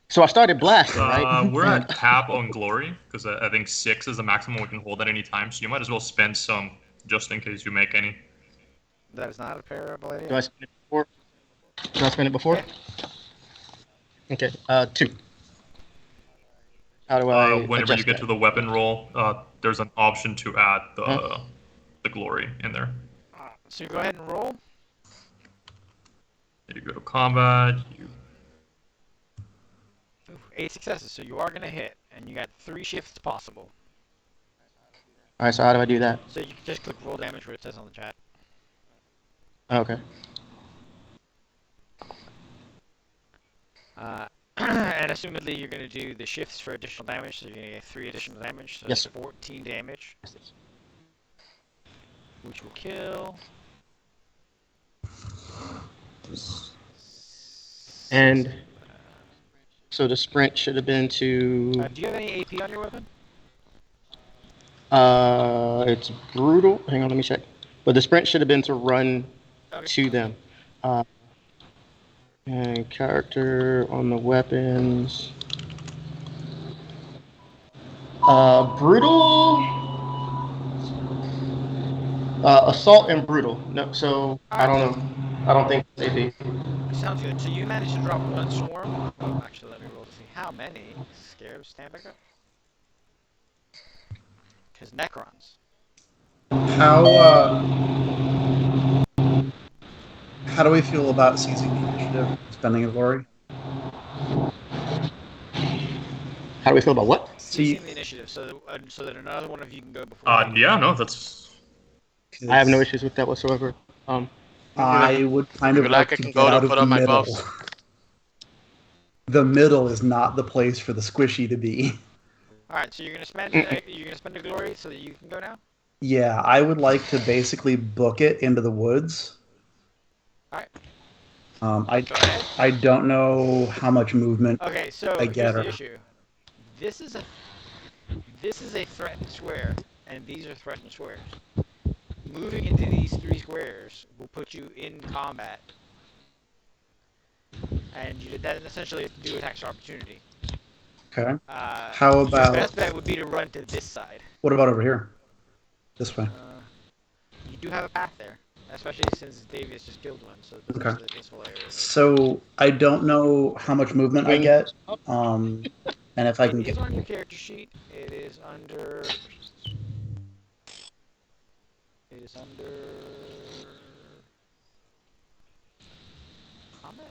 [SPEAKER 2] So I started blasting, right?
[SPEAKER 6] We're at cap on glory because I think 6 is the maximum we can hold at any time. So you might as well spend some just in case you make any.
[SPEAKER 1] That is not a terrible idea.
[SPEAKER 2] Do I spin it before? Do I spin it before?
[SPEAKER 1] Yeah.
[SPEAKER 2] Okay. 2. How do I?
[SPEAKER 6] Whenever you
[SPEAKER 2] adjust
[SPEAKER 6] get
[SPEAKER 2] that?
[SPEAKER 6] to the weapon roll, there's an option to add the glory in there.
[SPEAKER 1] So you go ahead and roll.
[SPEAKER 6] You go to combat.
[SPEAKER 1] 8 successes, so you are going to hit, and you got 3 shifts possible.
[SPEAKER 2] All right. So how do I do that?
[SPEAKER 1] So you can just click roll damage where it says on the chat.
[SPEAKER 2] Okay.
[SPEAKER 1] And assumedly you're going to do the shifts for additional damage, so you're going to get 3 additional damage, so
[SPEAKER 2] Yes,
[SPEAKER 1] that's
[SPEAKER 2] sir.
[SPEAKER 1] 14 damage, which will kill.
[SPEAKER 2] And so the sprint should have been to.
[SPEAKER 1] Do you have any AP on your weapon?
[SPEAKER 2] It's brutal. Hang on, let me check. But the sprint should have been to run to them. And character on the weapons. Brutal. Assault and brutal. No, so I don't know. I don't think it's AP.
[SPEAKER 1] Sounds good. So you managed to drop 1 swarm. Oh, actually, let me roll to see how many scarabs stand back up. Because Necrons.
[SPEAKER 4] How do we feel about seizing the initiative, spending a glory?
[SPEAKER 2] How do we feel about what?
[SPEAKER 1] Seizing the initiative, so that another one of you can go before.
[SPEAKER 6] Yeah, no, that's.
[SPEAKER 2] I have no issues with that whatsoever.
[SPEAKER 4] I would kind of
[SPEAKER 3] Maybe like
[SPEAKER 4] like
[SPEAKER 3] I
[SPEAKER 4] to
[SPEAKER 3] can
[SPEAKER 4] get
[SPEAKER 3] go to
[SPEAKER 4] out of
[SPEAKER 3] put
[SPEAKER 4] the
[SPEAKER 3] on my
[SPEAKER 4] middle.
[SPEAKER 3] buffs.
[SPEAKER 4] The middle is not the place for the squishy to be.
[SPEAKER 1] All right, so you're gonna spend a glory so that you can go now.
[SPEAKER 4] Yeah, I would like to basically book it into the woods.
[SPEAKER 1] All right.
[SPEAKER 4] Go
[SPEAKER 1] ahead.
[SPEAKER 4] I don't know how much movement.
[SPEAKER 1] Okay, so
[SPEAKER 4] I
[SPEAKER 1] here's
[SPEAKER 4] get
[SPEAKER 1] the
[SPEAKER 4] her.
[SPEAKER 1] issue. This is a threatened square, and these are threatened squares. Moving into these 3 squares will put you in combat, and you then essentially have to do attacks of opportunity.
[SPEAKER 4] Okay.
[SPEAKER 1] How
[SPEAKER 4] about-
[SPEAKER 1] your best bet would be to run to this side.
[SPEAKER 4] What about over here? This way.
[SPEAKER 1] You do have a path there, especially since Davius just killed one, so this
[SPEAKER 4] Okay.
[SPEAKER 1] is this whole area.
[SPEAKER 4] So I don't know how much movement I get, and if I can
[SPEAKER 1] It is
[SPEAKER 4] get.
[SPEAKER 1] on your character sheet. It is under. Combat.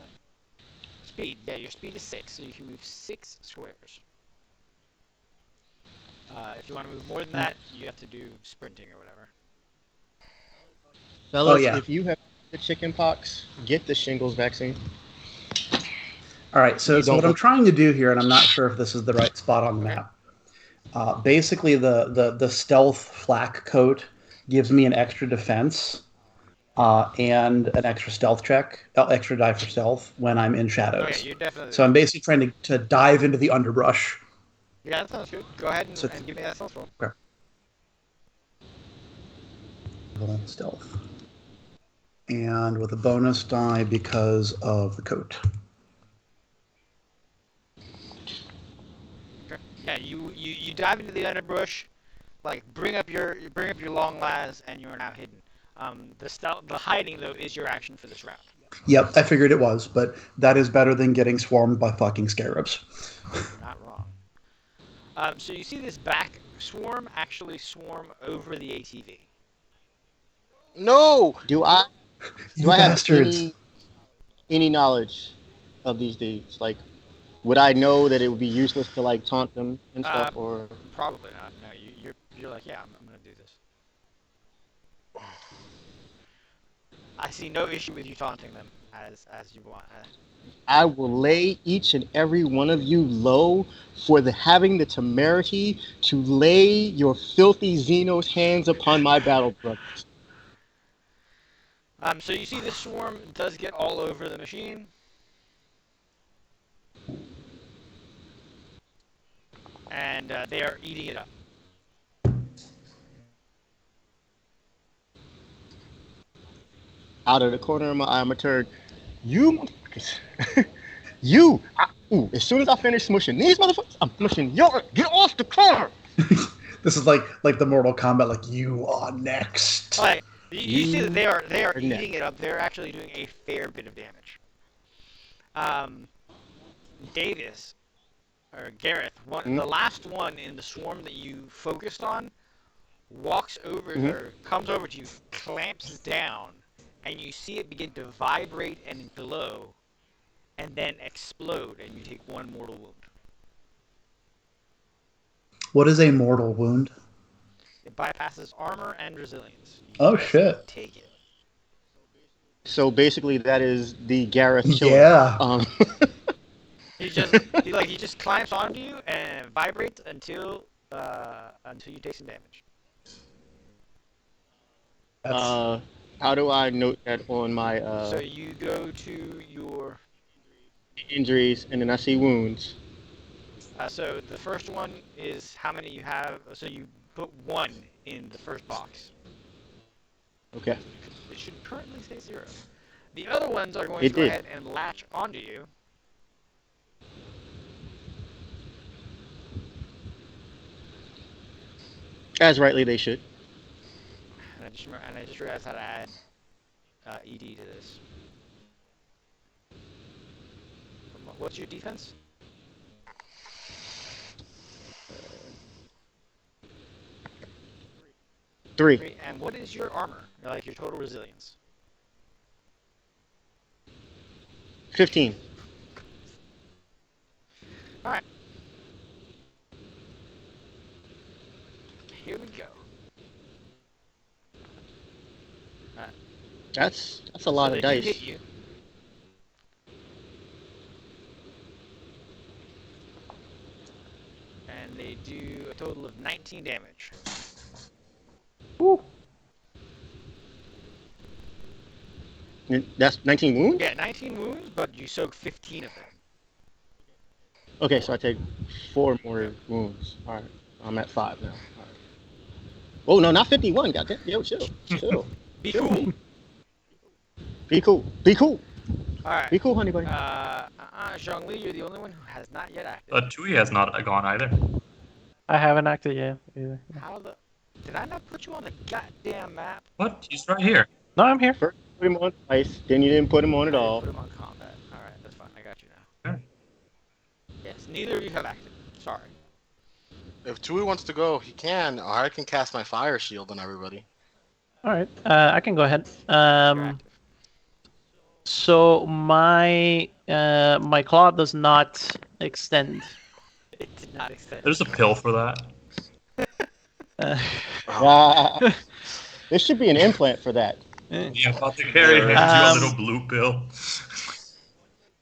[SPEAKER 1] Speed. Yeah, your speed is 6, so you can move 6 squares. If you want to move more than that, you have to do sprinting or whatever.
[SPEAKER 2] Fellas,
[SPEAKER 4] yeah.
[SPEAKER 2] if you have the chicken pox, get the shingles vaccine.
[SPEAKER 4] All right, so what I'm trying to do here, and I'm not sure if this is the right spot on the
[SPEAKER 1] Okay.
[SPEAKER 4] map. Basically, the stealth flak coat gives me an extra defense and an extra stealth check, extra die for stealth when I'm in shadows.
[SPEAKER 1] Okay, you're definitely.
[SPEAKER 4] So I'm basically trying to dive into the underbrush.
[SPEAKER 1] Yeah, that sounds good. Go ahead and,
[SPEAKER 4] So-
[SPEAKER 1] and give me that stealth roll.
[SPEAKER 4] Stealth. And with a bonus die because of the coat.
[SPEAKER 1] Okay. Yeah, you dive into the underbrush, like bring up your long las, and you are now hidden. The hiding though is your action for this round.
[SPEAKER 4] Yep, I figured it was, but that is better than getting swarmed by fucking scarabs.
[SPEAKER 1] You're not wrong. So you see this back swarm actually swarm over the ATV.
[SPEAKER 3] No!
[SPEAKER 2] Do I
[SPEAKER 4] You
[SPEAKER 2] have
[SPEAKER 4] bastards.
[SPEAKER 2] any knowledge of these dudes? Like, would I know that it would be useless to like taunt them and stuff, or
[SPEAKER 1] Probably not. No, you're like, yeah, I'm gonna do this. I see no issue with you taunting them as you want.
[SPEAKER 2] I will lay each and every one of you low for having the temerity to lay your filthy Xenos hands upon my battle brothers.
[SPEAKER 1] So you see this swarm does get all over the machine. And they are eating it up.
[SPEAKER 2] Out of the corner of my eye, I'm gonna turn, you motherfuckers. Ooh, as soon as I finish smushing these motherfuckers, I'm smushing your. Get off the car!
[SPEAKER 4] This is like the Mortal Kombat, like you are next.
[SPEAKER 1] Like you see that they are
[SPEAKER 2] are
[SPEAKER 1] eating
[SPEAKER 2] next.
[SPEAKER 1] it up. They're actually doing a fair bit of damage. Davis or Gareth, the last one in the swarm that you focused on, walks over or comes over to you, clamps down, and you see it begin to vibrate and glow, and then explode, and you take 1 mortal wound.
[SPEAKER 4] What is a mortal wound?
[SPEAKER 1] It bypasses armor and resilience. You
[SPEAKER 4] Oh,
[SPEAKER 1] just
[SPEAKER 4] shit.
[SPEAKER 1] Take it.
[SPEAKER 2] So basically, that is the Gareth killer.
[SPEAKER 4] Yeah.
[SPEAKER 1] He just climbs onto you and vibrates until you take some damage.
[SPEAKER 2] How do I note that on my
[SPEAKER 1] So you go to your
[SPEAKER 2] injuries, and then I see wounds?
[SPEAKER 1] so the first one is how many you have. So you put 1 in the first box.
[SPEAKER 2] Okay.
[SPEAKER 1] It should currently say 0. The other ones are going
[SPEAKER 2] It
[SPEAKER 1] to go
[SPEAKER 2] did.
[SPEAKER 1] ahead and latch onto you.
[SPEAKER 2] As rightly they should.
[SPEAKER 1] And I just realized how to add ED to this. What's your defense?
[SPEAKER 2] 3.
[SPEAKER 1] And what is your armor? Like your total resilience?
[SPEAKER 2] 15.
[SPEAKER 1] Alright. Here we go.
[SPEAKER 2] That's a lot
[SPEAKER 1] So
[SPEAKER 2] of
[SPEAKER 1] they do
[SPEAKER 2] dice.
[SPEAKER 1] hit you. And they do a total of 19 damage.
[SPEAKER 5] Woo.
[SPEAKER 2] That's 19 wounds?
[SPEAKER 1] Yeah, 19 wounds, but you soak 15 of them.
[SPEAKER 2] Okay, so I take 4 more wounds. Alright. I'm at 5 now. Alright. Oh, no, not 51. Goddamn. Yo, chill. Chill.
[SPEAKER 1] Be cool.
[SPEAKER 2] Be cool. Be cool.
[SPEAKER 1] Alright.
[SPEAKER 2] Be cool, honey buddy.
[SPEAKER 1] Zhongli, you're the only one who has not yet acted.
[SPEAKER 6] Tui has not gone either.
[SPEAKER 5] I haven't acted yet either.
[SPEAKER 1] How the... Did I not put you on the goddamn map?
[SPEAKER 6] What? He's right here.
[SPEAKER 5] No, I'm here.
[SPEAKER 2] First you put him on ice, then you didn't put him on at
[SPEAKER 1] I
[SPEAKER 2] all.
[SPEAKER 1] put him on combat. Alright, that's fine. I got you now.
[SPEAKER 6] Sure.
[SPEAKER 1] Yes, neither of you have acted. Sorry.
[SPEAKER 3] If Tui wants to go, he can, or I can cast my fire shield on everybody.
[SPEAKER 5] All right, I can go ahead.
[SPEAKER 1] You're active.
[SPEAKER 5] So my my claw does not extend.
[SPEAKER 1] It did not extend.
[SPEAKER 6] There's a pill for that.
[SPEAKER 2] There should be an implant for that.
[SPEAKER 6] Yeah, apothecary hands you a little blue pill.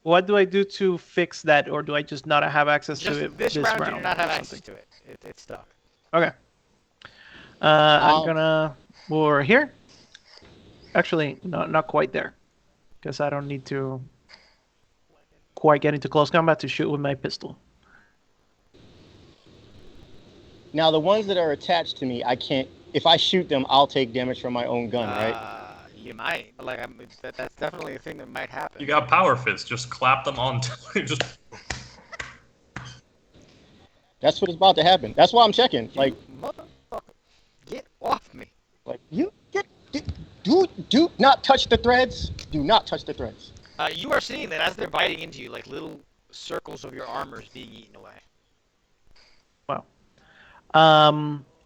[SPEAKER 5] What do I do to fix that, or do I just not have access
[SPEAKER 1] Just
[SPEAKER 5] to it
[SPEAKER 1] this round, you do not have
[SPEAKER 5] or
[SPEAKER 1] access
[SPEAKER 5] something?
[SPEAKER 1] to it. It's stuck.
[SPEAKER 5] Okay. I'm gonna move over here. Actually, no, not quite there, because I don't need to quite get into close combat to shoot with my pistol.
[SPEAKER 2] Now, the ones that are attached to me, I can't. If I shoot them, I'll take damage from my own gun, right?
[SPEAKER 1] You might. Like, that's definitely a thing that might happen.
[SPEAKER 6] You got power fists. Just clap them on. Just
[SPEAKER 2] That's what's about to happen. That's why I'm checking.
[SPEAKER 1] You
[SPEAKER 2] Like,
[SPEAKER 1] motherfucker, get off me.
[SPEAKER 2] you do not touch the threads. Do not touch the threads.
[SPEAKER 1] You are seeing that as they're biting into you, like little circles of your armor is being eaten away.
[SPEAKER 5] Wow.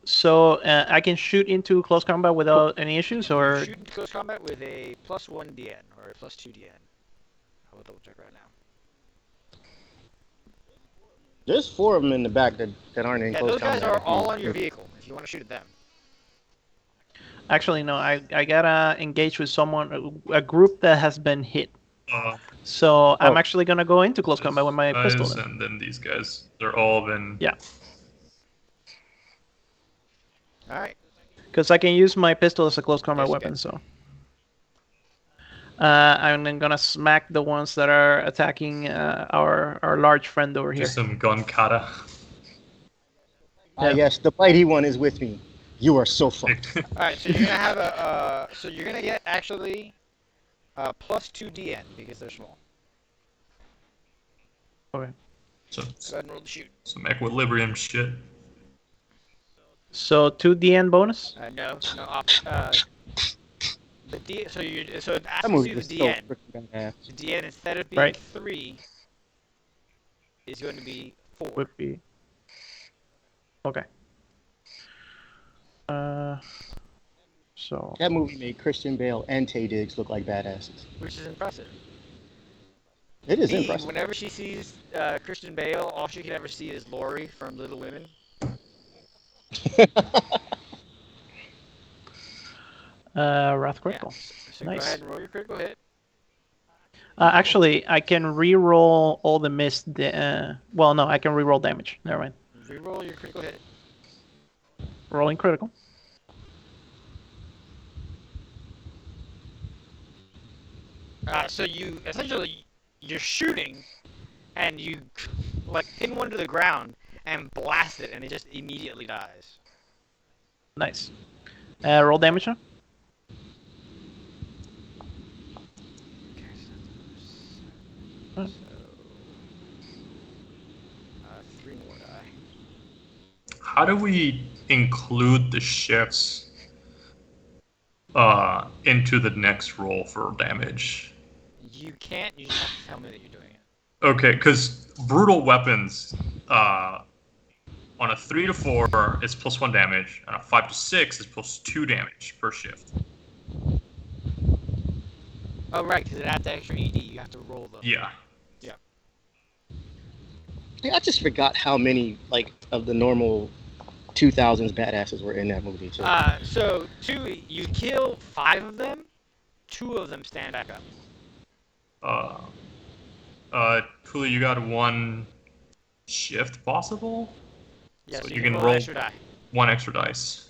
[SPEAKER 5] So I can shoot into close combat without any issues, or
[SPEAKER 1] Shoot into close combat with a +1 DN or a +2 DN. I will double check right now.
[SPEAKER 2] There's 4 of them in the back that aren't in
[SPEAKER 1] Yeah,
[SPEAKER 2] close
[SPEAKER 1] those guys
[SPEAKER 2] combat.
[SPEAKER 1] are all on your vehicle. If you want to shoot at them.
[SPEAKER 5] Actually, no. I gotta engage with someone, a group that has been hit. So I'm
[SPEAKER 2] Oh.
[SPEAKER 5] actually gonna go into close combat with my pistol.
[SPEAKER 6] Guys,
[SPEAKER 5] Then.
[SPEAKER 6] and then these guys. They're all been.
[SPEAKER 5] Yeah.
[SPEAKER 1] All right.
[SPEAKER 5] Because I can use my pistol as a close combat
[SPEAKER 1] Yes, you
[SPEAKER 5] weapon.
[SPEAKER 1] can.
[SPEAKER 5] So. I'm then gonna smack the ones that are attacking our large friend over here.
[SPEAKER 6] Just some gun kata.
[SPEAKER 2] Ah,
[SPEAKER 5] Yeah.
[SPEAKER 2] yes, the mighty one is with me. You are so fucked.
[SPEAKER 1] All right. So you're gonna have a. So you're gonna get actually +2 DN because they're small.
[SPEAKER 5] Okay.
[SPEAKER 6] So,
[SPEAKER 1] Go ahead and roll the shoot.
[SPEAKER 6] some equilibrium shit.
[SPEAKER 5] So 2 DN bonus.
[SPEAKER 1] No. The D. So you. So it asks
[SPEAKER 2] That
[SPEAKER 1] you
[SPEAKER 2] movie
[SPEAKER 1] the
[SPEAKER 2] was so
[SPEAKER 1] DN.
[SPEAKER 2] freaking badass.
[SPEAKER 1] The DN instead of being
[SPEAKER 5] Right.
[SPEAKER 1] 3 is going to be 4.
[SPEAKER 5] Would be. Okay. So.
[SPEAKER 2] That movie made Christian Bale and Taye Diggs look like badasses.
[SPEAKER 1] Which is impressive.
[SPEAKER 2] It is
[SPEAKER 1] Me,
[SPEAKER 2] impressive.
[SPEAKER 1] whenever she sees Christian Bale, all she can ever see is Laurie from Little Women.
[SPEAKER 5] Wrath critical.
[SPEAKER 1] So
[SPEAKER 5] Nice.
[SPEAKER 1] go ahead and roll your critical hit.
[SPEAKER 5] Actually, I can re-roll all the missed. Well, no, I can re-roll damage. Never mind.
[SPEAKER 1] Reroll your critical hit.
[SPEAKER 5] Rolling critical.
[SPEAKER 1] So you essentially you're shooting, and you like pin one to the ground and blast it, and it just immediately dies.
[SPEAKER 5] Nice. Roll damage now.
[SPEAKER 1] So, 3 more die.
[SPEAKER 6] How do we include the shifts into the next roll for damage?
[SPEAKER 1] You can't. You just have to tell me that you're doing it.
[SPEAKER 6] Okay, because brutal weapons on a 3 to 4 is +1 damage, and a 5 to 6 is +2 damage per shift.
[SPEAKER 1] Oh right, because it adds extra ED. You have to roll them.
[SPEAKER 6] Yeah.
[SPEAKER 2] I just forgot how many like of the normal 2000s badasses were in that movie too.
[SPEAKER 1] So 2, you kill 5 of them. 2 of them stand back up.
[SPEAKER 6] Cooley, you got 1 shift possible?
[SPEAKER 1] Yeah,
[SPEAKER 6] So
[SPEAKER 1] so
[SPEAKER 6] you
[SPEAKER 1] can
[SPEAKER 6] can
[SPEAKER 1] roll
[SPEAKER 6] roll
[SPEAKER 1] an extra die.
[SPEAKER 6] 1 extra dice.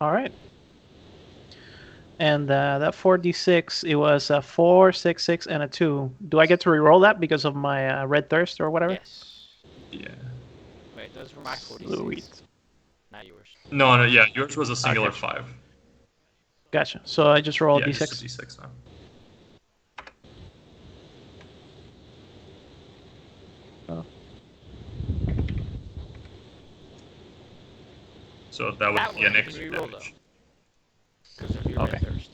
[SPEAKER 5] All right. And that 4d6, it was a 4, 6, 6, and a 2. Do I get to re-roll that because of my red thirst or whatever?
[SPEAKER 1] Yes.
[SPEAKER 6] Yeah.
[SPEAKER 1] Wait, those were my 46.
[SPEAKER 5] Sweet.
[SPEAKER 1] Not yours.
[SPEAKER 6] No, yeah, yours was a singular
[SPEAKER 5] Okay.
[SPEAKER 6] 5.
[SPEAKER 5] Gotcha. So I just roll a
[SPEAKER 6] Yeah,
[SPEAKER 5] d6.
[SPEAKER 6] just a D6 now.
[SPEAKER 5] Oh.
[SPEAKER 6] So that would
[SPEAKER 1] That
[SPEAKER 6] be
[SPEAKER 1] one
[SPEAKER 6] an
[SPEAKER 1] you can
[SPEAKER 6] extra
[SPEAKER 1] re-roll,
[SPEAKER 6] damage.
[SPEAKER 1] Because of your
[SPEAKER 5] Okay.
[SPEAKER 1] red thirst.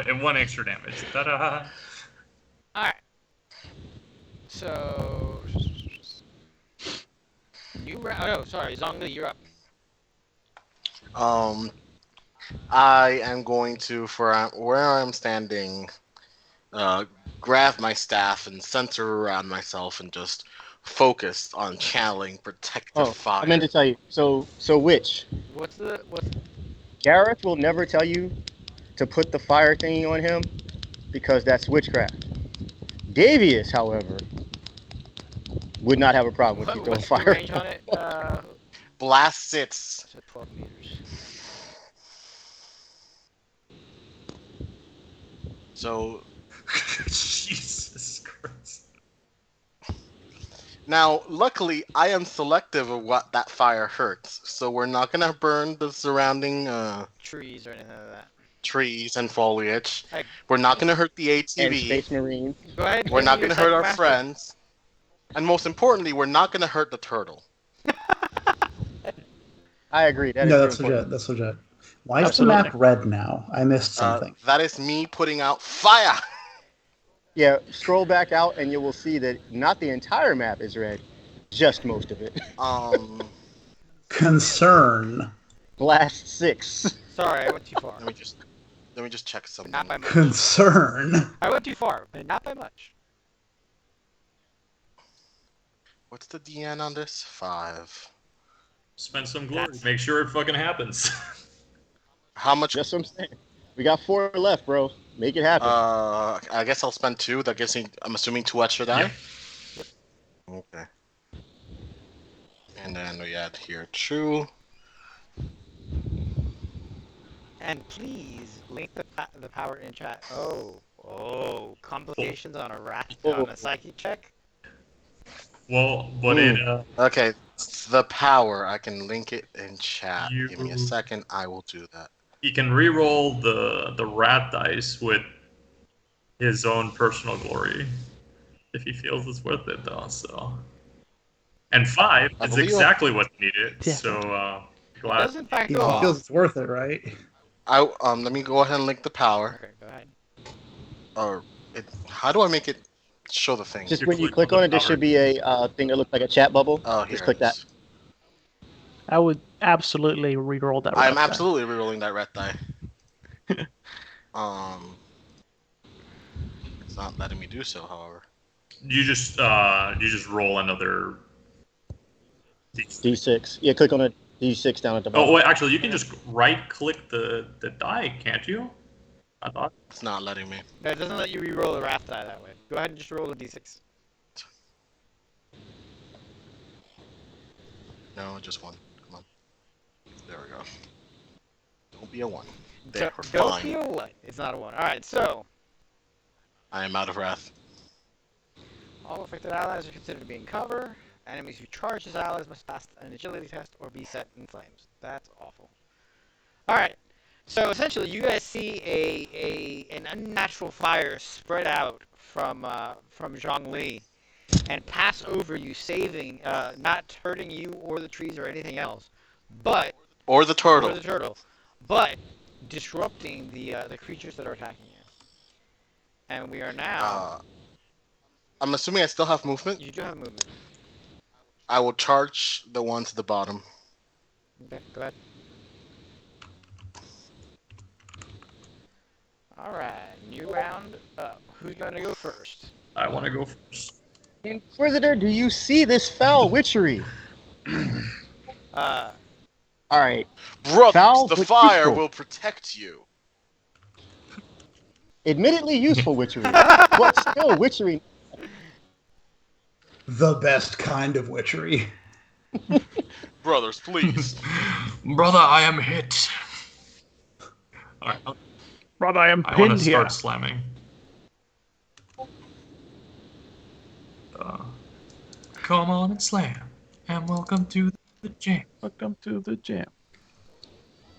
[SPEAKER 6] And 1 extra damage. Ta-da!
[SPEAKER 1] Alright. So. Oh, sorry. Zhongli, you're up.
[SPEAKER 3] I am going to, for where I'm standing, grab my staff and center around myself and just focus on channeling protective fire.
[SPEAKER 2] I meant to tell you. So which?
[SPEAKER 1] What's
[SPEAKER 2] Gareth will never tell you to put the fire thingy on him because that's witchcraft. Davius, however, would not have a problem with you throwing
[SPEAKER 1] what's the
[SPEAKER 2] fire.
[SPEAKER 1] range on it?
[SPEAKER 3] Blast sits.
[SPEAKER 1] So 12 meters.
[SPEAKER 3] So
[SPEAKER 6] Jesus Christ.
[SPEAKER 3] now, luckily, I am selective of what that fire hurts, so we're not gonna burn the surrounding
[SPEAKER 1] Trees or anything like that.
[SPEAKER 3] trees and foliage.
[SPEAKER 1] Hey.
[SPEAKER 3] We're not gonna hurt the
[SPEAKER 2] And
[SPEAKER 3] ATV.
[SPEAKER 2] Space Marines.
[SPEAKER 1] Go ahead. and
[SPEAKER 3] We're
[SPEAKER 1] give
[SPEAKER 3] not
[SPEAKER 1] me your
[SPEAKER 3] gonna hurt our
[SPEAKER 1] second
[SPEAKER 3] friends. And most importantly, we're not gonna hurt the turtle.
[SPEAKER 2] I agree. That is
[SPEAKER 4] No,
[SPEAKER 2] very
[SPEAKER 4] that's
[SPEAKER 2] important.
[SPEAKER 4] legit. That's legit. Why is
[SPEAKER 5] Absolutely.
[SPEAKER 4] the map red now? I missed something.
[SPEAKER 3] That is me putting out fire.
[SPEAKER 2] Yeah, scroll back out and you will see that not the entire map is red, just most of it.
[SPEAKER 4] Concern.
[SPEAKER 2] Blast 6.
[SPEAKER 1] Sorry, I went too far.
[SPEAKER 3] Let me just check
[SPEAKER 1] But
[SPEAKER 3] something.
[SPEAKER 1] not by much.
[SPEAKER 4] Concern.
[SPEAKER 1] I went too far, but not by much.
[SPEAKER 3] What's the DN on this? 5.
[SPEAKER 6] spend some glory. Make sure it fucking happens.
[SPEAKER 3] How much?
[SPEAKER 2] Just what I'm saying. We got 4 left, bro. Make it happen.
[SPEAKER 3] I guess I'll spend 2. That gives me, I'm assuming, 2 extra die.
[SPEAKER 6] Yep.
[SPEAKER 3] Okay. And then we add here 2.
[SPEAKER 1] And please link the power in chat. Oh, complications on a on a psychic check.
[SPEAKER 6] Well, but it
[SPEAKER 3] Okay, the power. I can link it in chat.
[SPEAKER 6] You-
[SPEAKER 3] Give me a second. I will do that.
[SPEAKER 6] he can re-roll the rat dice with his own personal glory if he feels it's worth it, though. So, and 5
[SPEAKER 3] I
[SPEAKER 6] is
[SPEAKER 3] believe
[SPEAKER 6] exactly what he needed.
[SPEAKER 5] Yeah.
[SPEAKER 6] So
[SPEAKER 1] It
[SPEAKER 6] glad.
[SPEAKER 1] does in fact
[SPEAKER 4] He
[SPEAKER 1] go off.
[SPEAKER 4] feels it's worth it, right?
[SPEAKER 3] Let me go ahead and link the power.
[SPEAKER 1] Okay, go ahead.
[SPEAKER 3] Or how do I make it show the thing?
[SPEAKER 2] Just
[SPEAKER 6] you
[SPEAKER 2] when you
[SPEAKER 6] click
[SPEAKER 2] click
[SPEAKER 6] on
[SPEAKER 2] on
[SPEAKER 6] the
[SPEAKER 2] it, there should be a thing that looks like a chat bubble.
[SPEAKER 3] Oh, here
[SPEAKER 2] Just click
[SPEAKER 3] it
[SPEAKER 2] that.
[SPEAKER 3] is.
[SPEAKER 5] I would absolutely re-roll that.
[SPEAKER 3] I'm
[SPEAKER 5] rat die.
[SPEAKER 3] absolutely rerolling that rat die. It's not letting me do so, however.
[SPEAKER 6] You just roll another.
[SPEAKER 2] D6. Yeah, click on a D6 down at the bottom.
[SPEAKER 6] Oh wait, actually, you can just right-click the die, can't you? I thought.
[SPEAKER 3] It's not letting me.
[SPEAKER 1] No, it doesn't let you re-roll the wrath die that way. Go ahead and just roll a d6.
[SPEAKER 3] No, just 1. Come on. There we go. Don't be a 1. There, we're
[SPEAKER 1] Don't
[SPEAKER 3] fine.
[SPEAKER 1] be a 1. It's not a 1. Alright, so
[SPEAKER 3] I am out of wrath.
[SPEAKER 1] all affected allies are considered to be in cover. Enemies who charge as allies must pass an agility test or be set in flames. That's awful. Alright, so essentially you guys see an unnatural fire spread out from Zhongli and pass over you, saving, not hurting you or the trees or anything else, but
[SPEAKER 3] Or the turtle.
[SPEAKER 1] or the turtle, but disrupting the creatures that are attacking you. And we are now.
[SPEAKER 3] I'm assuming I still have movement.
[SPEAKER 1] You do have movement.
[SPEAKER 3] I will charge the one to the bottom.
[SPEAKER 1] Okay, go ahead. Alright, new round up. Who's gonna go first?
[SPEAKER 6] I want to go first.
[SPEAKER 2] Inquisitor, do you see this foul witchery?
[SPEAKER 1] Uh,
[SPEAKER 2] Alright.
[SPEAKER 3] Brothers,
[SPEAKER 2] Foul
[SPEAKER 3] the
[SPEAKER 2] but
[SPEAKER 3] fire
[SPEAKER 2] useful.
[SPEAKER 3] will protect you.
[SPEAKER 2] Admittedly useful witchery, but still witchery.
[SPEAKER 4] The best kind of witchery.
[SPEAKER 3] Brothers, please.
[SPEAKER 6] Brother, I am hit. All right,
[SPEAKER 5] Brother, I am
[SPEAKER 6] I want
[SPEAKER 5] pinned
[SPEAKER 6] to
[SPEAKER 5] here.
[SPEAKER 6] start slamming. Come on and slam, and welcome to the jam.
[SPEAKER 5] Welcome to the jam.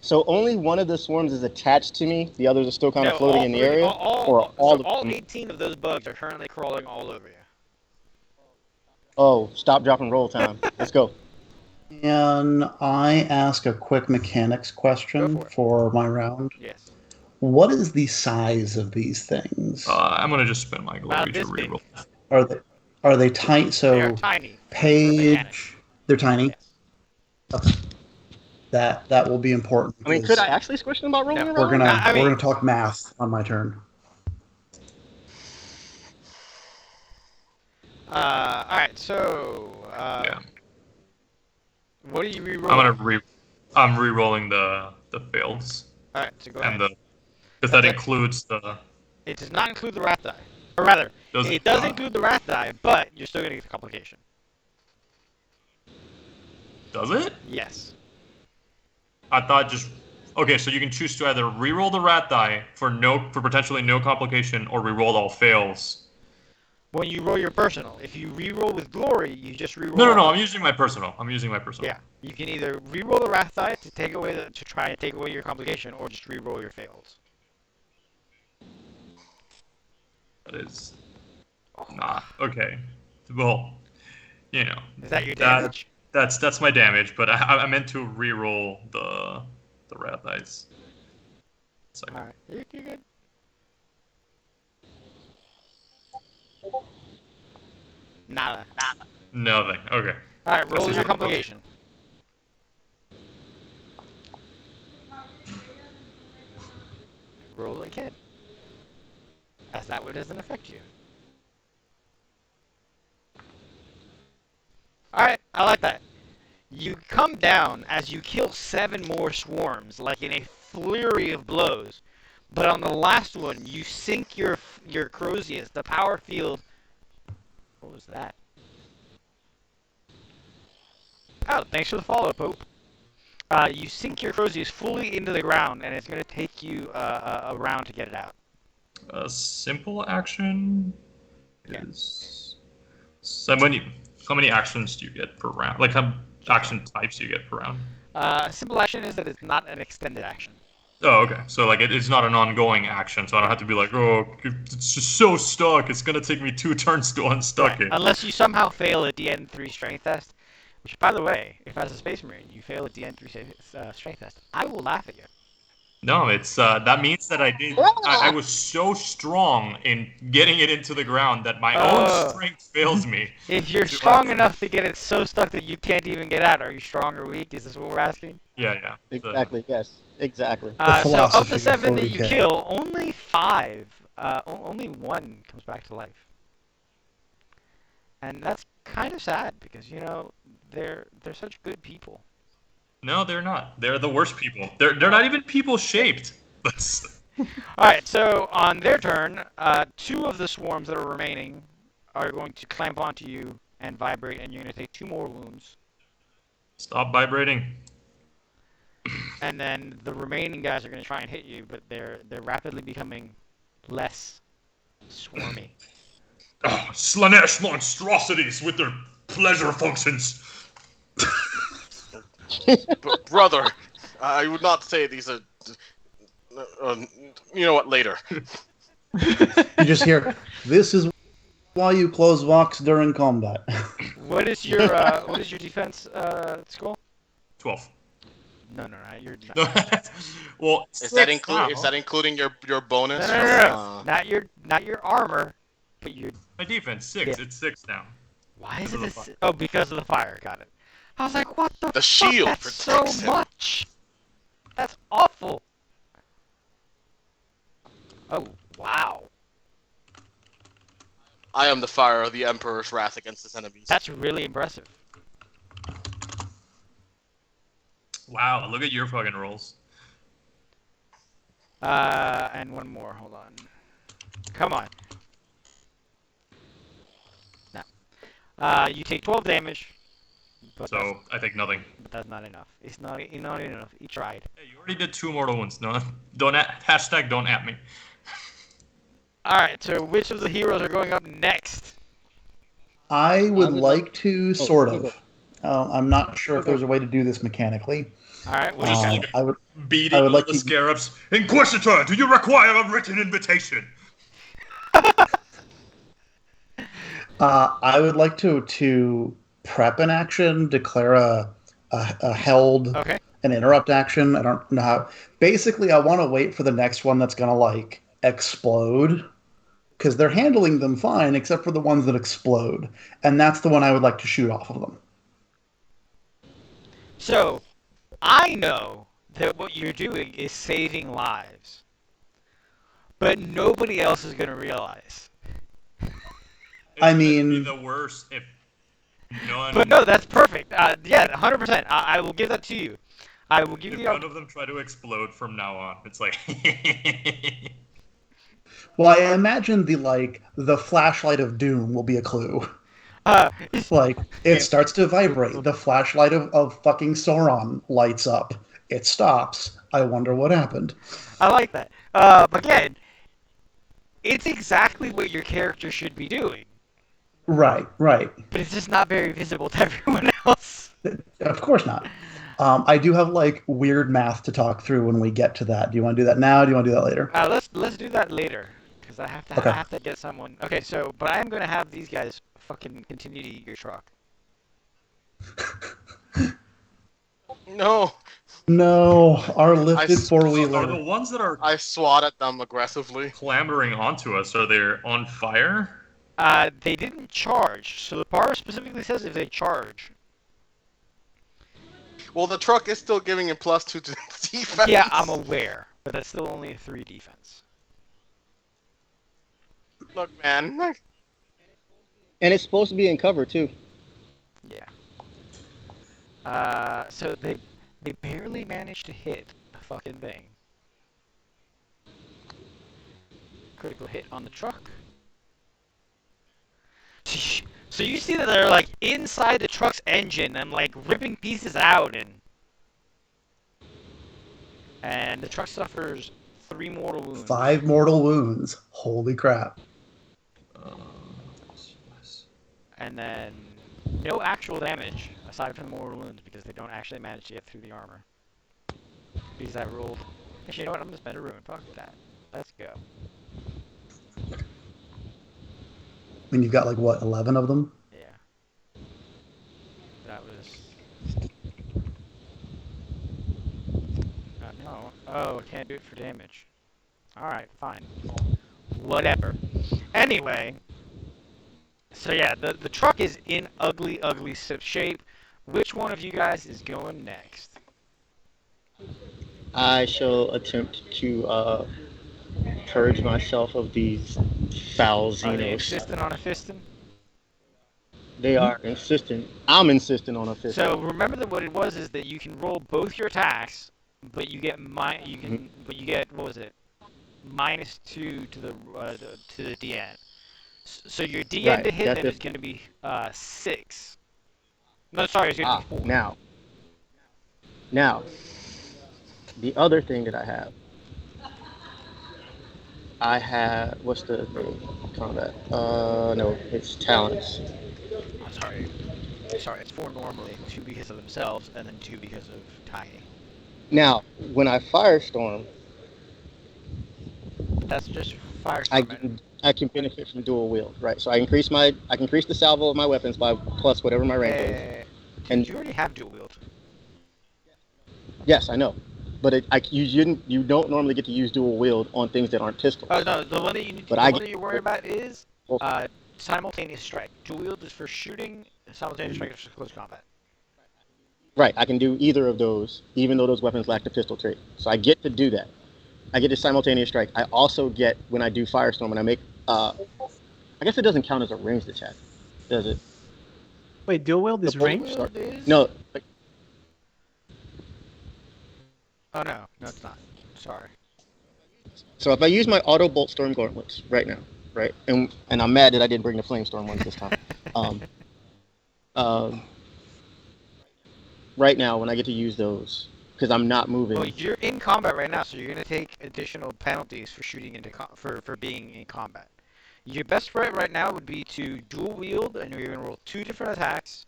[SPEAKER 2] So only one of the swarms is attached to me. The others are still kind of
[SPEAKER 1] no,
[SPEAKER 2] floating in the area. Or all of
[SPEAKER 1] all
[SPEAKER 2] them?
[SPEAKER 1] 18 of those bugs are currently crawling all over you.
[SPEAKER 2] Oh, stop, drop, and roll time. Let's go.
[SPEAKER 4] Can I ask a quick mechanics question
[SPEAKER 1] Go for it.
[SPEAKER 4] for my round?
[SPEAKER 1] Yes.
[SPEAKER 4] What is the size of these things?
[SPEAKER 6] I'm gonna just spend my glory
[SPEAKER 1] About
[SPEAKER 6] to
[SPEAKER 1] this big.
[SPEAKER 6] reroll.
[SPEAKER 4] Are they tight?
[SPEAKER 1] They
[SPEAKER 4] So
[SPEAKER 1] are tiny. Mechanics.
[SPEAKER 4] page, they're tiny.
[SPEAKER 1] Yes.
[SPEAKER 4] Okay. That will be important.
[SPEAKER 2] I mean,
[SPEAKER 4] because
[SPEAKER 2] could I actually squish them about rolling
[SPEAKER 1] No.
[SPEAKER 2] around?
[SPEAKER 4] We're
[SPEAKER 1] mean-
[SPEAKER 4] gonna talk math on my turn.
[SPEAKER 1] Alright, so.
[SPEAKER 6] Yeah.
[SPEAKER 1] What are you re-rolling?
[SPEAKER 6] I'm re-rolling the fails
[SPEAKER 1] Alright, so go
[SPEAKER 6] and
[SPEAKER 1] ahead.
[SPEAKER 6] because that
[SPEAKER 1] Okay.
[SPEAKER 6] includes the.
[SPEAKER 1] It does not include the wrath die. Or rather,
[SPEAKER 6] Does
[SPEAKER 1] it
[SPEAKER 6] it
[SPEAKER 1] does
[SPEAKER 6] not?
[SPEAKER 1] include the wrath die, but you're still gonna get the complication.
[SPEAKER 6] Does it?
[SPEAKER 1] Yes.
[SPEAKER 6] I thought just. Okay, so you can choose to either re-roll the rat die for potentially no complication, or re-roll all fails.
[SPEAKER 1] When you roll your personal, if you re-roll with glory, you just re-roll.
[SPEAKER 6] No. I'm using my personal.
[SPEAKER 1] Yeah, you can either re-roll the wrath die to take away to try and take away your complication, or just re-roll your fails.
[SPEAKER 6] That is not okay. Well, you know.
[SPEAKER 1] Is that your damage?
[SPEAKER 6] That's my damage, but I meant to re-roll the rat dice. So,
[SPEAKER 1] Alright, you're good. Nada.
[SPEAKER 6] nothing. Okay.
[SPEAKER 1] Alright, roll
[SPEAKER 6] This is
[SPEAKER 1] your
[SPEAKER 6] a-
[SPEAKER 1] complication. Roll like it. As that one doesn't affect you. Alright, I like that. You come down as you kill 7 more swarms, like in a flurry of blows. But on the last one, you sink your Crozius. The power field. What was that? Oh, thanks for the follow, Pope. You sink your Crozius fully into the ground, and it's going to take you a round to get it out.
[SPEAKER 6] A simple action
[SPEAKER 1] Yeah.
[SPEAKER 6] is. So how many actions do you get per round? Like, how action types do you get per round?
[SPEAKER 1] Simple action is that it's not an extended action.
[SPEAKER 6] Oh, okay. So, like, it's not an ongoing action, so I don't have to be like, oh, it's just so stuck, it's gonna take me 2 turns to unstuck
[SPEAKER 1] Right.
[SPEAKER 6] it.
[SPEAKER 1] Unless you somehow fail a DN3 strength test, which, by the way, if as a Space Marine you fail a DN3 strength test, I will laugh at you.
[SPEAKER 6] No, it's that means that I was so strong in getting it into the ground that my own strength fails me.
[SPEAKER 1] If you're strong enough to get it so stuck that you can't even get out, are you strong or weak? Is this what we're asking?
[SPEAKER 6] Yeah.
[SPEAKER 2] Exactly. Yes. Exactly.
[SPEAKER 1] So of
[SPEAKER 4] philosophy
[SPEAKER 1] the
[SPEAKER 4] of
[SPEAKER 1] 7 that you
[SPEAKER 4] 40K.
[SPEAKER 1] kill, only 5, only 1 comes back to life. And that's kind of sad because, you know, they're such good people.
[SPEAKER 6] No, they're not. They're the worst people. They're not even people shaped.
[SPEAKER 1] Alright, so on their turn, 2 of the swarms that are remaining are going to clamp onto you and vibrate, and you're going to take 2 more wounds.
[SPEAKER 6] Stop vibrating.
[SPEAKER 1] And then the remaining guys are going to try and hit you, but they're rapidly becoming less swarmy.
[SPEAKER 6] Oh, Slanesh monstrosities with their pleasure functions.
[SPEAKER 3] But brother, I would not say these are. You know what? Later.
[SPEAKER 4] You just hear, "This is why you close Vox during combat."
[SPEAKER 1] What is your defense skull?
[SPEAKER 6] 12.
[SPEAKER 1] No, you're not.
[SPEAKER 6] Well,
[SPEAKER 3] Is that
[SPEAKER 6] now.
[SPEAKER 3] including your bonus?
[SPEAKER 1] No. Not your armor, but your.
[SPEAKER 6] My defense 6.
[SPEAKER 1] Yeah.
[SPEAKER 6] It's 6 now.
[SPEAKER 1] Why is
[SPEAKER 6] Because
[SPEAKER 1] it
[SPEAKER 6] of the fire.
[SPEAKER 1] Oh, because of the fire. Got it. I was like, what the fuck?
[SPEAKER 3] shield
[SPEAKER 1] That's so
[SPEAKER 3] protects him.
[SPEAKER 1] much. That's awful. Oh, wow.
[SPEAKER 3] I am the fire of the Emperor's wrath against his enemies.
[SPEAKER 1] That's really impressive.
[SPEAKER 6] Wow, look at your fucking rolls.
[SPEAKER 1] And one more. Hold on. Come on. No. You take 12 damage.
[SPEAKER 6] So I take nothing.
[SPEAKER 1] But that's not enough. It's not enough. You tried.
[SPEAKER 6] Hey, you already did 2 mortal wounds. No, don't at me.
[SPEAKER 1] Alright, so which of the heroes are going up next?
[SPEAKER 4] I would
[SPEAKER 2] would
[SPEAKER 4] like to, sort
[SPEAKER 2] okay.
[SPEAKER 4] of. I'm not sure if there's a way to do this mechanically.
[SPEAKER 1] Alright, what do you think?
[SPEAKER 4] I would
[SPEAKER 6] Beating
[SPEAKER 4] I would
[SPEAKER 6] all
[SPEAKER 4] like
[SPEAKER 6] the
[SPEAKER 4] to-
[SPEAKER 6] scarabs. Inquisitor, do you require a written invitation?
[SPEAKER 4] I would like to prep an action, declare a held,
[SPEAKER 1] Okay.
[SPEAKER 4] an interrupt action. I don't know how. Basically, I want to wait for the next one that's gonna like explode, because they're handling them fine, except for the ones that explode, and that's the one I would like to shoot off of them.
[SPEAKER 1] So, I know that what you're doing is saving lives. But nobody else is going to realize.
[SPEAKER 4] I
[SPEAKER 6] It'd be
[SPEAKER 4] mean-
[SPEAKER 6] the worst if none.
[SPEAKER 1] But no, that's perfect. Yeah, 100%. I will give that to you. I will give
[SPEAKER 6] If
[SPEAKER 1] you
[SPEAKER 6] none of them try to explode from now on, it's like.
[SPEAKER 4] Well, I imagine the flashlight of doom will be a clue. Like, it starts to vibrate. The flashlight of fucking Sauron lights up. It stops. I wonder what happened.
[SPEAKER 1] I like that. Again, it's exactly what your character should be doing.
[SPEAKER 4] Right.
[SPEAKER 1] But it's just not very visible to everyone else.
[SPEAKER 4] Of course not. I do have like weird math to talk through when we get to that. Do you want to do that now? Or do you want to do that later?
[SPEAKER 1] Let's do that later. Because I have to
[SPEAKER 4] Okay.
[SPEAKER 1] I have to get someone. Okay, so but I am going to have these guys fucking continue to eat your truck.
[SPEAKER 3] No,
[SPEAKER 4] No, our
[SPEAKER 3] I
[SPEAKER 4] lifted
[SPEAKER 3] s-
[SPEAKER 4] four
[SPEAKER 6] Are the
[SPEAKER 4] wheeler.
[SPEAKER 6] ones that are
[SPEAKER 3] I swat at them aggressively.
[SPEAKER 6] clambering onto us, are they on fire?
[SPEAKER 1] They didn't charge. So the bar specifically says if they charge.
[SPEAKER 3] Well, the truck is still giving him +2 to defense.
[SPEAKER 1] Yeah, I'm aware, but that's still only a 3 defense.
[SPEAKER 3] Look, man.
[SPEAKER 2] And it's supposed to be in cover too.
[SPEAKER 1] Yeah. So they barely managed to hit the fucking thing. Critical hit on the truck. So you see that they're like inside the truck's engine and like ripping pieces out, and the truck suffers 3 mortal wounds.
[SPEAKER 4] 5 mortal wounds. Holy crap.
[SPEAKER 1] And then no actual damage aside from the mortal wounds because they don't actually manage to get through the armor. Because I rolled. Actually, you know what? I'm gonna spend a ruin. Fuck that. Let's go.
[SPEAKER 4] And you've got like what, 11 of them?
[SPEAKER 1] Yeah. That was. No. Oh, I can't do it for damage. Alright, fine. Whatever. Anyway. So yeah, the truck is in ugly, ugly shape. Which one of you guys is going next?
[SPEAKER 2] I shall attempt to purge myself of these foul
[SPEAKER 1] Are they
[SPEAKER 2] Xenos.
[SPEAKER 1] insistent on a fisting?
[SPEAKER 2] They are insistent. I'm insistent on a fist.
[SPEAKER 1] So remember that what it was is that you can roll both your attacks, but you get but you get what was it? -2 to the DN. So your DN
[SPEAKER 2] Right,
[SPEAKER 1] to hit
[SPEAKER 2] that's
[SPEAKER 1] them
[SPEAKER 2] it.
[SPEAKER 1] is going to be 6. No, sorry, it's going to be 4.
[SPEAKER 2] Now, the other thing that I have, what's the thing? Combat. No, it's talents.
[SPEAKER 1] I'm sorry. Sorry, it's 4 normally. 2 because of themselves, and then 2 because of Tiny.
[SPEAKER 2] Now, when I firestorm,
[SPEAKER 1] That's just firestorm.
[SPEAKER 2] I can benefit from dual wield, right? So I can increase the salvo of my weapons by plus whatever my rank is.
[SPEAKER 1] And you already have dual wield.
[SPEAKER 2] Yes, I know, but you don't normally get to use dual wield on things that aren't pistols.
[SPEAKER 1] Oh no, the one that you need. The one that you're worried about is simultaneous strike. Dual wield is for shooting. Simultaneous strike is for close combat.
[SPEAKER 2] Right, I can do either of those, even though those weapons lack the pistol trait. So I get to do that. I get a simultaneous strike. I also get, when I do firestorm, and I make, I guess it doesn't count as a ranged attack, does it?
[SPEAKER 5] Wait, dual wield is ranged?
[SPEAKER 2] No.
[SPEAKER 1] Oh no, it's not. Sorry.
[SPEAKER 2] So if I use my auto bolt storm gauntlets right now, right, and I'm mad that I didn't bring the flamestorm ones this time. Right now, when I get to use those, because I'm not moving.
[SPEAKER 1] Well, you're in combat right now, so you're gonna take additional penalties for shooting into for being in combat. Your best bet right now would be to dual wield, and you're gonna roll 2 different attacks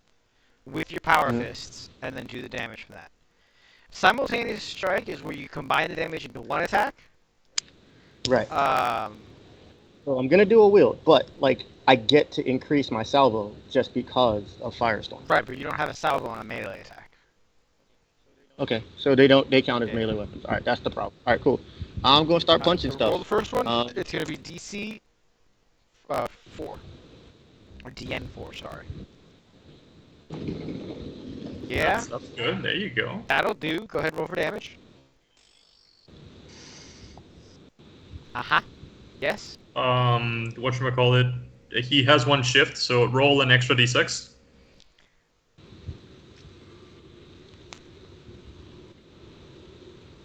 [SPEAKER 1] with your power fists, and then do the damage from that. Simultaneous strike is where you combine the damage into one attack.
[SPEAKER 2] Right. So I'm gonna do a wield, but like I get to increase my salvo just because of firestorm.
[SPEAKER 1] Right, but you don't have a salvo on a melee attack.
[SPEAKER 2] Okay, so they count as melee weapons. All right, that's the problem. All right, cool. I'm gonna start punching
[SPEAKER 1] so
[SPEAKER 2] stuff.
[SPEAKER 1] Roll the first one. It's gonna be DC 4 or DN 4. Sorry. Yeah.
[SPEAKER 6] That's good. There you go.
[SPEAKER 1] That'll do. Go ahead and roll for damage. Yes.
[SPEAKER 6] Whatchamacallit? He has 1 shift, so roll an extra d6.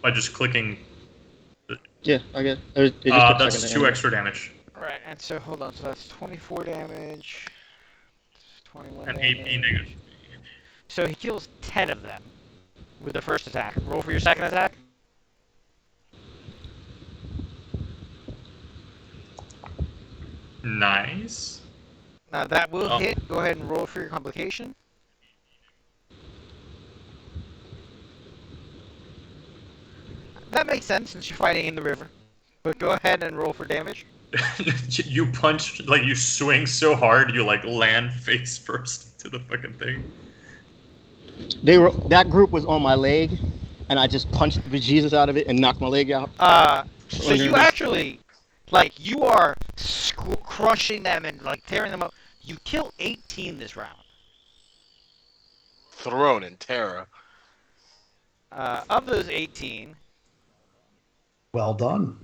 [SPEAKER 6] By just clicking.
[SPEAKER 2] Yeah, I guess.
[SPEAKER 6] That's 2 extra damage.
[SPEAKER 1] Right, and so hold on. So that's 24 damage. 21
[SPEAKER 6] And
[SPEAKER 1] damage.
[SPEAKER 6] 18 negative.
[SPEAKER 1] So he kills 10 of them with the first attack. Roll for your second attack.
[SPEAKER 6] Nice.
[SPEAKER 1] Now that will hit. Go ahead and roll for your complication. That makes sense since you're fighting in the river. But go ahead and roll for damage.
[SPEAKER 6] You punch, like you swing so hard, you like land face first to the fucking thing.
[SPEAKER 2] That group was on my leg, and I just punched the bejesus out of it and knocked my leg out.
[SPEAKER 1] So you actually, like, you are crushing them and like tearing them up. You kill 18 this round.
[SPEAKER 3] Thrown in terror.
[SPEAKER 1] Of those 18.
[SPEAKER 4] Well done.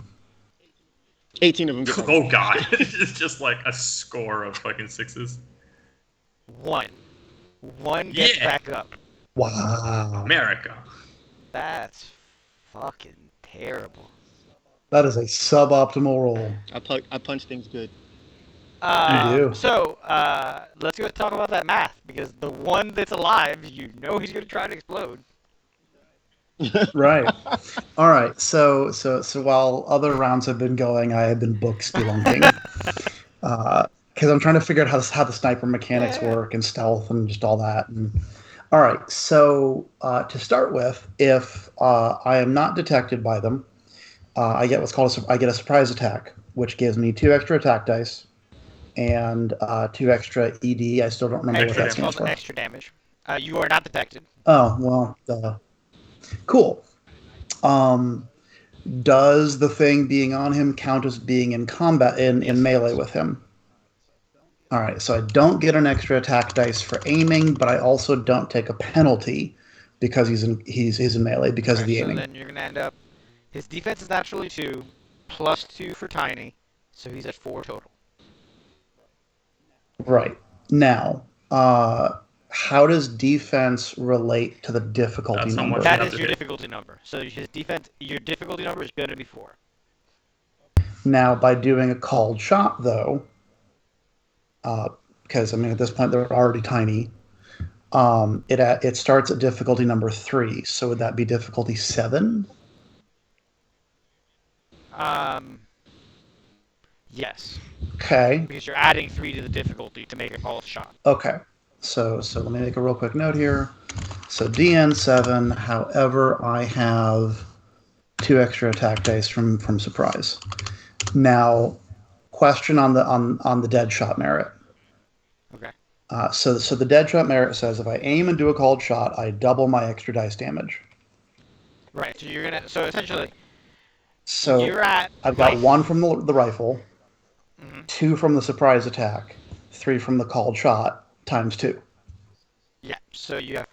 [SPEAKER 2] 18 of them get
[SPEAKER 6] Oh god, it's just like a score of fucking 6s.
[SPEAKER 1] One gets back up.
[SPEAKER 4] Wow.
[SPEAKER 6] America.
[SPEAKER 1] That's fucking terrible.
[SPEAKER 4] That is a suboptimal roll.
[SPEAKER 2] I punch things good.
[SPEAKER 4] do.
[SPEAKER 1] So, let's go talk about that math, because the one that's alive, you know he's going to try to explode.
[SPEAKER 4] Right. All right. So while other rounds have been going, I have been book spelunking. Because I'm trying to figure out how the sniper mechanics work and stealth and just all that. And, all right. So to start with, if I am not detected by them, I get what's called I get a surprise attack, which gives me 2 extra attack dice and 2 extra ED. I still don't remember what that stands for.
[SPEAKER 1] Extra damage. You are not detected.
[SPEAKER 4] Oh well, cool. Does the thing being on him count as being in combat in melee with him? All right, so I don't get an extra attack dice for aiming, but I also don't take a penalty because he's in melee because of the aiming.
[SPEAKER 1] So then you're gonna end up. His defense is naturally 2, plus 2 for tiny, so he's at 4 total.
[SPEAKER 4] Right now, how does defense relate to the difficulty
[SPEAKER 6] That's how
[SPEAKER 4] number?
[SPEAKER 6] much
[SPEAKER 1] That
[SPEAKER 6] have
[SPEAKER 1] is
[SPEAKER 6] to
[SPEAKER 1] your
[SPEAKER 6] hit.
[SPEAKER 1] difficulty number. So your difficulty number is gonna be 4.
[SPEAKER 4] Now, by doing a called shot, though, because I mean at this point they're already tiny, it starts at difficulty number 3. So would that be difficulty 7?
[SPEAKER 1] Yes.
[SPEAKER 4] Okay.
[SPEAKER 1] Because you're adding 3 to the difficulty to make a called shot.
[SPEAKER 4] Okay. So let me make a real quick note here. So DN7. However, I have 2 extra attack dice from surprise. Now, question on the dead shot merit.
[SPEAKER 1] Okay.
[SPEAKER 4] So the dead shot merit says if I aim and do a called shot, I double my extra dice damage.
[SPEAKER 1] Right. So you're gonna. So essentially,
[SPEAKER 4] So
[SPEAKER 1] you're at.
[SPEAKER 4] I've got 1 from the rifle,
[SPEAKER 1] Mm-hmm.
[SPEAKER 4] 2 from the surprise attack, 3 from the called shot, times 2.
[SPEAKER 1] Yeah. So you have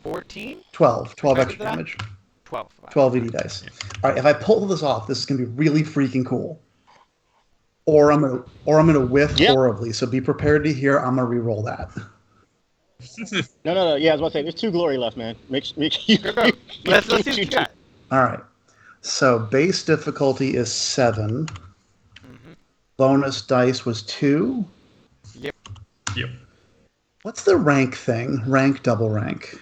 [SPEAKER 1] 14.
[SPEAKER 4] 12
[SPEAKER 1] Sorry,
[SPEAKER 4] extra
[SPEAKER 1] did I?
[SPEAKER 4] damage.
[SPEAKER 1] 12. Wow.
[SPEAKER 4] 12 ED dice. All right, if I pull this off, this is gonna be really freaking cool. Or I'm gonna whiff horribly. So be prepared to hear. I'm gonna re-roll that.
[SPEAKER 2] No. Yeah, I was about to say, there's 2 glory left, man. Make you.
[SPEAKER 1] Go. Let's see what you got.
[SPEAKER 4] All right. So base difficulty is 7.
[SPEAKER 1] Mm-hmm.
[SPEAKER 4] Bonus dice was 2.
[SPEAKER 1] Yep.
[SPEAKER 4] What's the rank thing? Rank, double rank.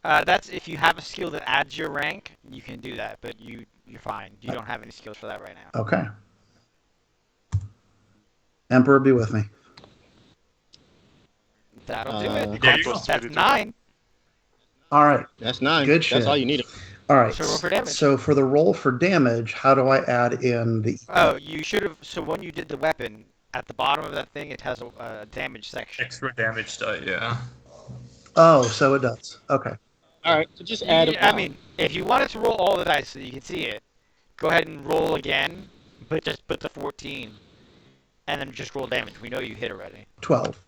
[SPEAKER 1] That's if you have a skill that adds your rank, you can do that. But you're fine. You don't have any skills for that right now.
[SPEAKER 4] Okay. Emperor, be with me.
[SPEAKER 1] That'll do it.
[SPEAKER 6] There you go.
[SPEAKER 1] That's 9.
[SPEAKER 4] All right.
[SPEAKER 2] That's 9.
[SPEAKER 4] Good shit.
[SPEAKER 2] That's all you need.
[SPEAKER 4] All right.
[SPEAKER 1] So roll for damage.
[SPEAKER 4] So for the roll for damage, how do I add in the?
[SPEAKER 1] Oh, you should have. So when you did the weapon, at the bottom of that thing, it has a damage section.
[SPEAKER 6] Extra damage die, yeah.
[SPEAKER 4] Oh, so it does. Okay.
[SPEAKER 2] All right, so just add.
[SPEAKER 1] I mean, if you wanted to roll all the dice so you can see it, go ahead and roll again, but just put the 14, and then just roll damage. We know you hit already.
[SPEAKER 4] 12.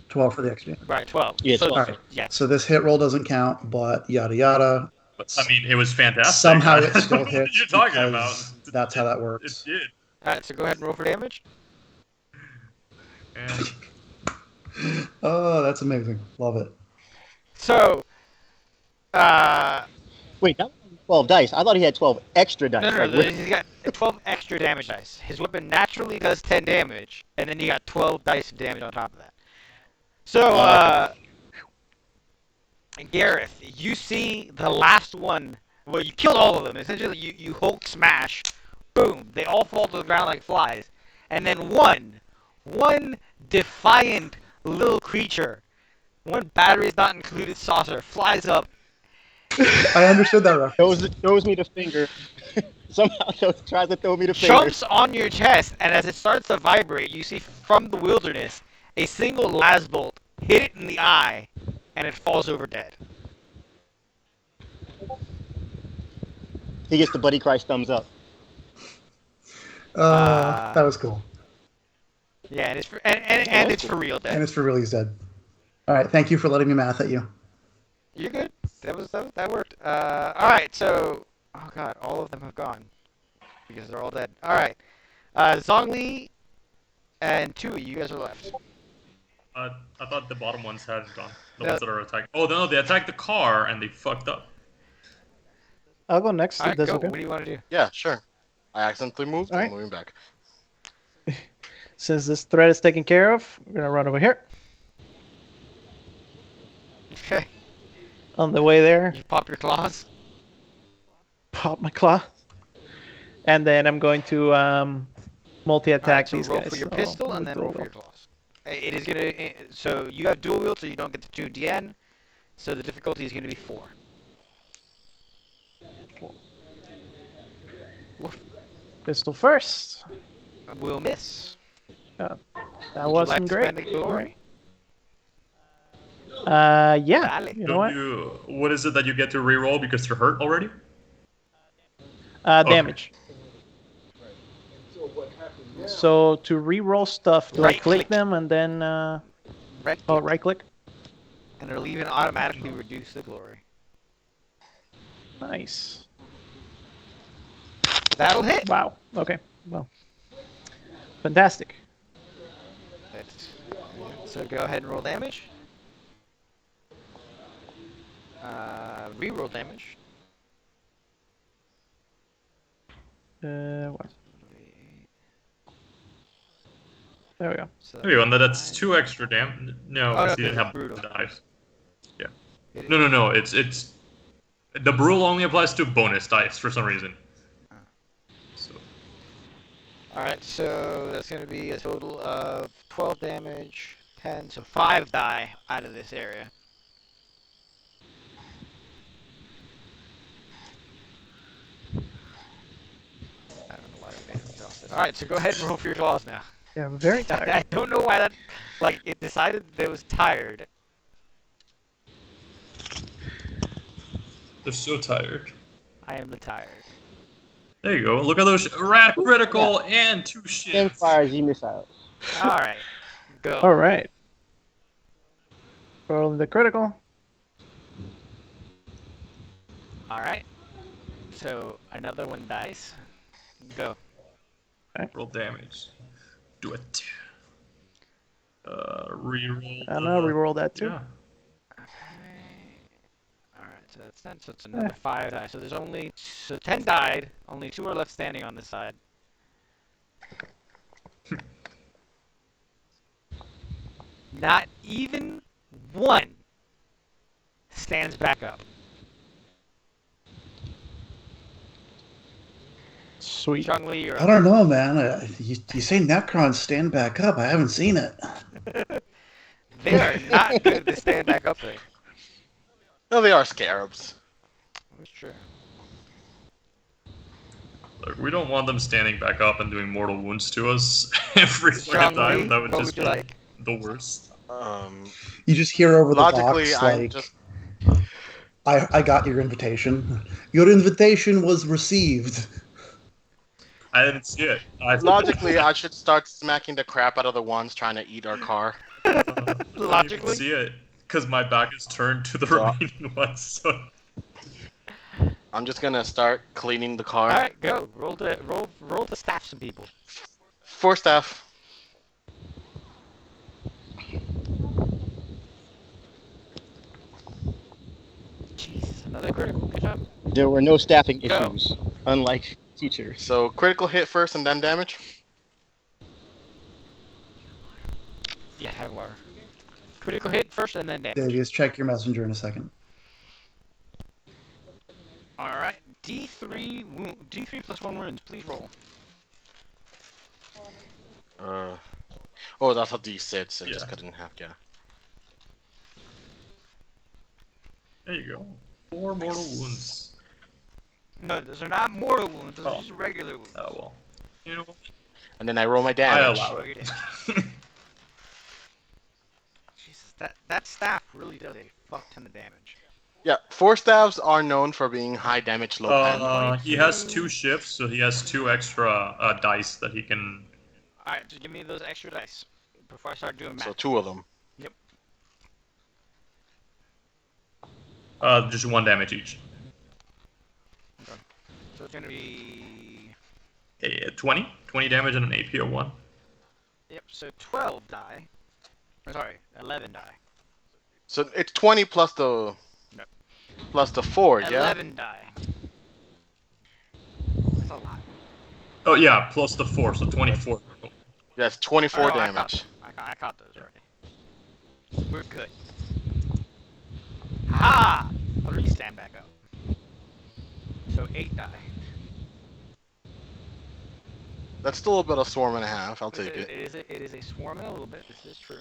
[SPEAKER 4] 12 for the extra.
[SPEAKER 1] Right, 12.
[SPEAKER 2] Yeah,
[SPEAKER 1] so,
[SPEAKER 2] 12.
[SPEAKER 4] All right.
[SPEAKER 1] Yeah.
[SPEAKER 4] So this hit roll doesn't count, but yada yada.
[SPEAKER 6] But, I mean, it was fantastic.
[SPEAKER 4] Somehow it still
[SPEAKER 6] What
[SPEAKER 4] hits.
[SPEAKER 6] are you talking about?
[SPEAKER 4] because That's how that
[SPEAKER 6] It
[SPEAKER 4] works.
[SPEAKER 6] did.
[SPEAKER 1] Alright, so go ahead and roll for damage.
[SPEAKER 6] And
[SPEAKER 4] Oh, that's amazing. Love it.
[SPEAKER 1] So,
[SPEAKER 2] Wait, that was 12 dice. I thought he had 12 extra dice.
[SPEAKER 1] no,
[SPEAKER 2] Like,
[SPEAKER 1] he's got 12 extra damage dice. His weapon naturally does 10 damage, and then you got 12 dice of damage on top of that. So, Gareth, you see the last one. Well, you killed all of them. Essentially, you Hulk smash. Boom. They all fall to the ground like flies. And then one defiant little creature, one batteries not included saucer, flies up.
[SPEAKER 4] I understood that reference.
[SPEAKER 2] throws me the finger. Somehow tries to throw me the finger.
[SPEAKER 1] Jumps on your chest, and as it starts to vibrate, you see from the wilderness a single lasbolt hit it in the eye, and it falls over dead.
[SPEAKER 2] He gets the Buddy Christ thumbs up.
[SPEAKER 4] That was cool.
[SPEAKER 1] Yeah, and it's for, and it's for real
[SPEAKER 4] And
[SPEAKER 1] dead.
[SPEAKER 4] it's for real, he's dead. All right, thank you for letting me math at you.
[SPEAKER 1] You're good. That worked. All right, so oh god, all of them have gone because they're all dead. All right, Zhongli and Tui, you guys are left.
[SPEAKER 6] I thought the bottom ones hadn't gone. The
[SPEAKER 1] No.
[SPEAKER 6] ones that are attacking. Oh no, they attacked the car and they fucked up.
[SPEAKER 5] I'll go next.
[SPEAKER 1] All
[SPEAKER 5] If
[SPEAKER 1] right,
[SPEAKER 5] that's
[SPEAKER 1] go.
[SPEAKER 5] okay.
[SPEAKER 1] What do you want to do?
[SPEAKER 3] Yeah, sure. I accidentally moved.
[SPEAKER 5] All
[SPEAKER 3] I'm
[SPEAKER 5] right.
[SPEAKER 3] moving back.
[SPEAKER 5] Since this threat is taken care of, we're gonna run over here.
[SPEAKER 1] Okay.
[SPEAKER 5] On the way there,
[SPEAKER 1] You pop your claws.
[SPEAKER 5] pop my claw, and then I'm going to multi-attack
[SPEAKER 1] Alright, so
[SPEAKER 5] these
[SPEAKER 1] roll
[SPEAKER 5] guys.
[SPEAKER 1] for your
[SPEAKER 5] So,
[SPEAKER 1] pistol and
[SPEAKER 5] with
[SPEAKER 1] then roll for
[SPEAKER 5] dual
[SPEAKER 1] your claws. It is gonna. So you have dual wield, so you don't get the 2 DN. So the difficulty is gonna be 4.
[SPEAKER 5] pistol first.
[SPEAKER 1] Will miss.
[SPEAKER 5] That
[SPEAKER 1] Would you
[SPEAKER 5] wasn't
[SPEAKER 1] like to
[SPEAKER 5] great.
[SPEAKER 1] spend the glory?
[SPEAKER 5] Yeah.
[SPEAKER 1] Dale.
[SPEAKER 5] You know what?
[SPEAKER 6] What is it that you get to reroll because you're hurt already? Okay.
[SPEAKER 5] Damage. So to re-roll stuff, do I
[SPEAKER 1] Right
[SPEAKER 5] click
[SPEAKER 1] click.
[SPEAKER 5] them and then
[SPEAKER 1] Right.
[SPEAKER 5] oh, right click?
[SPEAKER 1] And it'll even automatically reduce the glory.
[SPEAKER 5] Nice.
[SPEAKER 1] That'll hit.
[SPEAKER 5] Wow. Okay. Well, fantastic.
[SPEAKER 1] So go ahead and roll damage. Reroll damage.
[SPEAKER 5] What? There we go.
[SPEAKER 1] So
[SPEAKER 6] There you go. That's 2 extra damn. No,
[SPEAKER 1] Oh, no,
[SPEAKER 6] because you didn't have
[SPEAKER 1] brutal.
[SPEAKER 6] dice. Yeah.
[SPEAKER 1] It-
[SPEAKER 6] No. It's the brutal only applies to bonus dice for some reason. So
[SPEAKER 1] Alright, so that's going to be a total of 12 damage, 10, so 5 die out of this area. I don't know why I made him exhausted. Alright, so go ahead and roll for your claws now.
[SPEAKER 5] Yeah, I'm very
[SPEAKER 1] I
[SPEAKER 5] tired.
[SPEAKER 1] don't know why that, like, it decided that it was tired.
[SPEAKER 6] they're so tired.
[SPEAKER 1] I am the tired.
[SPEAKER 6] There you go. Look at those rat critical and 2
[SPEAKER 2] Stem
[SPEAKER 6] shits.
[SPEAKER 2] fires, you missiles.
[SPEAKER 1] Alright, go.
[SPEAKER 5] All right. Rolling the critical.
[SPEAKER 1] Alright, so another one dies. Go.
[SPEAKER 6] Roll damage. Do it. Reroll.
[SPEAKER 5] And I'll re-roll that too.
[SPEAKER 6] Yeah.
[SPEAKER 1] Alright, so that's 10, so it's another 5 die. So there's only, so 10 died, only 2 are left standing on this side. Not even one stands back up.
[SPEAKER 5] Sweet.
[SPEAKER 1] Chun-Li, you're
[SPEAKER 4] I
[SPEAKER 1] up.
[SPEAKER 4] don't know, man. You say Necrons stand back up. I haven't seen it.
[SPEAKER 1] They are not good at the stand back up thing.
[SPEAKER 3] No, they are scarabs.
[SPEAKER 1] That's true.
[SPEAKER 6] Look, we don't want them standing back up and doing mortal wounds to us every fucking
[SPEAKER 1] Chun-Li,
[SPEAKER 6] time. That would
[SPEAKER 1] what
[SPEAKER 6] just
[SPEAKER 1] would
[SPEAKER 6] be
[SPEAKER 1] you like?
[SPEAKER 6] the worst.
[SPEAKER 4] You just hear over the
[SPEAKER 3] Logically,
[SPEAKER 4] box
[SPEAKER 3] I'm
[SPEAKER 4] like,
[SPEAKER 3] just
[SPEAKER 4] I got your invitation. Your invitation was received.
[SPEAKER 6] I didn't see it.
[SPEAKER 3] logically I should start smacking the crap out of the ones trying to eat our car.
[SPEAKER 1] Logically?
[SPEAKER 6] I see it because my back is turned to the
[SPEAKER 3] Yeah.
[SPEAKER 6] remaining ones. So
[SPEAKER 3] I'm just gonna start cleaning the car.
[SPEAKER 1] Alright, go. Roll to staff some people.
[SPEAKER 3] 4 staff.
[SPEAKER 1] Jesus, another critical. Good job.
[SPEAKER 2] There were no staffing
[SPEAKER 1] Go.
[SPEAKER 2] issues, unlike teachers.
[SPEAKER 3] So critical hit first and then damage.
[SPEAKER 1] Yeah, have water. Critical hit first and then damage.
[SPEAKER 4] Davies, check your messenger in a second.
[SPEAKER 1] Alright, D3 plus 1 wounds, please roll.
[SPEAKER 3] Oh, that's a D6. I
[SPEAKER 6] Yeah.
[SPEAKER 3] just cut it in half. Yeah.
[SPEAKER 6] there you go. 4 mortal wounds.
[SPEAKER 1] No, those are not mortal wounds, those
[SPEAKER 6] Oh.
[SPEAKER 1] are just regular wounds.
[SPEAKER 6] Oh well. You know what?
[SPEAKER 3] And then I roll my
[SPEAKER 6] I
[SPEAKER 3] damage.
[SPEAKER 6] allow
[SPEAKER 1] Roll your
[SPEAKER 6] it.
[SPEAKER 1] damage. Jesus, that staff really does a fuck ton of damage.
[SPEAKER 3] Yeah, 4 staves are known for being high damage, low pen.
[SPEAKER 6] He has 2 shifts, so he has 2 extra dice that he can.
[SPEAKER 1] Alright, just give me those extra dice before I start doing math.
[SPEAKER 3] So 2 of them.
[SPEAKER 6] Just 1 damage each.
[SPEAKER 1] So it's gonna be...
[SPEAKER 6] 20 damage and an AP of 1.
[SPEAKER 1] Yep, so 12 die. Sorry, 11 die.
[SPEAKER 3] So it's 20 plus the
[SPEAKER 1] No.
[SPEAKER 3] 4, yeah?
[SPEAKER 1] 11 die. That's a lot.
[SPEAKER 6] Oh yeah, plus the 4, so 24.
[SPEAKER 3] That's 24
[SPEAKER 1] Oh, no,
[SPEAKER 3] damage.
[SPEAKER 1] I caught those already. We're good. Ha! I'll re-stand back up. So 8 die.
[SPEAKER 3] That's still about a swarm and a half. I'll take it.
[SPEAKER 1] It is a swarm in a little bit. This is true.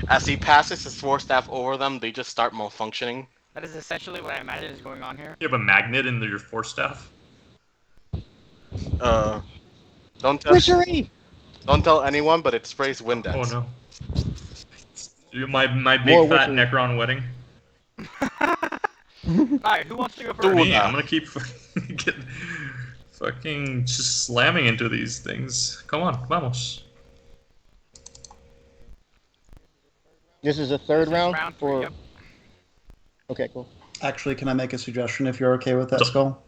[SPEAKER 3] As he passes his Force Staff over them, they just start malfunctioning.
[SPEAKER 1] That is essentially what I imagine is going on here.
[SPEAKER 6] You have a magnet in your force staff?
[SPEAKER 3] Don't tell.
[SPEAKER 2] Wizardry!
[SPEAKER 3] Don't tell anyone, but it sprays Windex.
[SPEAKER 6] Oh no. My big
[SPEAKER 2] More
[SPEAKER 6] fat
[SPEAKER 2] witchery.
[SPEAKER 6] Necron wedding.
[SPEAKER 1] Alright, who wants to go
[SPEAKER 3] Do
[SPEAKER 1] first?
[SPEAKER 3] it.
[SPEAKER 6] Me, I'm gonna keep fucking just slamming into these things. Come on, vamos.
[SPEAKER 2] This is a third round
[SPEAKER 1] Round 3,
[SPEAKER 2] for.
[SPEAKER 1] yep.
[SPEAKER 2] Okay, cool.
[SPEAKER 4] Actually, can I make a suggestion if you're okay with that, Skull?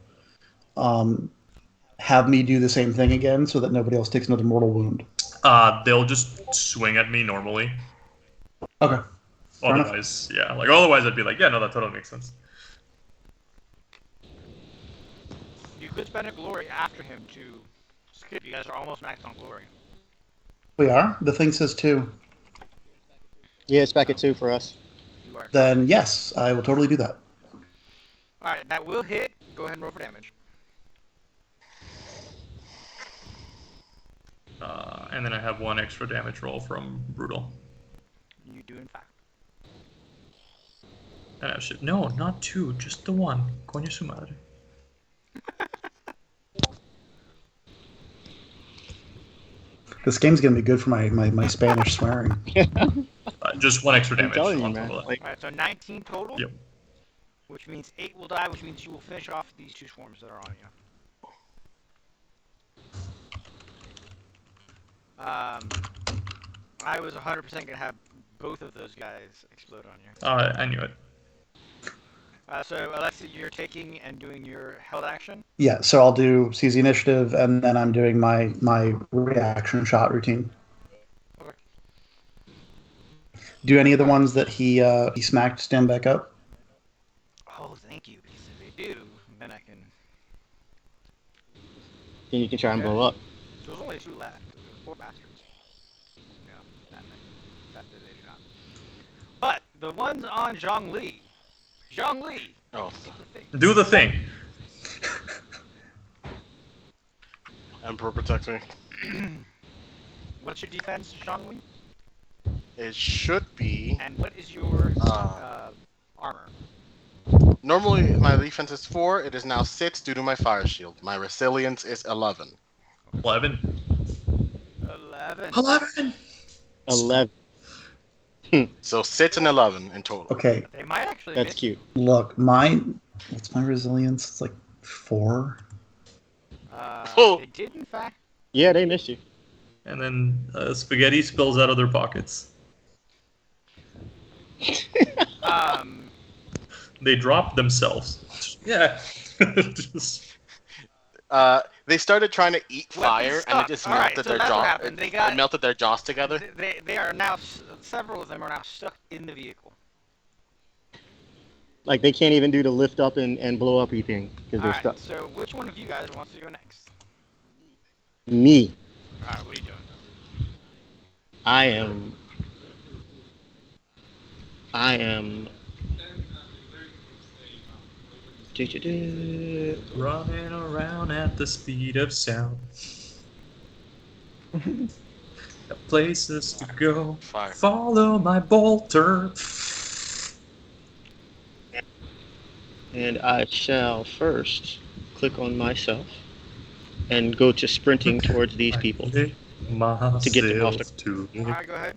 [SPEAKER 4] Have me do the same thing again so that nobody else takes another mortal wound.
[SPEAKER 6] They'll just swing at me normally.
[SPEAKER 4] Okay. Fair enough.
[SPEAKER 6] Otherwise, yeah. Like otherwise, I'd be like, yeah, no, that totally makes sense.
[SPEAKER 1] You could spend a glory after him to skip. You guys are almost maxed on glory.
[SPEAKER 4] We are? The thing says 2.
[SPEAKER 2] Yeah, it's back at 2 for us.
[SPEAKER 1] You are.
[SPEAKER 4] Then yes, I will totally do that.
[SPEAKER 1] Alright, that will hit. Go ahead and roll for damage.
[SPEAKER 6] And then I have 1 extra damage roll from Brutal.
[SPEAKER 1] You do, in fact.
[SPEAKER 6] No, not 2, just the 1. Coño su madre.
[SPEAKER 4] This game's gonna be good for my Spanish swearing.
[SPEAKER 6] Just 1 extra
[SPEAKER 2] I'm
[SPEAKER 6] damage.
[SPEAKER 2] telling you,
[SPEAKER 6] on
[SPEAKER 2] man.
[SPEAKER 6] top of that.
[SPEAKER 2] Like,
[SPEAKER 1] Alright, so 19 total.
[SPEAKER 6] Yep.
[SPEAKER 1] Which means 8 will die, which means you will finish off these 2 swarms that are on you. I was 100% gonna have both of those guys explode on you.
[SPEAKER 6] I knew it.
[SPEAKER 1] So Alexi, you're taking and doing your held action.
[SPEAKER 4] Yeah, so I'll do seize the initiative, and then I'm doing my reaction shot routine.
[SPEAKER 1] Okay.
[SPEAKER 4] Do any of the ones that he smacked stand back up?
[SPEAKER 1] Oh, thank you. Because if they do, then I can.
[SPEAKER 2] then you can try and blow up.
[SPEAKER 1] So there's only 2 left. 4 bastards. Yeah, that did a shot. But the ones on Zhongli. Zhongli.
[SPEAKER 3] Oh.
[SPEAKER 6] Do the thing.
[SPEAKER 3] Emperor protect me.
[SPEAKER 1] What's your defense, Zhongli?
[SPEAKER 3] It should be.
[SPEAKER 1] And what is your armor?
[SPEAKER 3] Normally, my defense is 4. It is now 6 due to my fire shield. My resilience is 11.
[SPEAKER 6] 11.
[SPEAKER 1] 11.
[SPEAKER 6] 11.
[SPEAKER 2] 11.
[SPEAKER 3] So 6 and 11 in total.
[SPEAKER 4] Okay,
[SPEAKER 1] They might actually
[SPEAKER 2] That's
[SPEAKER 1] miss.
[SPEAKER 2] cute.
[SPEAKER 4] look, what's my resilience? It's like 4.
[SPEAKER 3] Oh.
[SPEAKER 1] They did, in fact.
[SPEAKER 2] Yeah, they missed you.
[SPEAKER 6] And then spaghetti spills out of their pockets. They drop themselves. Yeah. Just...
[SPEAKER 3] They started trying to eat
[SPEAKER 1] Weapons
[SPEAKER 3] fire, and
[SPEAKER 1] stuck.
[SPEAKER 3] it just
[SPEAKER 1] Alright,
[SPEAKER 3] melted
[SPEAKER 1] so
[SPEAKER 3] their
[SPEAKER 1] that's what
[SPEAKER 3] jaws.
[SPEAKER 1] happened. They got-
[SPEAKER 3] It melted their jaws together.
[SPEAKER 1] They are now, several of them are now stuck in the vehicle.
[SPEAKER 2] Like, they can't even do the lift up and blow up anything because they're
[SPEAKER 1] Alright,
[SPEAKER 2] stuck.
[SPEAKER 1] so which one of you guys wants to go next?
[SPEAKER 2] Me.
[SPEAKER 1] Alright, what are you doing?
[SPEAKER 2] I am.
[SPEAKER 6] Running around at the speed of sound. Got places to go.
[SPEAKER 3] Fire.
[SPEAKER 6] Follow my bolter.
[SPEAKER 2] And I shall first click on myself and go to sprinting towards these people.
[SPEAKER 6] To
[SPEAKER 2] get them off the-
[SPEAKER 1] Alright, go ahead.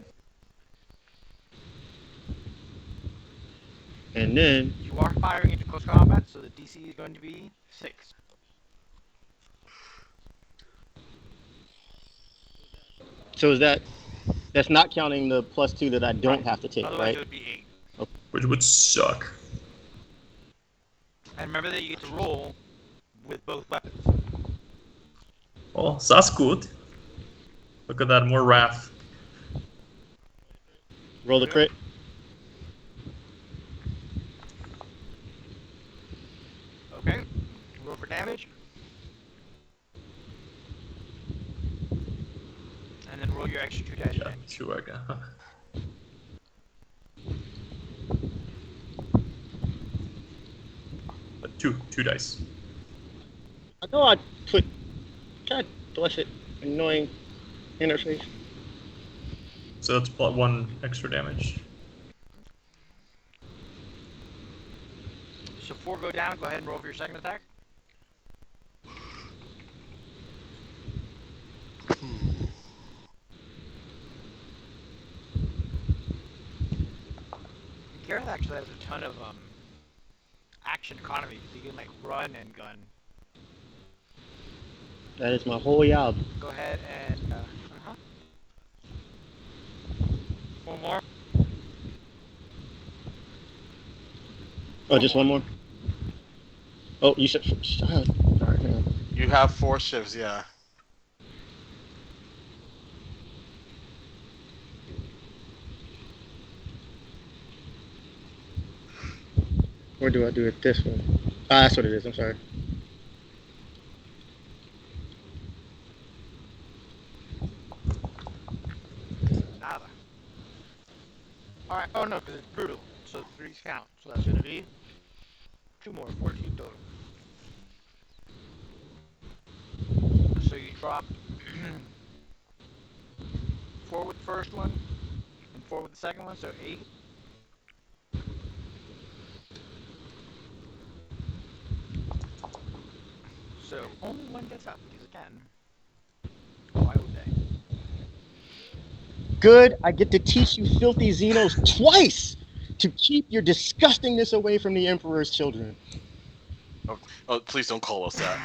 [SPEAKER 2] And then
[SPEAKER 1] You are firing into close combat, so the DC is going to be 6.
[SPEAKER 2] so is that's not counting the +2 that I don't have to take,
[SPEAKER 1] Otherwise, it
[SPEAKER 2] right?
[SPEAKER 1] would be 8.
[SPEAKER 6] Which would suck.
[SPEAKER 1] And remember that you get to roll with both weapons.
[SPEAKER 6] Oh, that's good. Look at that, more wrath.
[SPEAKER 2] Roll the crit.
[SPEAKER 1] Okay. Roll for damage. And then roll your extra 2 dice.
[SPEAKER 6] Yeah, two again. Two dice.
[SPEAKER 2] I know I put. God bless it. Annoying interface.
[SPEAKER 6] So that's +1 extra damage.
[SPEAKER 1] So 4 go down. Go ahead and roll for your second attack. Gareth actually has a ton of action economy because he can like run and gun.
[SPEAKER 2] That is my whole job.
[SPEAKER 1] Go ahead and one more.
[SPEAKER 2] Oh, just one more? Oh, you said... Sorry, hang on.
[SPEAKER 3] You have 4 shifts, yeah.
[SPEAKER 2] Or do I do it this way? Ah, that's what it is. I'm sorry.
[SPEAKER 1] Nada. Alright, oh no, because it's brutal. So 3's count. So that's going to be 2 more, 14 total. So you drop 4 with the first one, and 4 with the second one, so 8. So only one gets up, because again, why would they?
[SPEAKER 2] Good, I get to teach you filthy Xenos twice to keep your disgustingness away from the Emperor's children.
[SPEAKER 3] Oh, please don't call us that.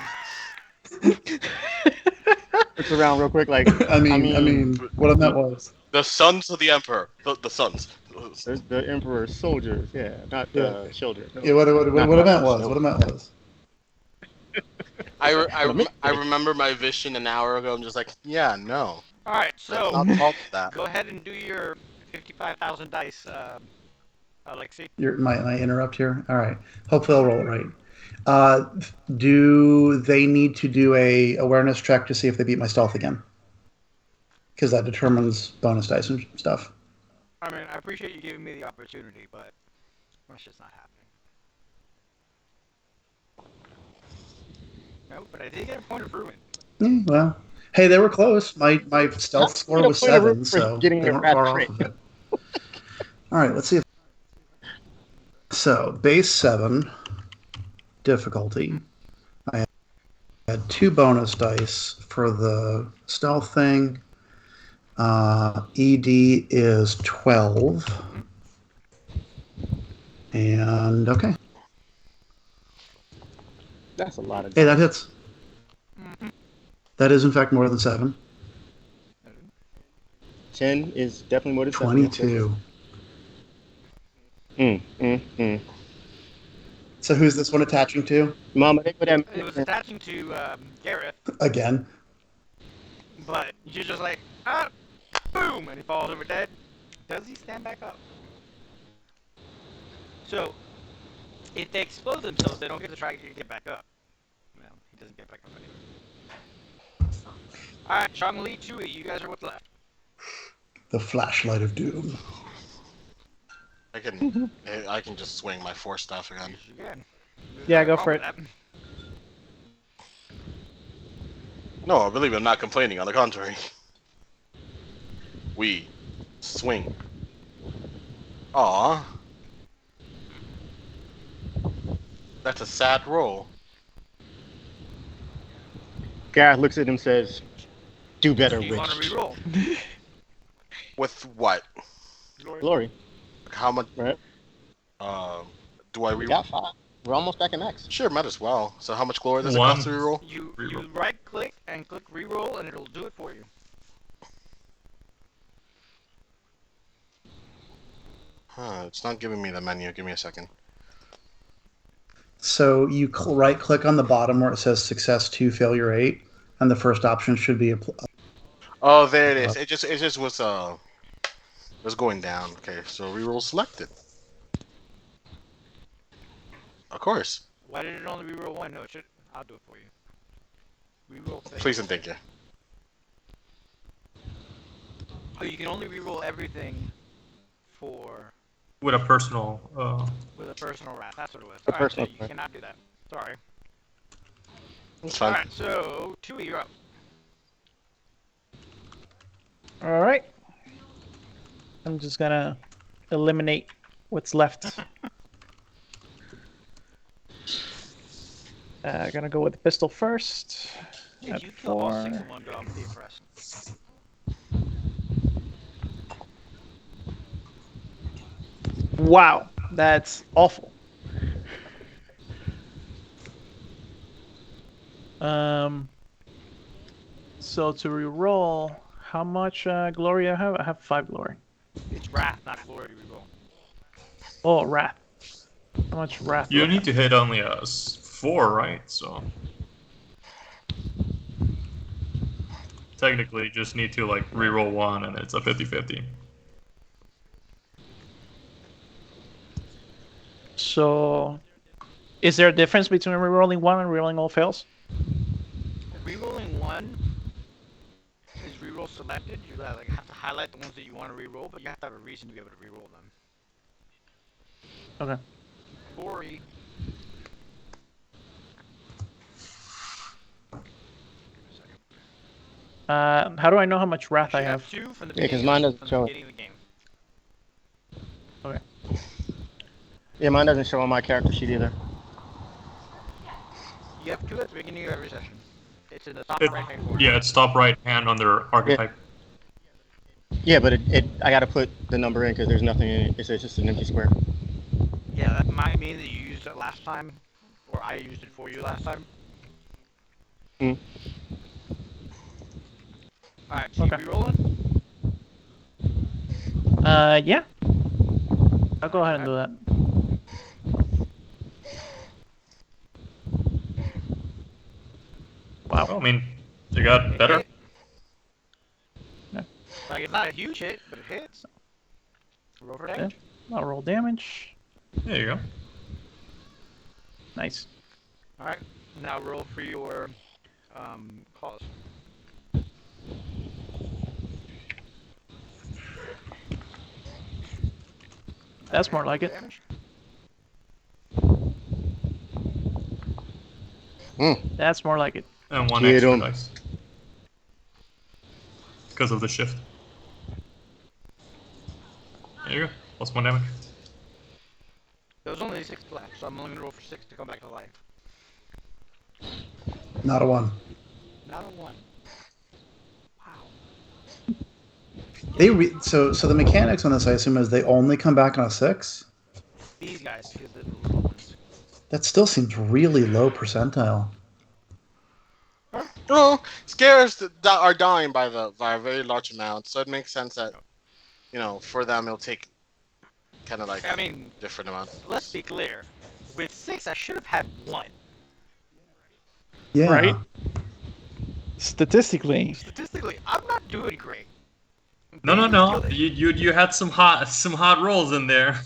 [SPEAKER 2] Look around real quick, like...
[SPEAKER 4] I mean, what I meant was...
[SPEAKER 3] The sons of the Emperor. The sons.
[SPEAKER 2] The Emperor's soldiers, yeah, not the children. No.
[SPEAKER 4] Yeah, what I meant was...
[SPEAKER 3] I remember my vision an hour ago. I'm just like, yeah, no.
[SPEAKER 1] Alright, so
[SPEAKER 3] Not called that.
[SPEAKER 1] go ahead and do your 55,000 dice, Alexi.
[SPEAKER 4] Might I interrupt here? All right. Hopefully I'll roll it right. Do they need to do a awareness check to see if they beat my stealth again? Because that determines bonus dice and stuff.
[SPEAKER 1] I mean, I appreciate you giving me the opportunity, but that's just not happening. No, but I did get a point of improvement.
[SPEAKER 4] Well, hey, they were close. My stealth score was 7, so they weren't far off of it. All right, let's see if... So, base 7, difficulty. I had 2 bonus dice for the stealth thing. ED is 12. And, okay.
[SPEAKER 2] That's a lot of...
[SPEAKER 4] Hey, that hits. That is, in fact, more than 7.
[SPEAKER 2] 10 is definitely more than 7.
[SPEAKER 4] 22. So who's this one attaching to?
[SPEAKER 2] Mama, they put that...
[SPEAKER 1] It was attaching to Gareth,
[SPEAKER 4] Again.
[SPEAKER 1] but you're just like, boom, and he falls over dead. Does he stand back up? So, if they explode themselves, they don't get to try to get back up. Well, he doesn't get back up anyway. Alright, Chong-Li, Chewie, you guys are what's left.
[SPEAKER 4] The flashlight of doom.
[SPEAKER 3] I can just swing my 4 staff again.
[SPEAKER 1] Yes, you can.
[SPEAKER 5] Yeah, go for it.
[SPEAKER 3] No, I believe I'm not complaining. On the contrary. We swing. Aw. That's a sad roll.
[SPEAKER 2] Gareth looks at him and says, do better,
[SPEAKER 1] Do you want to
[SPEAKER 2] Rich.
[SPEAKER 1] re-roll?
[SPEAKER 3] With what?
[SPEAKER 2] Glory.
[SPEAKER 3] How much?
[SPEAKER 2] Right.
[SPEAKER 3] Do I
[SPEAKER 2] We
[SPEAKER 3] reroll?
[SPEAKER 2] got 5. We're almost back at max.
[SPEAKER 3] Sure, might as well. So how much glory does it
[SPEAKER 6] 1.
[SPEAKER 3] cost to reroll?
[SPEAKER 1] You
[SPEAKER 6] Reroll.
[SPEAKER 1] right-click and click re-roll, and it'll do it for you.
[SPEAKER 3] Huh, it's not giving me the menu. Give me a second.
[SPEAKER 4] So you right-click on the bottom where it says Success 2, Failure 8, and the first option should be
[SPEAKER 3] Oh, there it is. It just was going down. Okay, so reroll selected. Of course.
[SPEAKER 1] Why did it only reroll one? No, it should. I'll do it for you. Reroll thing.
[SPEAKER 3] Please and thank you.
[SPEAKER 1] Oh, you can only reroll everything for
[SPEAKER 6] With a personal.
[SPEAKER 1] with a personal wrath. That's what it was.
[SPEAKER 2] A
[SPEAKER 1] Alright, so
[SPEAKER 2] personal
[SPEAKER 1] you
[SPEAKER 2] wrath.
[SPEAKER 1] cannot do that. Sorry.
[SPEAKER 3] It's fine.
[SPEAKER 1] Alright, so Chewie, you're up.
[SPEAKER 5] All right. I'm just gonna eliminate what's left. Gonna go with the pistol first.
[SPEAKER 1] If
[SPEAKER 5] At
[SPEAKER 1] you kill all 6
[SPEAKER 5] 4.
[SPEAKER 1] in one go, I'm pretty impressed.
[SPEAKER 5] Wow, that's awful. So to reroll, how much glory I have? I have 5 glory.
[SPEAKER 1] It's wrath, not glory to reroll.
[SPEAKER 5] Oh, wrath. How much wrath?
[SPEAKER 6] You
[SPEAKER 5] do I
[SPEAKER 6] need
[SPEAKER 5] have?
[SPEAKER 6] to hit only a 4, right? So technically, you just need to like reroll 1, and it's a 50-50.
[SPEAKER 5] So, is there a difference between rerolling 1 and rerolling all fails?
[SPEAKER 1] Rerolling 1 is reroll selected. You have to highlight the ones that you want to reroll, but you have to have a reason to be able to reroll them.
[SPEAKER 5] Okay.
[SPEAKER 1] Glory.
[SPEAKER 5] How do I know how much wrath I
[SPEAKER 1] You
[SPEAKER 5] have?
[SPEAKER 1] 2 from the
[SPEAKER 2] Yeah, 'cause
[SPEAKER 1] beginning,
[SPEAKER 2] mine doesn't
[SPEAKER 1] from
[SPEAKER 2] show
[SPEAKER 1] the
[SPEAKER 2] it.
[SPEAKER 1] beginning of the game.
[SPEAKER 5] Okay.
[SPEAKER 2] Yeah, mine doesn't show on my character sheet either.
[SPEAKER 1] You have 2 at the beginning of every session. It's in the top
[SPEAKER 6] It-
[SPEAKER 1] right hand corner.
[SPEAKER 6] Yeah, it's top right hand under archetype.
[SPEAKER 2] Yeah, but I gotta put the number in because there's nothing in it. It's just an empty square.
[SPEAKER 1] Yeah, that might mean that you used it last time, or I used it for you last time.
[SPEAKER 2] Hmm.
[SPEAKER 1] Alright, so
[SPEAKER 5] Okay.
[SPEAKER 1] you rerolling?
[SPEAKER 5] Yeah. I'll go ahead and do that. Wow.
[SPEAKER 6] Well, I mean, they got better.
[SPEAKER 1] Hit. Like, it's not a huge hit, but it hits. Roll for damage.
[SPEAKER 5] I'll roll damage.
[SPEAKER 6] There you go.
[SPEAKER 5] Nice.
[SPEAKER 1] Alright, now roll for your cause.
[SPEAKER 5] That's more like it.
[SPEAKER 1] Damage.
[SPEAKER 5] That's more like it.
[SPEAKER 6] And 1
[SPEAKER 2] Get
[SPEAKER 6] extra
[SPEAKER 2] 'em.
[SPEAKER 6] dice. Because of the shift. There you go. Plus 1 damage.
[SPEAKER 1] There was only 6 left, so I'm only gonna roll for 6 to come back to life.
[SPEAKER 4] Not a 1.
[SPEAKER 1] Not a 1. Wow.
[SPEAKER 4] So the mechanics on this, I assume, is they only come back on a 6?
[SPEAKER 1] These guys, because they're the little ones.
[SPEAKER 4] That still seems really low percentile.
[SPEAKER 3] No, scares that are dying by a very large amount, so it makes sense that, for them it'll take kind of like
[SPEAKER 1] I mean,
[SPEAKER 3] different amount.
[SPEAKER 1] let's be clear. With 6, I should have had 1.
[SPEAKER 4] Yeah.
[SPEAKER 5] Right? Statistically.
[SPEAKER 1] Statistically, I'm not doing great.
[SPEAKER 6] No.
[SPEAKER 1] Kill it.
[SPEAKER 6] You had some hot rolls in there.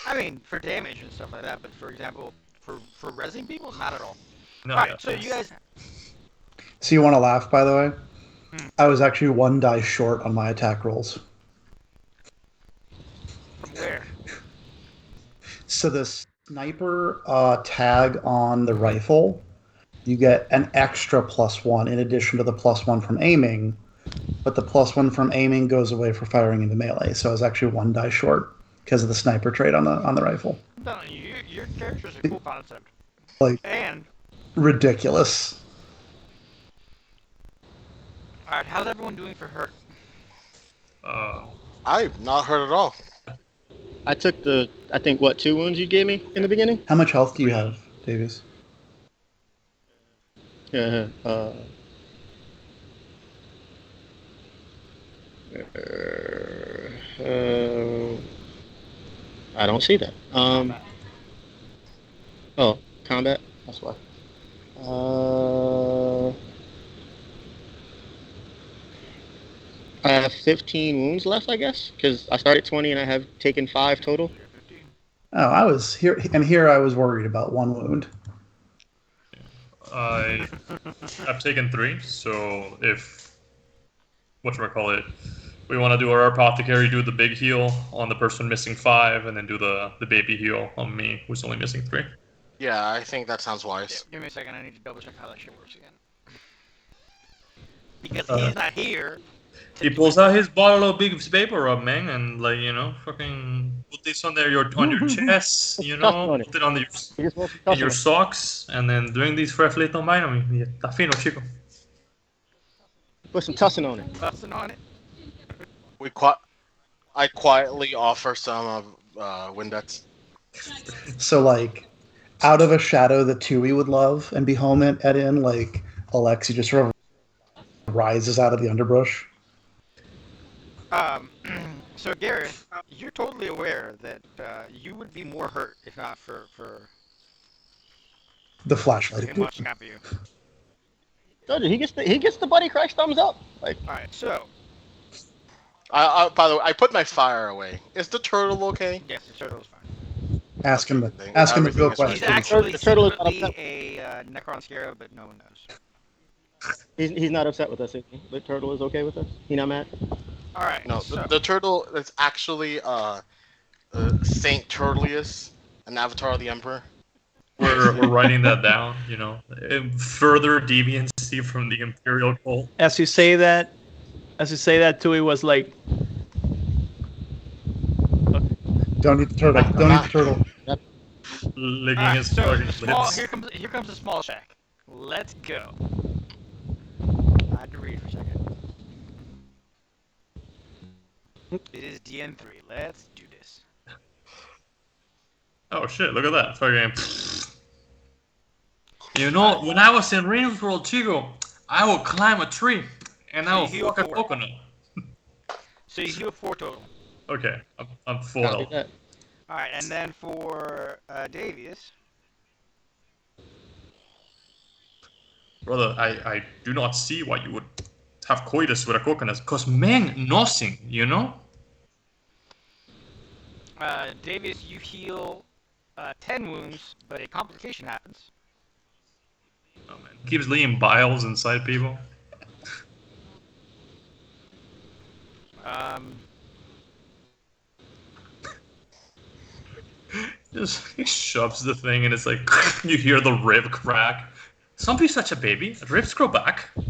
[SPEAKER 1] I mean, for damage and stuff like that, but for example, for rezzing people, not at all.
[SPEAKER 6] No,
[SPEAKER 1] Alright,
[SPEAKER 6] yeah,
[SPEAKER 1] so you guys...
[SPEAKER 4] So you want to laugh, by the way? I was actually 1 die short on my attack rolls.
[SPEAKER 1] From where?
[SPEAKER 4] So the sniper tag on the rifle, you get an extra +1 in addition to the +1 from aiming, but the +1 from aiming goes away for firing into melee. So I was actually 1 die short because of the sniper trait on the rifle.
[SPEAKER 1] I'm telling you, your character's a cool concept.
[SPEAKER 4] Like
[SPEAKER 1] And,
[SPEAKER 4] ridiculous.
[SPEAKER 1] alright, how's everyone doing for hurt?
[SPEAKER 3] I've not heard at all.
[SPEAKER 2] I took 2 wounds you gave me in the beginning?
[SPEAKER 4] How much health do you have, Davies?
[SPEAKER 2] Yeah. I don't see that. Oh, combat? That's why. have 15 wounds left, I guess, because I started 20 and I have taken 5 total.
[SPEAKER 4] Oh, I was here, and here I was worried about 1 wound.
[SPEAKER 6] I've taken 3, so if whatchamacallit, we want to do our apothecary, do the big heal on the person missing 5, and then do the baby heal on me, who's only missing 3.
[SPEAKER 3] Yeah, I think that sounds wise.
[SPEAKER 1] Yeah, give me a second. I need to double check how that shit works again. Because he's not here.
[SPEAKER 6] He pulls out his bottle of big vapor rub, man, and like fucking put this on your chest, put it on in your socks, and then drink this fresh little vitamin. Está fino, chico.
[SPEAKER 2] Put some tussin on it.
[SPEAKER 1] Tussin on it.
[SPEAKER 3] I quietly offer some of Windex.
[SPEAKER 4] So, like, out of a shadow that Tui would love and be home at in, like, Alexi just sort of rises out of the underbrush.
[SPEAKER 1] So Gareth, you're totally aware that you would be more hurt if not for
[SPEAKER 4] The flashlight.
[SPEAKER 1] him watching out for you.
[SPEAKER 2] Dude, he gets the buddy crash thumbs up. Like,
[SPEAKER 1] All right, so
[SPEAKER 3] By the way, I put my fire away. Is the turtle okay?
[SPEAKER 1] yes, the turtle is fine.
[SPEAKER 4] Ask him the
[SPEAKER 3] Everything
[SPEAKER 4] real
[SPEAKER 3] is fine.
[SPEAKER 1] He's
[SPEAKER 4] question.
[SPEAKER 1] actually
[SPEAKER 2] The turtle is
[SPEAKER 1] secretly
[SPEAKER 2] upset.
[SPEAKER 1] a Necron Scarab, but no one knows.
[SPEAKER 2] he's not upset with us. Is he? The turtle is okay with us. He not mad.
[SPEAKER 1] All right,
[SPEAKER 3] No,
[SPEAKER 1] so
[SPEAKER 3] the turtle is actually Saint Turtleus, an avatar of the Emperor.
[SPEAKER 6] We're writing that down, further deviancy from the Imperial cult.
[SPEAKER 5] As you say that, Tui was like,
[SPEAKER 4] Don't need the turtle. Don't need the turtle.
[SPEAKER 6] Licking
[SPEAKER 1] all right,
[SPEAKER 6] his
[SPEAKER 1] so
[SPEAKER 6] fucking
[SPEAKER 1] the small,
[SPEAKER 6] lips.
[SPEAKER 1] here comes the small shack. Let's go. I had to read for a second. It is DN3. Let's do this.
[SPEAKER 6] Oh shit, look at that. Fucking. When I was in Rainforest World Chico, I would climb a tree and I would
[SPEAKER 1] So you
[SPEAKER 6] fuck a
[SPEAKER 1] heal 4.
[SPEAKER 6] coconut.
[SPEAKER 1] So you heal 4 total.
[SPEAKER 6] Okay, I'm full
[SPEAKER 2] Copy
[SPEAKER 6] health.
[SPEAKER 2] that.
[SPEAKER 1] All right, and then for Davius.
[SPEAKER 6] Brother, I do not see why you would have coitus with a coconut, cause man, nothing,
[SPEAKER 1] Davius, you heal 10 wounds, but a complication happens.
[SPEAKER 6] Oh man, keeps leaving biles inside people. Just he shoves the thing and it's like you hear the rib crack. Don't be such a baby. Ribs grow back.
[SPEAKER 5] no,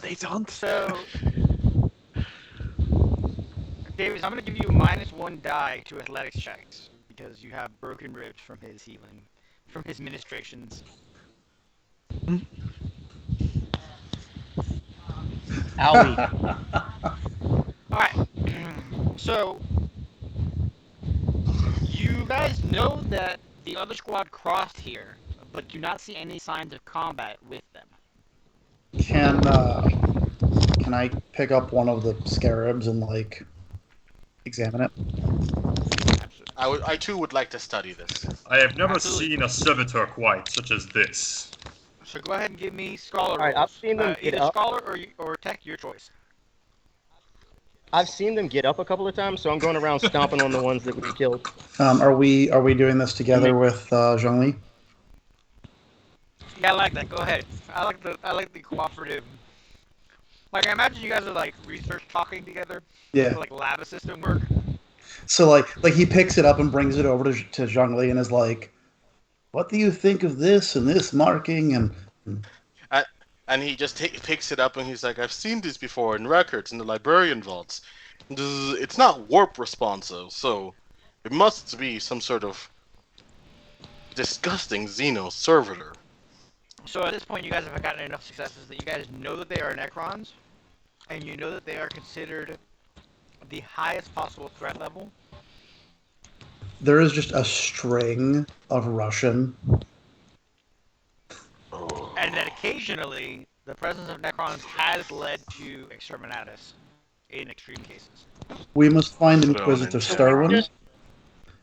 [SPEAKER 5] they don't.
[SPEAKER 1] So, Davius, I'm going to give you -1 die to athletics checks because you have broken ribs from his healing, from his ministrations.
[SPEAKER 2] Owie.
[SPEAKER 1] All right. So, you guys know that the other squad crossed here, but do not see any signs of combat with them.
[SPEAKER 4] Can I pick up one of the scarabs and like examine it?
[SPEAKER 1] Absolutely.
[SPEAKER 3] I too would like to study this.
[SPEAKER 6] I have never
[SPEAKER 1] Absolutely.
[SPEAKER 6] seen a servitor quite such as this.
[SPEAKER 1] So go ahead and give me scholar rolls.
[SPEAKER 2] All right, I've seen them get
[SPEAKER 1] either
[SPEAKER 2] up.
[SPEAKER 1] scholar or tech, your choice.
[SPEAKER 2] I've seen them get up a couple of times, so I'm going around stomping on the ones that we killed.
[SPEAKER 4] Are we doing this together with Zhongli?
[SPEAKER 1] Yeah, I like that. Go ahead. I like the cooperative. Like I imagine you guys are like research talking together.
[SPEAKER 4] Yeah.
[SPEAKER 1] Like lab assistant work.
[SPEAKER 4] So like he picks it up and brings it over to Zhongli and is like, "What do you think of this and this marking?"
[SPEAKER 3] And he just picks it up and he's like, I've seen this before in records in the librarian vaults. It's not warp responsive, so it must be some sort of disgusting Xeno servitor.
[SPEAKER 1] So at this point, you guys have gotten enough successes that you guys know that they are Necrons, and you know that they are considered the highest possible threat level.
[SPEAKER 4] There is just a string of Russian.
[SPEAKER 1] And that occasionally, the presence of Necrons has led to exterminatus in extreme cases.
[SPEAKER 4] We must find Inquisitor Sterwin.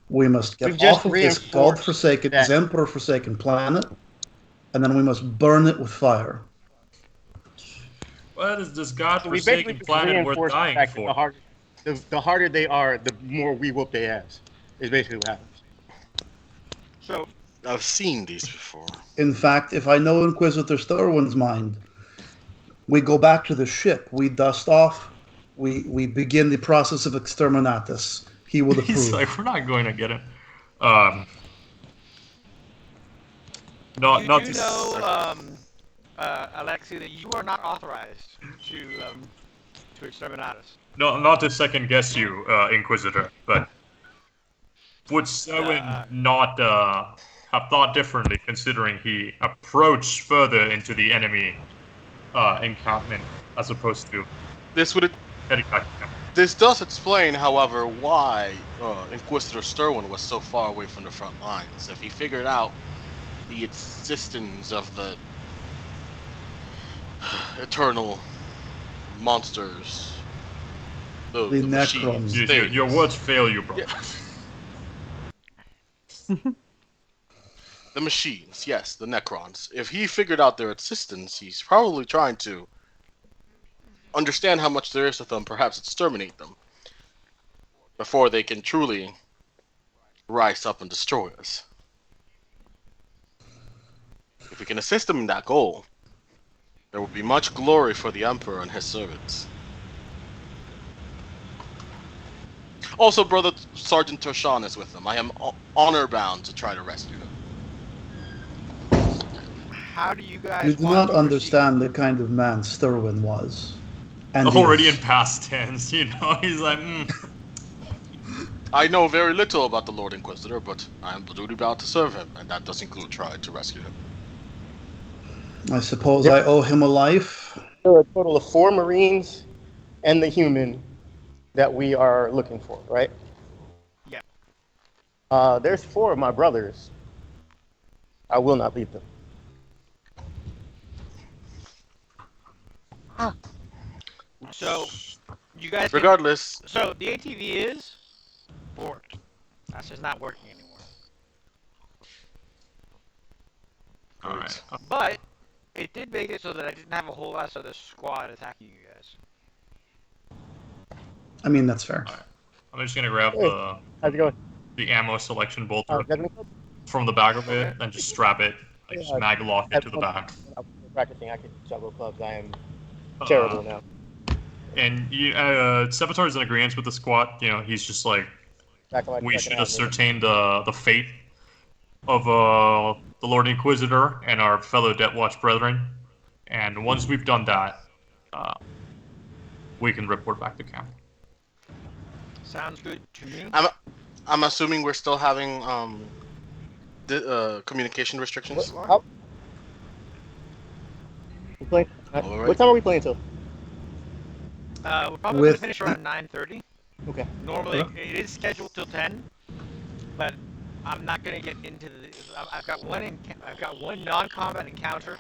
[SPEAKER 4] We must
[SPEAKER 2] We've
[SPEAKER 4] get
[SPEAKER 2] just
[SPEAKER 4] off of this
[SPEAKER 2] reinforced
[SPEAKER 4] god-forsaken,
[SPEAKER 2] that-
[SPEAKER 4] emperor-forsaken planet, and then we must burn it with fire.
[SPEAKER 6] What is this
[SPEAKER 2] So we
[SPEAKER 6] godforsaken
[SPEAKER 2] basically
[SPEAKER 6] planet worth
[SPEAKER 2] reinforce the
[SPEAKER 6] dying
[SPEAKER 2] fact that
[SPEAKER 6] for?
[SPEAKER 2] the harder they are, the more we whoop their ass. Is basically what happens.
[SPEAKER 1] So
[SPEAKER 3] I've seen these before.
[SPEAKER 4] In fact, if I know Inquisitor Sterwin's mind, we go back to the ship, we dust off, we begin the process of exterminatus. He will
[SPEAKER 6] He's
[SPEAKER 4] approve.
[SPEAKER 6] like, we're not going to get him.
[SPEAKER 1] you
[SPEAKER 6] Not
[SPEAKER 1] do
[SPEAKER 6] to
[SPEAKER 1] know, Alexi, that you are not authorized to exterminate us.
[SPEAKER 6] not to second guess you, Inquisitor, but would Sterwin not have thought differently, considering he approached further into the enemy encampment as opposed to
[SPEAKER 3] This would
[SPEAKER 6] heading back to camp?
[SPEAKER 3] This does explain, however, why Inquisitor Sterwin was so far away from the front lines. If he figured out the existence of the eternal monsters, the
[SPEAKER 4] The
[SPEAKER 3] machines,
[SPEAKER 4] Necrons.
[SPEAKER 6] Your words fail you, bro.
[SPEAKER 3] the machines, yes, the Necrons. If he figured out their existence, he's probably trying to understand how much there is of them, perhaps exterminate them, before they can truly rise up and destroy us. If we can assist him in that goal, there will be much glory for the Emperor and his servants. Also, Brother Sergeant Tershan is with them. I am honor-bound to try to rescue him.
[SPEAKER 1] How do you guys?
[SPEAKER 4] You do
[SPEAKER 1] want
[SPEAKER 4] not
[SPEAKER 1] to
[SPEAKER 4] understand the kind of man Sterwin was. And
[SPEAKER 6] Already in
[SPEAKER 4] is.
[SPEAKER 6] past tense, you know, he's like,
[SPEAKER 3] I know very little about the Lord Inquisitor, but I am duty bound to serve him, and that does include trying to rescue him.
[SPEAKER 4] I suppose I owe him a life.
[SPEAKER 2] There are a total of 4 Marines and the human that we are looking for, right?
[SPEAKER 1] Yeah.
[SPEAKER 2] There's 4 of my brothers. I will not leave them.
[SPEAKER 1] So, you guys.
[SPEAKER 3] Regardless,
[SPEAKER 1] So the ATV is borked. That's just not working anymore.
[SPEAKER 6] alright.
[SPEAKER 1] But it did make it so that I didn't have a whole lot of the squad attacking you guys.
[SPEAKER 4] I mean, that's fair.
[SPEAKER 6] I'm just gonna grab
[SPEAKER 2] How's it going?
[SPEAKER 6] the ammo selection bolter
[SPEAKER 2] Desmond?
[SPEAKER 6] from the back of it and just strap it, like just
[SPEAKER 2] Yeah,
[SPEAKER 6] mag lock it to the back.
[SPEAKER 2] I was practicing. I could juggle clubs. I am terrible now.
[SPEAKER 6] And Saboteur is in agreement with the squad. You know, he's just like,
[SPEAKER 2] Back to my
[SPEAKER 6] we
[SPEAKER 2] second
[SPEAKER 6] should
[SPEAKER 2] hour.
[SPEAKER 6] ascertain the fate of the Lord Inquisitor and our fellow Death Watch brethren. And once we've done that, we can report back to camp.
[SPEAKER 1] Sounds good to me.
[SPEAKER 3] I'm assuming we're still having communication restrictions.
[SPEAKER 2] We playing?
[SPEAKER 3] All right.
[SPEAKER 2] What time are we playing till?
[SPEAKER 1] We're probably
[SPEAKER 4] With-
[SPEAKER 1] gonna finish around 9:30.
[SPEAKER 2] Okay.
[SPEAKER 1] Normally it is scheduled till 10, but I'm not gonna get into the. I've got one non-combat encounter,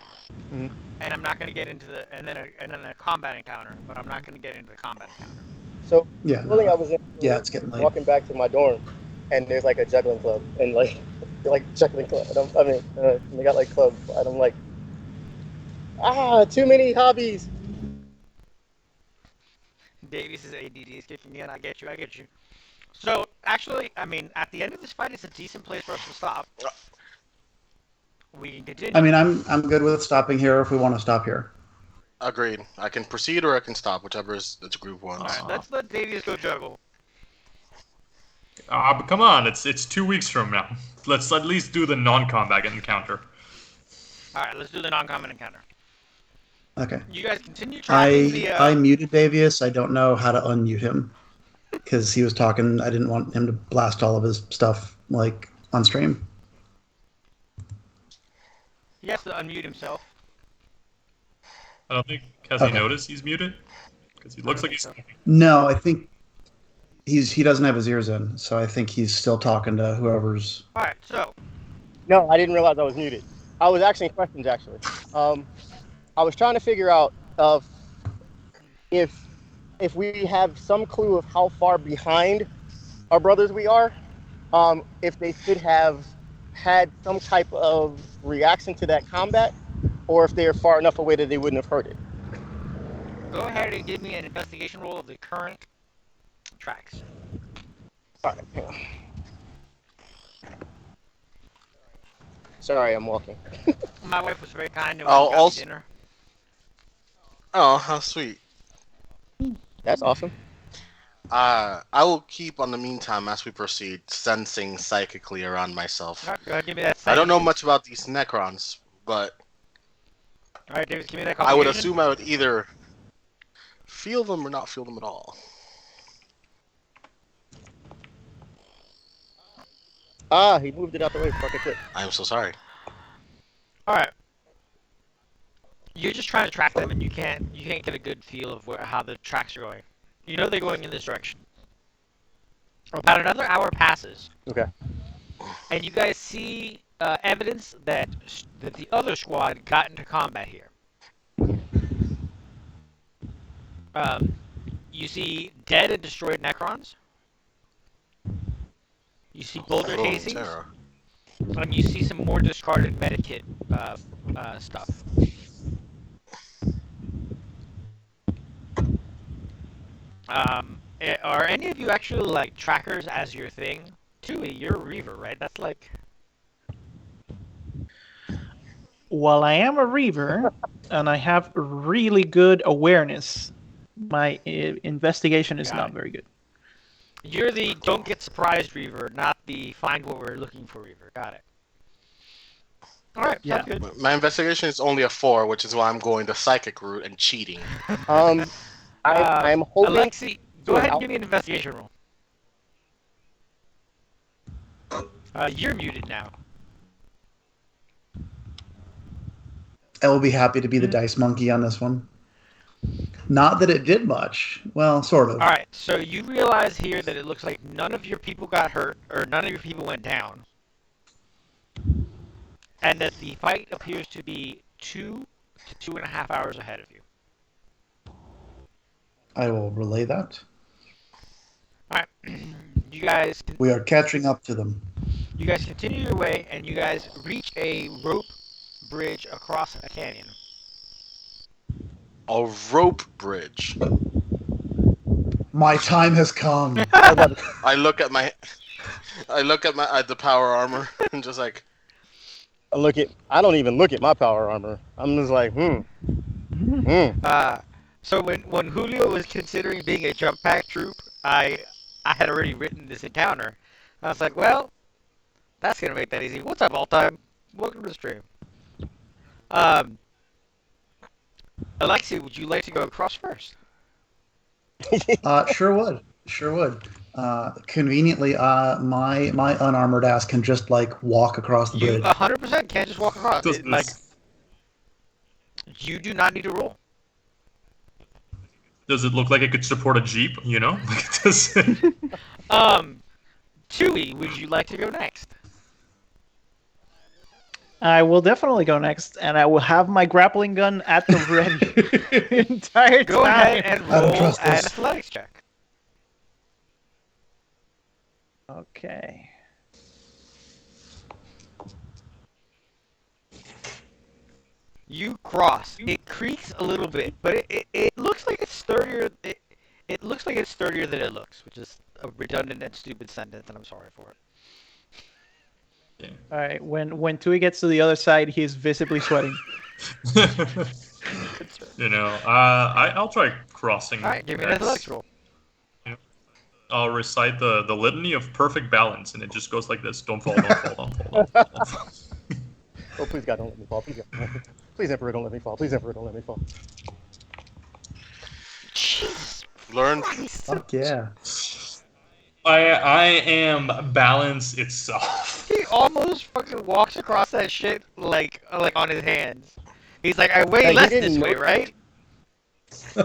[SPEAKER 2] Mhm.
[SPEAKER 1] and I'm not gonna get into the and then a combat encounter, but I'm not gonna get into the combat encounter.
[SPEAKER 2] So,
[SPEAKER 4] Yeah.
[SPEAKER 2] really, I was
[SPEAKER 4] It's getting late.
[SPEAKER 2] walking back to my dorm, and there's like a juggling club, and like, juggling club. And they got like clubs, and I'm like, too many hobbies.
[SPEAKER 1] Davies' ADD is kicking in. I get you. So actually, I mean, at the end of this fight, it's a decent place for us to stop. We can continue.
[SPEAKER 4] I mean, I'm good with stopping here if we want to stop here.
[SPEAKER 3] Agreed. I can proceed or I can stop, whichever is the group
[SPEAKER 1] All
[SPEAKER 3] wants.
[SPEAKER 1] right, let's let Davies go juggle.
[SPEAKER 6] But come on, it's 2 weeks from now. Let's at least do the non-combat encounter.
[SPEAKER 1] All right, let's do the non-combat encounter.
[SPEAKER 4] Okay.
[SPEAKER 1] You guys continue tracking the.
[SPEAKER 4] I muted Davius. I don't know how to unmute him because he was talking. I didn't want him to blast all of his stuff like on stream.
[SPEAKER 1] He has to unmute himself.
[SPEAKER 6] I don't think has he
[SPEAKER 4] Okay.
[SPEAKER 6] noticed he's muted because he looks like he's.
[SPEAKER 4] No, I think he doesn't have his ears in, so I think he's still talking to whoever's.
[SPEAKER 1] All right, so
[SPEAKER 2] No, I didn't realize I was muted. I was asking questions actually. I was trying to figure out if we have some clue of how far behind our brothers we are, if they should have had some type of reaction to that combat, or if they are far enough away that they wouldn't have heard it.
[SPEAKER 1] go ahead and give me an investigation roll of the current tracks.
[SPEAKER 2] All right. Hang on. Sorry, I'm walking.
[SPEAKER 1] My wife was very kind and
[SPEAKER 3] I'll
[SPEAKER 1] got me
[SPEAKER 3] also.
[SPEAKER 1] dinner.
[SPEAKER 3] Oh, how sweet.
[SPEAKER 2] That's awesome.
[SPEAKER 3] I will keep, on the meantime, as we proceed, sensing psychically around myself.
[SPEAKER 1] All right, go ahead, give me that.
[SPEAKER 3] I don't know
[SPEAKER 1] Psychic.
[SPEAKER 3] much about these Necrons, but
[SPEAKER 1] All right, Davis, give me that.
[SPEAKER 3] I would
[SPEAKER 1] Confusion.
[SPEAKER 3] assume I would either feel them or not feel them at all.
[SPEAKER 2] Ah, he moved it out the way before I could click.
[SPEAKER 3] I am so sorry.
[SPEAKER 1] All right. You're just trying to track them, and you can't get a good feel of how the tracks are going. You know they're going in this direction. About another hour passes,
[SPEAKER 2] Okay.
[SPEAKER 1] and you guys see evidence that the other squad got into combat here. You see dead and destroyed Necrons. You see boulder
[SPEAKER 3] Throne of
[SPEAKER 1] casings,
[SPEAKER 3] Terror.
[SPEAKER 1] and you see some more discarded medikit stuff. Are any of you actually like trackers as your thing? Tui, you're a Reaver, right? That's like.
[SPEAKER 5] While I am a Reaver, and I have really good awareness, my investigation is
[SPEAKER 1] Got
[SPEAKER 5] not
[SPEAKER 1] it.
[SPEAKER 5] very good.
[SPEAKER 1] You're the don't get surprised Reaver, not the find what we're looking for Reaver. Got it. Alright,
[SPEAKER 5] Yeah.
[SPEAKER 1] sounds good.
[SPEAKER 3] My investigation is only a 4, which is why I'm going the psychic route and cheating.
[SPEAKER 2] I'm hoping.
[SPEAKER 1] Alexi, go
[SPEAKER 2] to
[SPEAKER 1] ahead and
[SPEAKER 2] help.
[SPEAKER 1] give me an investigation roll. You're muted now.
[SPEAKER 4] I will be happy to be the dice monkey on this one. Not that it did much. Well, sort of.
[SPEAKER 1] Alright, so you realize here that it looks like none of your people got hurt, or none of your people went down. And that the fight appears to be 2 to 2.5 hours ahead of you.
[SPEAKER 4] I will relay that.
[SPEAKER 1] Alright, you guys
[SPEAKER 4] catching up to them.
[SPEAKER 1] You guys continue your way, and you guys reach a rope bridge across a canyon.
[SPEAKER 3] A rope bridge.
[SPEAKER 4] My time has come.
[SPEAKER 3] I look at the power armor and just like,
[SPEAKER 2] I don't even look at my power armor. I'm just like,
[SPEAKER 1] So when Julio was considering being a jump pack troop, I had already written this encounter. I was like, well, that's gonna make that easy. What's up, all time? Welcome to the stream. Alexi, would you like to go across first?
[SPEAKER 4] Sure would. Conveniently, my unarmored ass can just like walk across the
[SPEAKER 1] You
[SPEAKER 4] bridge.
[SPEAKER 1] 100% can't just walk across.
[SPEAKER 6] Does
[SPEAKER 1] Like,
[SPEAKER 6] this-
[SPEAKER 1] you do not need to roll.
[SPEAKER 6] Does it look like it could support a jeep? You know, like does it?
[SPEAKER 1] Tui, would you like to go next?
[SPEAKER 5] I will definitely go next, and I will have my grappling gun at the ready the entire time.
[SPEAKER 1] Go ahead and
[SPEAKER 4] I don't
[SPEAKER 1] roll
[SPEAKER 4] trust
[SPEAKER 1] an
[SPEAKER 4] this.
[SPEAKER 1] athletics check.
[SPEAKER 5] Okay.
[SPEAKER 1] You cross. It creaks a little bit, but it looks like it's sturdier. It looks like it's sturdier than it looks, which is a redundant and stupid sentence, and I'm sorry for it.
[SPEAKER 5] All right. When Tui gets to the other side, he is visibly sweating.
[SPEAKER 6] You know, I'll try crossing.
[SPEAKER 1] All right, give me an
[SPEAKER 6] next.
[SPEAKER 1] athletics roll.
[SPEAKER 6] I'll recite the litany of perfect balance, and it just goes like this: don't fall, don't fall, don't fall, don't fall.
[SPEAKER 2] oh please God, don't let me fall. Please, God. Please Emperor, don't let me fall. Please Emperor, don't let me fall.
[SPEAKER 1] Jesus
[SPEAKER 3] learn.
[SPEAKER 1] Christ.
[SPEAKER 4] Fuck yeah.
[SPEAKER 6] I am balance itself.
[SPEAKER 1] He almost fucking walks across that shit like on his hands. He's like, I weigh
[SPEAKER 2] Hey, he
[SPEAKER 1] less
[SPEAKER 2] didn't
[SPEAKER 1] this way,
[SPEAKER 2] notice-
[SPEAKER 1] right?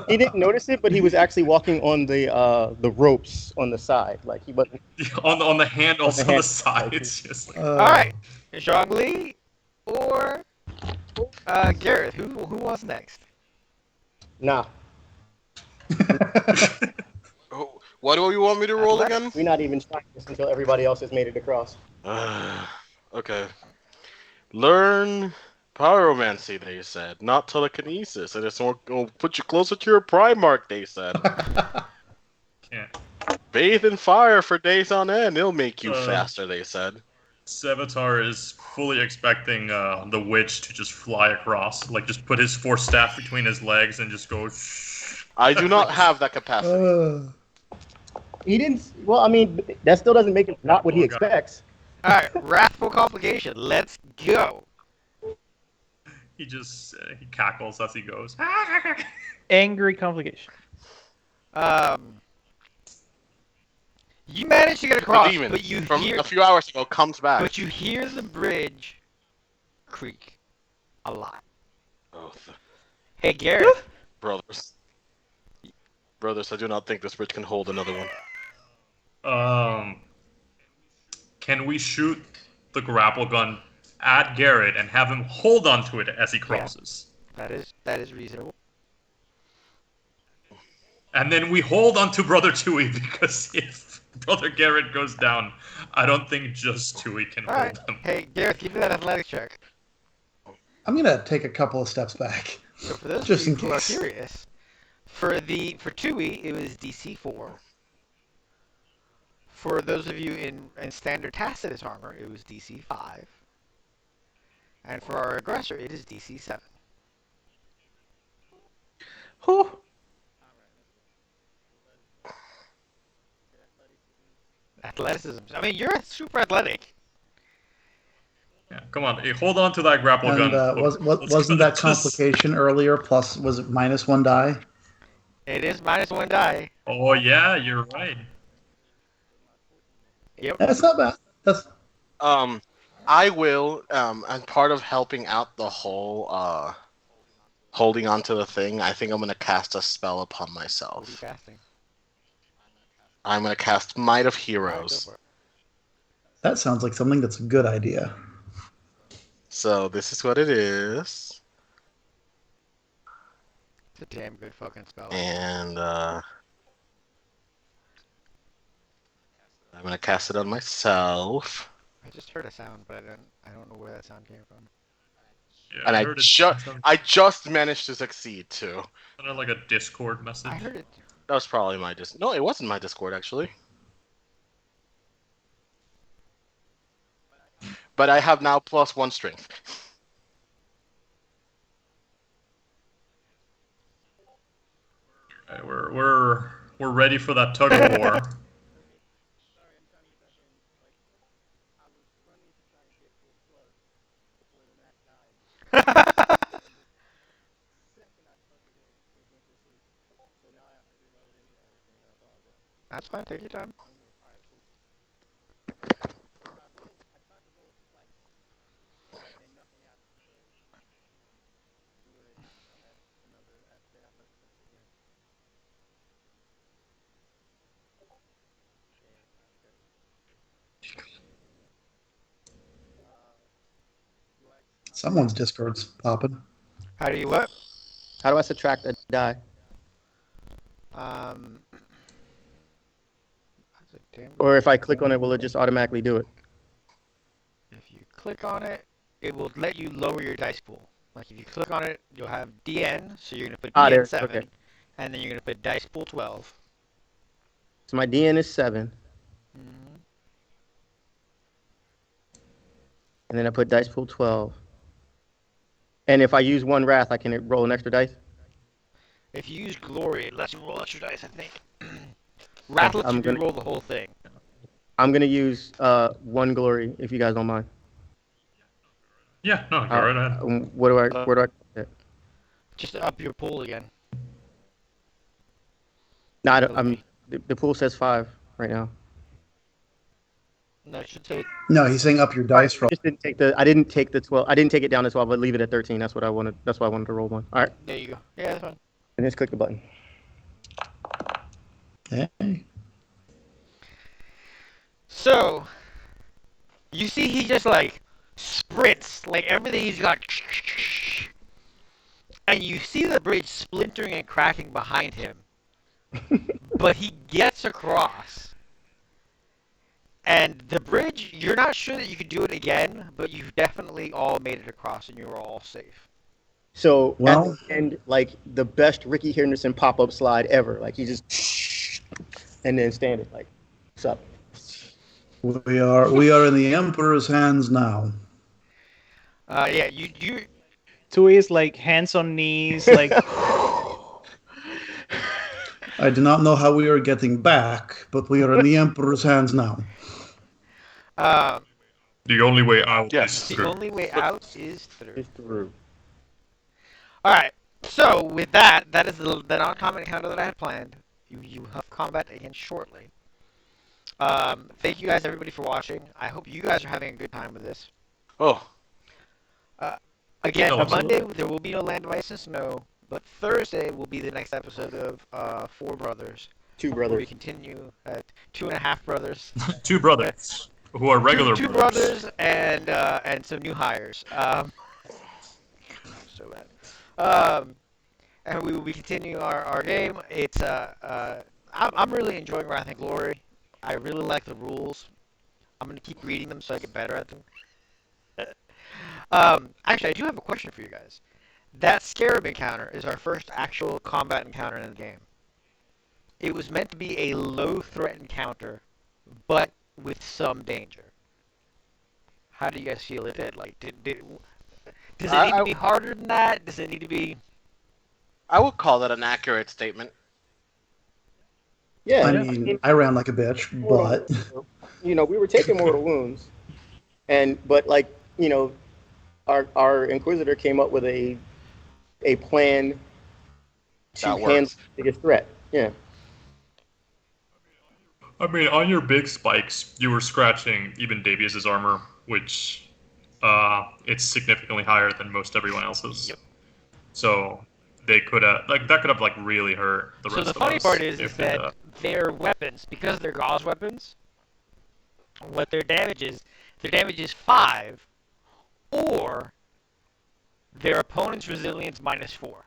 [SPEAKER 2] He didn't notice it, but he was actually walking on the ropes on the side. Like he wasn't.
[SPEAKER 6] on the handles on the
[SPEAKER 2] hand-
[SPEAKER 6] side. It's just like,
[SPEAKER 1] All right, Zhongli or Gareth. Who wants next?
[SPEAKER 2] Nah,
[SPEAKER 3] Oh, what do you want me to roll again?
[SPEAKER 2] we're not even trying this until everybody else has made it across.
[SPEAKER 3] Okay. Learn Pyromancy, they said, not telekinesis. And it's will put you closer to your Primarch, they said.
[SPEAKER 6] Can't.
[SPEAKER 3] Bathe in fire for days on end. It'll make you
[SPEAKER 6] Uh,
[SPEAKER 3] faster, they said.
[SPEAKER 6] Sevatar is fully expecting the witch to just fly across, like just put his force staff between his legs and just go. Shh.
[SPEAKER 3] I do not have that capacity.
[SPEAKER 2] He didn't. Well, I mean, that still doesn't make it not what he
[SPEAKER 6] Oh, God.
[SPEAKER 2] expects.
[SPEAKER 1] All right, wrathful complication. Let's go.
[SPEAKER 6] He just he cackles as he goes.
[SPEAKER 5] Angry complication.
[SPEAKER 1] You managed to get
[SPEAKER 3] The
[SPEAKER 1] across,
[SPEAKER 3] demon
[SPEAKER 1] but you
[SPEAKER 3] from
[SPEAKER 1] hear,
[SPEAKER 3] a few hours ago comes back.
[SPEAKER 1] but you hear the bridge creak a lot.
[SPEAKER 3] Oh,
[SPEAKER 1] Hey, Gareth.
[SPEAKER 3] brothers. Brothers, I do not think this bridge can hold another one.
[SPEAKER 6] Can we shoot the grapple gun at Garrett and have him hold onto it as he crosses?
[SPEAKER 1] That is reasonable.
[SPEAKER 6] And then we hold onto Brother Tui, because if Brother Garrett goes down, I don't think just Tui can
[SPEAKER 1] All
[SPEAKER 6] hold
[SPEAKER 1] right.
[SPEAKER 6] him.
[SPEAKER 1] Hey, Gareth, give me that athletics check.
[SPEAKER 4] I'm gonna take a couple of steps back.
[SPEAKER 1] So for those
[SPEAKER 4] Just
[SPEAKER 1] of you
[SPEAKER 4] in
[SPEAKER 1] who are
[SPEAKER 4] case.
[SPEAKER 1] curious, for Tui, it was DC 4. For those of you in standard Tacitus armor, it was DC 5. And for our aggressor, it is DC 7.
[SPEAKER 5] Whew.
[SPEAKER 1] Athleticism. I mean, you're super athletic.
[SPEAKER 6] Yeah, come on, hey, hold on to that grapple
[SPEAKER 4] And
[SPEAKER 6] gun. Let's
[SPEAKER 4] wasn't
[SPEAKER 6] go-
[SPEAKER 4] that
[SPEAKER 6] just-
[SPEAKER 4] complication earlier? Plus, was it -1 die?
[SPEAKER 1] It is -1 die.
[SPEAKER 6] Oh yeah, you're right.
[SPEAKER 1] Yep.
[SPEAKER 4] That's not bad. That's
[SPEAKER 3] I will, and part of helping out the whole, holding onto the thing, I think I'm gonna cast a spell upon
[SPEAKER 1] What are you
[SPEAKER 3] myself.
[SPEAKER 1] casting?
[SPEAKER 3] I'm gonna cast Might of
[SPEAKER 1] All right, go
[SPEAKER 3] Heroes.
[SPEAKER 1] for it.
[SPEAKER 4] that sounds like something that's a good idea.
[SPEAKER 3] So this is what it is.
[SPEAKER 1] It's a damn good fucking spell.
[SPEAKER 3] And, I'm gonna cast it on myself.
[SPEAKER 1] I just heard a sound, but I don't know where that sound came from.
[SPEAKER 6] Yeah,
[SPEAKER 3] And I
[SPEAKER 6] heard it
[SPEAKER 3] just managed to succeed, too.
[SPEAKER 6] sounded like a Discord message.
[SPEAKER 1] I heard it.
[SPEAKER 3] That was probably my No, it wasn't my Discord, actually. But I have now +1 strength.
[SPEAKER 6] Okay, we're ready for that tug of war.
[SPEAKER 1] That's fine. Take your time.
[SPEAKER 4] Someone's Discord's popping.
[SPEAKER 1] How do you what?
[SPEAKER 2] How do I subtract a die?
[SPEAKER 1] That's a damn
[SPEAKER 2] Or if I click on it, will it just automatically do it?
[SPEAKER 1] If you click on it, it will let you lower your dice pool. Like if you click on it, you'll have DN, so you're gonna put DN
[SPEAKER 2] there,
[SPEAKER 1] 7,
[SPEAKER 2] okay.
[SPEAKER 1] and then you're gonna put dice pool 12.
[SPEAKER 2] So my DN is 7,
[SPEAKER 1] Mm-hmm.
[SPEAKER 2] and then I put dice pool 12. And if I use 1 wrath, I can roll an extra dice?
[SPEAKER 1] If you use glory, it lets you roll extra dice, I think. Wrath lets
[SPEAKER 2] I'm
[SPEAKER 1] you
[SPEAKER 2] gonna-
[SPEAKER 1] roll the whole thing.
[SPEAKER 2] I'm going to use 1 glory, if you guys don't mind.
[SPEAKER 6] Yeah, no, go right ahead.
[SPEAKER 2] Where do I
[SPEAKER 1] Just to up your pool again.
[SPEAKER 2] No, the pool says 5 right now.
[SPEAKER 1] No, it should say.
[SPEAKER 4] No, he's saying up your dice roll.
[SPEAKER 2] I didn't take the 12. I didn't take it down to 12, but leave it at 13. That's what I wanted. That's why I wanted to roll 1. All right,
[SPEAKER 1] There you go. Yeah, that's fine.
[SPEAKER 2] and just click the button.
[SPEAKER 4] Hey.
[SPEAKER 1] So, you see he just like sprints, like everything he's got. And you see the bridge splintering and cracking behind him. But he gets across. And the bridge, you're not sure that you could do it again, but you've definitely all made it across, and you're all safe.
[SPEAKER 2] So
[SPEAKER 4] Well-
[SPEAKER 2] at the end, like the best Ricky Henderson pop-up slide ever. Like he just and then standing like, "What's up?"
[SPEAKER 4] We are in the Emperor's hands now.
[SPEAKER 1] Yeah, you.
[SPEAKER 5] Tui is like hands on knees, like
[SPEAKER 4] I do not know how we are getting back, but we are in the Emperor's hands now.
[SPEAKER 6] The only way out
[SPEAKER 3] Yes.
[SPEAKER 6] is
[SPEAKER 1] The
[SPEAKER 6] through.
[SPEAKER 1] only way out is through.
[SPEAKER 2] It's through.
[SPEAKER 1] All right. So with that, that is the non-combat encounter that I had planned. You have combat again shortly. Thank you guys, everybody, for watching. I hope you guys are having a good time with this.
[SPEAKER 3] Oh,
[SPEAKER 1] Again,
[SPEAKER 6] Oh,
[SPEAKER 1] Monday there will be no Land of Ice and Snow, but Thursday will be the next episode of Four Brothers.
[SPEAKER 2] Two
[SPEAKER 1] Where we
[SPEAKER 2] brothers.
[SPEAKER 1] continue at 2.5 brothers.
[SPEAKER 6] Two brothers who are regular
[SPEAKER 1] two brothers and some new hires. So bad. And we will be continuing our game. It's I'm really enjoying Wrath and Glory. I really like the rules. I'm gonna keep reading them so I get better at them. Actually, I do have a question for you guys. That Scarab encounter is our first actual combat encounter in the game. It was meant to be a low threat encounter, but with some danger. How do you guys feel it did? Like, does it need to be harder than that? Does it need to be?
[SPEAKER 3] I would call that an accurate statement.
[SPEAKER 2] Yeah.
[SPEAKER 4] I mean, I ran like a bitch, but
[SPEAKER 2] we were taking mortal wounds, but like our Inquisitor came up with a plan to
[SPEAKER 3] That
[SPEAKER 2] handle
[SPEAKER 3] works.
[SPEAKER 2] the biggest threat. Yeah.
[SPEAKER 6] I mean, on your big spikes, you were scratching even Davius's armor, which it's significantly higher than most everyone else's.
[SPEAKER 1] Yep.
[SPEAKER 6] So they could have that could have really hurt the rest
[SPEAKER 1] So
[SPEAKER 6] of
[SPEAKER 1] the
[SPEAKER 6] us.
[SPEAKER 1] funny part is
[SPEAKER 6] if
[SPEAKER 1] that their weapons, because they're Gauze weapons, what their damage is 5, or their opponent's resilience -4.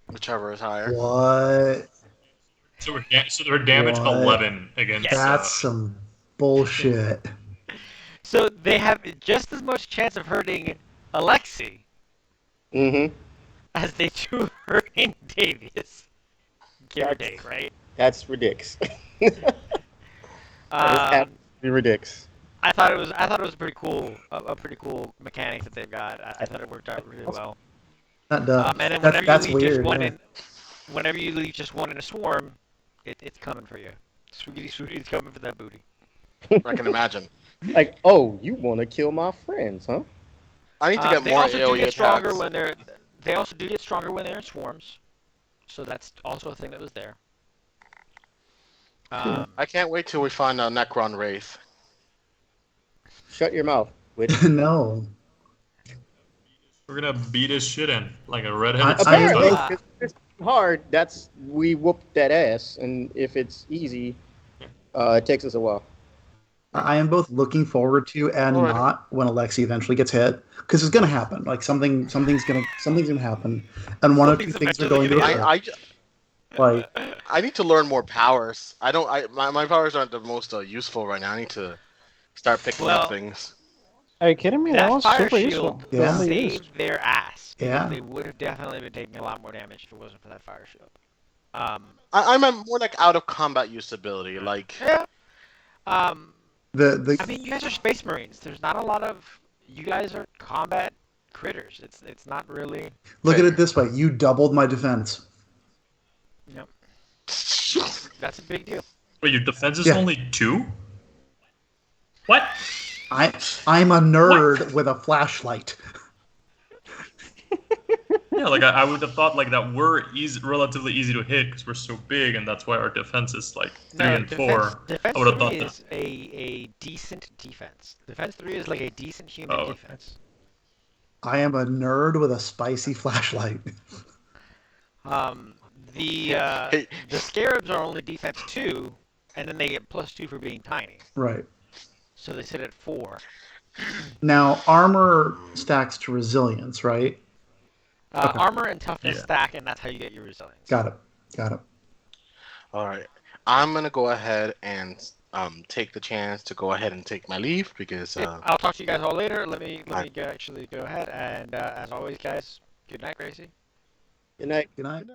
[SPEAKER 3] Whichever is higher.
[SPEAKER 4] what?
[SPEAKER 6] so they're damage
[SPEAKER 4] What?
[SPEAKER 6] 11 against.
[SPEAKER 1] Yes.
[SPEAKER 4] That's some bullshit.
[SPEAKER 1] So they have just as much chance of hurting Alexei
[SPEAKER 2] Mm-hmm.
[SPEAKER 1] as they do hurting Davius. Give or take, right?
[SPEAKER 2] That's ridiculous. That is absolutely ridiculous.
[SPEAKER 1] I thought it was a pretty cool mechanic that they've got. I thought it worked out really well.
[SPEAKER 4] That does.
[SPEAKER 1] And then whenever
[SPEAKER 4] That's
[SPEAKER 1] you leave just
[SPEAKER 4] weird.
[SPEAKER 1] one
[SPEAKER 4] Yeah.
[SPEAKER 1] whenever you leave just one in a swarm, it's coming for you. Sweetie's coming for that booty.
[SPEAKER 3] I can imagine.
[SPEAKER 2] Like, oh, you want to kill my friends, huh?
[SPEAKER 3] I need to get
[SPEAKER 1] They
[SPEAKER 3] more
[SPEAKER 1] also do
[SPEAKER 3] AoE
[SPEAKER 1] get stronger
[SPEAKER 3] attacks.
[SPEAKER 1] when they're. They also do get stronger when they're in swarms, so that's also a thing that was there.
[SPEAKER 3] I can't wait till we find a Necron Wraith.
[SPEAKER 2] Shut your mouth. Witch.
[SPEAKER 4] No.
[SPEAKER 6] We're gonna beat his shit in like a redheaded
[SPEAKER 4] I-
[SPEAKER 2] Apparently,
[SPEAKER 6] stepchild.
[SPEAKER 2] if it's hard, we whoop that ass, and if it's easy, it takes us a while.
[SPEAKER 4] I am both looking forward to and
[SPEAKER 3] Alright.
[SPEAKER 4] not when Alexei eventually gets hit, because it's gonna happen. Like something's gonna happen, and one of two
[SPEAKER 1] Something's
[SPEAKER 4] things are going to
[SPEAKER 1] eventually
[SPEAKER 4] occur.
[SPEAKER 3] I
[SPEAKER 4] Like
[SPEAKER 3] I need to learn more powers. My powers aren't the most useful right now. I need to start picking up things.
[SPEAKER 5] Are you kidding me? That
[SPEAKER 1] That
[SPEAKER 5] was
[SPEAKER 1] fire
[SPEAKER 5] super useful.
[SPEAKER 1] shield
[SPEAKER 4] Yeah.
[SPEAKER 1] saved their ass. Because
[SPEAKER 4] Yeah.
[SPEAKER 1] they would have definitely been taking a lot more damage if it wasn't for that fire shield.
[SPEAKER 3] I meant more like out of combat usability. Like
[SPEAKER 1] Yeah.
[SPEAKER 4] the
[SPEAKER 1] I mean, you guys are Space Marines. There's not a lot of. You guys are combat critters. It's not really.
[SPEAKER 4] look at it this way: you doubled my defense.
[SPEAKER 1] Yep. That's a big deal.
[SPEAKER 6] Wait, your defense is
[SPEAKER 4] Yeah.
[SPEAKER 6] only 2? What?
[SPEAKER 4] I'm a nerd with a flashlight.
[SPEAKER 6] Yeah, like I would have thought that we're relatively easy to hit because we're so big, and that's why our defense is 3 and 4.
[SPEAKER 1] Defense
[SPEAKER 6] I would have
[SPEAKER 1] 3
[SPEAKER 6] thought
[SPEAKER 1] is a decent defense. Defense 3 is like a decent human
[SPEAKER 6] Oh.
[SPEAKER 1] defense.
[SPEAKER 4] I am a nerd with a spicy flashlight.
[SPEAKER 1] The scarabs are only defense 2, and then they get +2 for being tiny.
[SPEAKER 4] Right.
[SPEAKER 1] So they sit at 4.
[SPEAKER 4] Now armor stacks to resilience, right? Okay.
[SPEAKER 1] Armor and toughness
[SPEAKER 6] Yeah.
[SPEAKER 1] stack, and that's how you get your resilience.
[SPEAKER 4] Got it.
[SPEAKER 3] all right, I'm gonna go ahead and take the chance to go ahead and take my leave because
[SPEAKER 1] I'll talk to you guys all later. Let me
[SPEAKER 3] I-
[SPEAKER 1] actually go ahead. And as always, guys, good night, Gracie.
[SPEAKER 2] Good night.
[SPEAKER 4] Good night.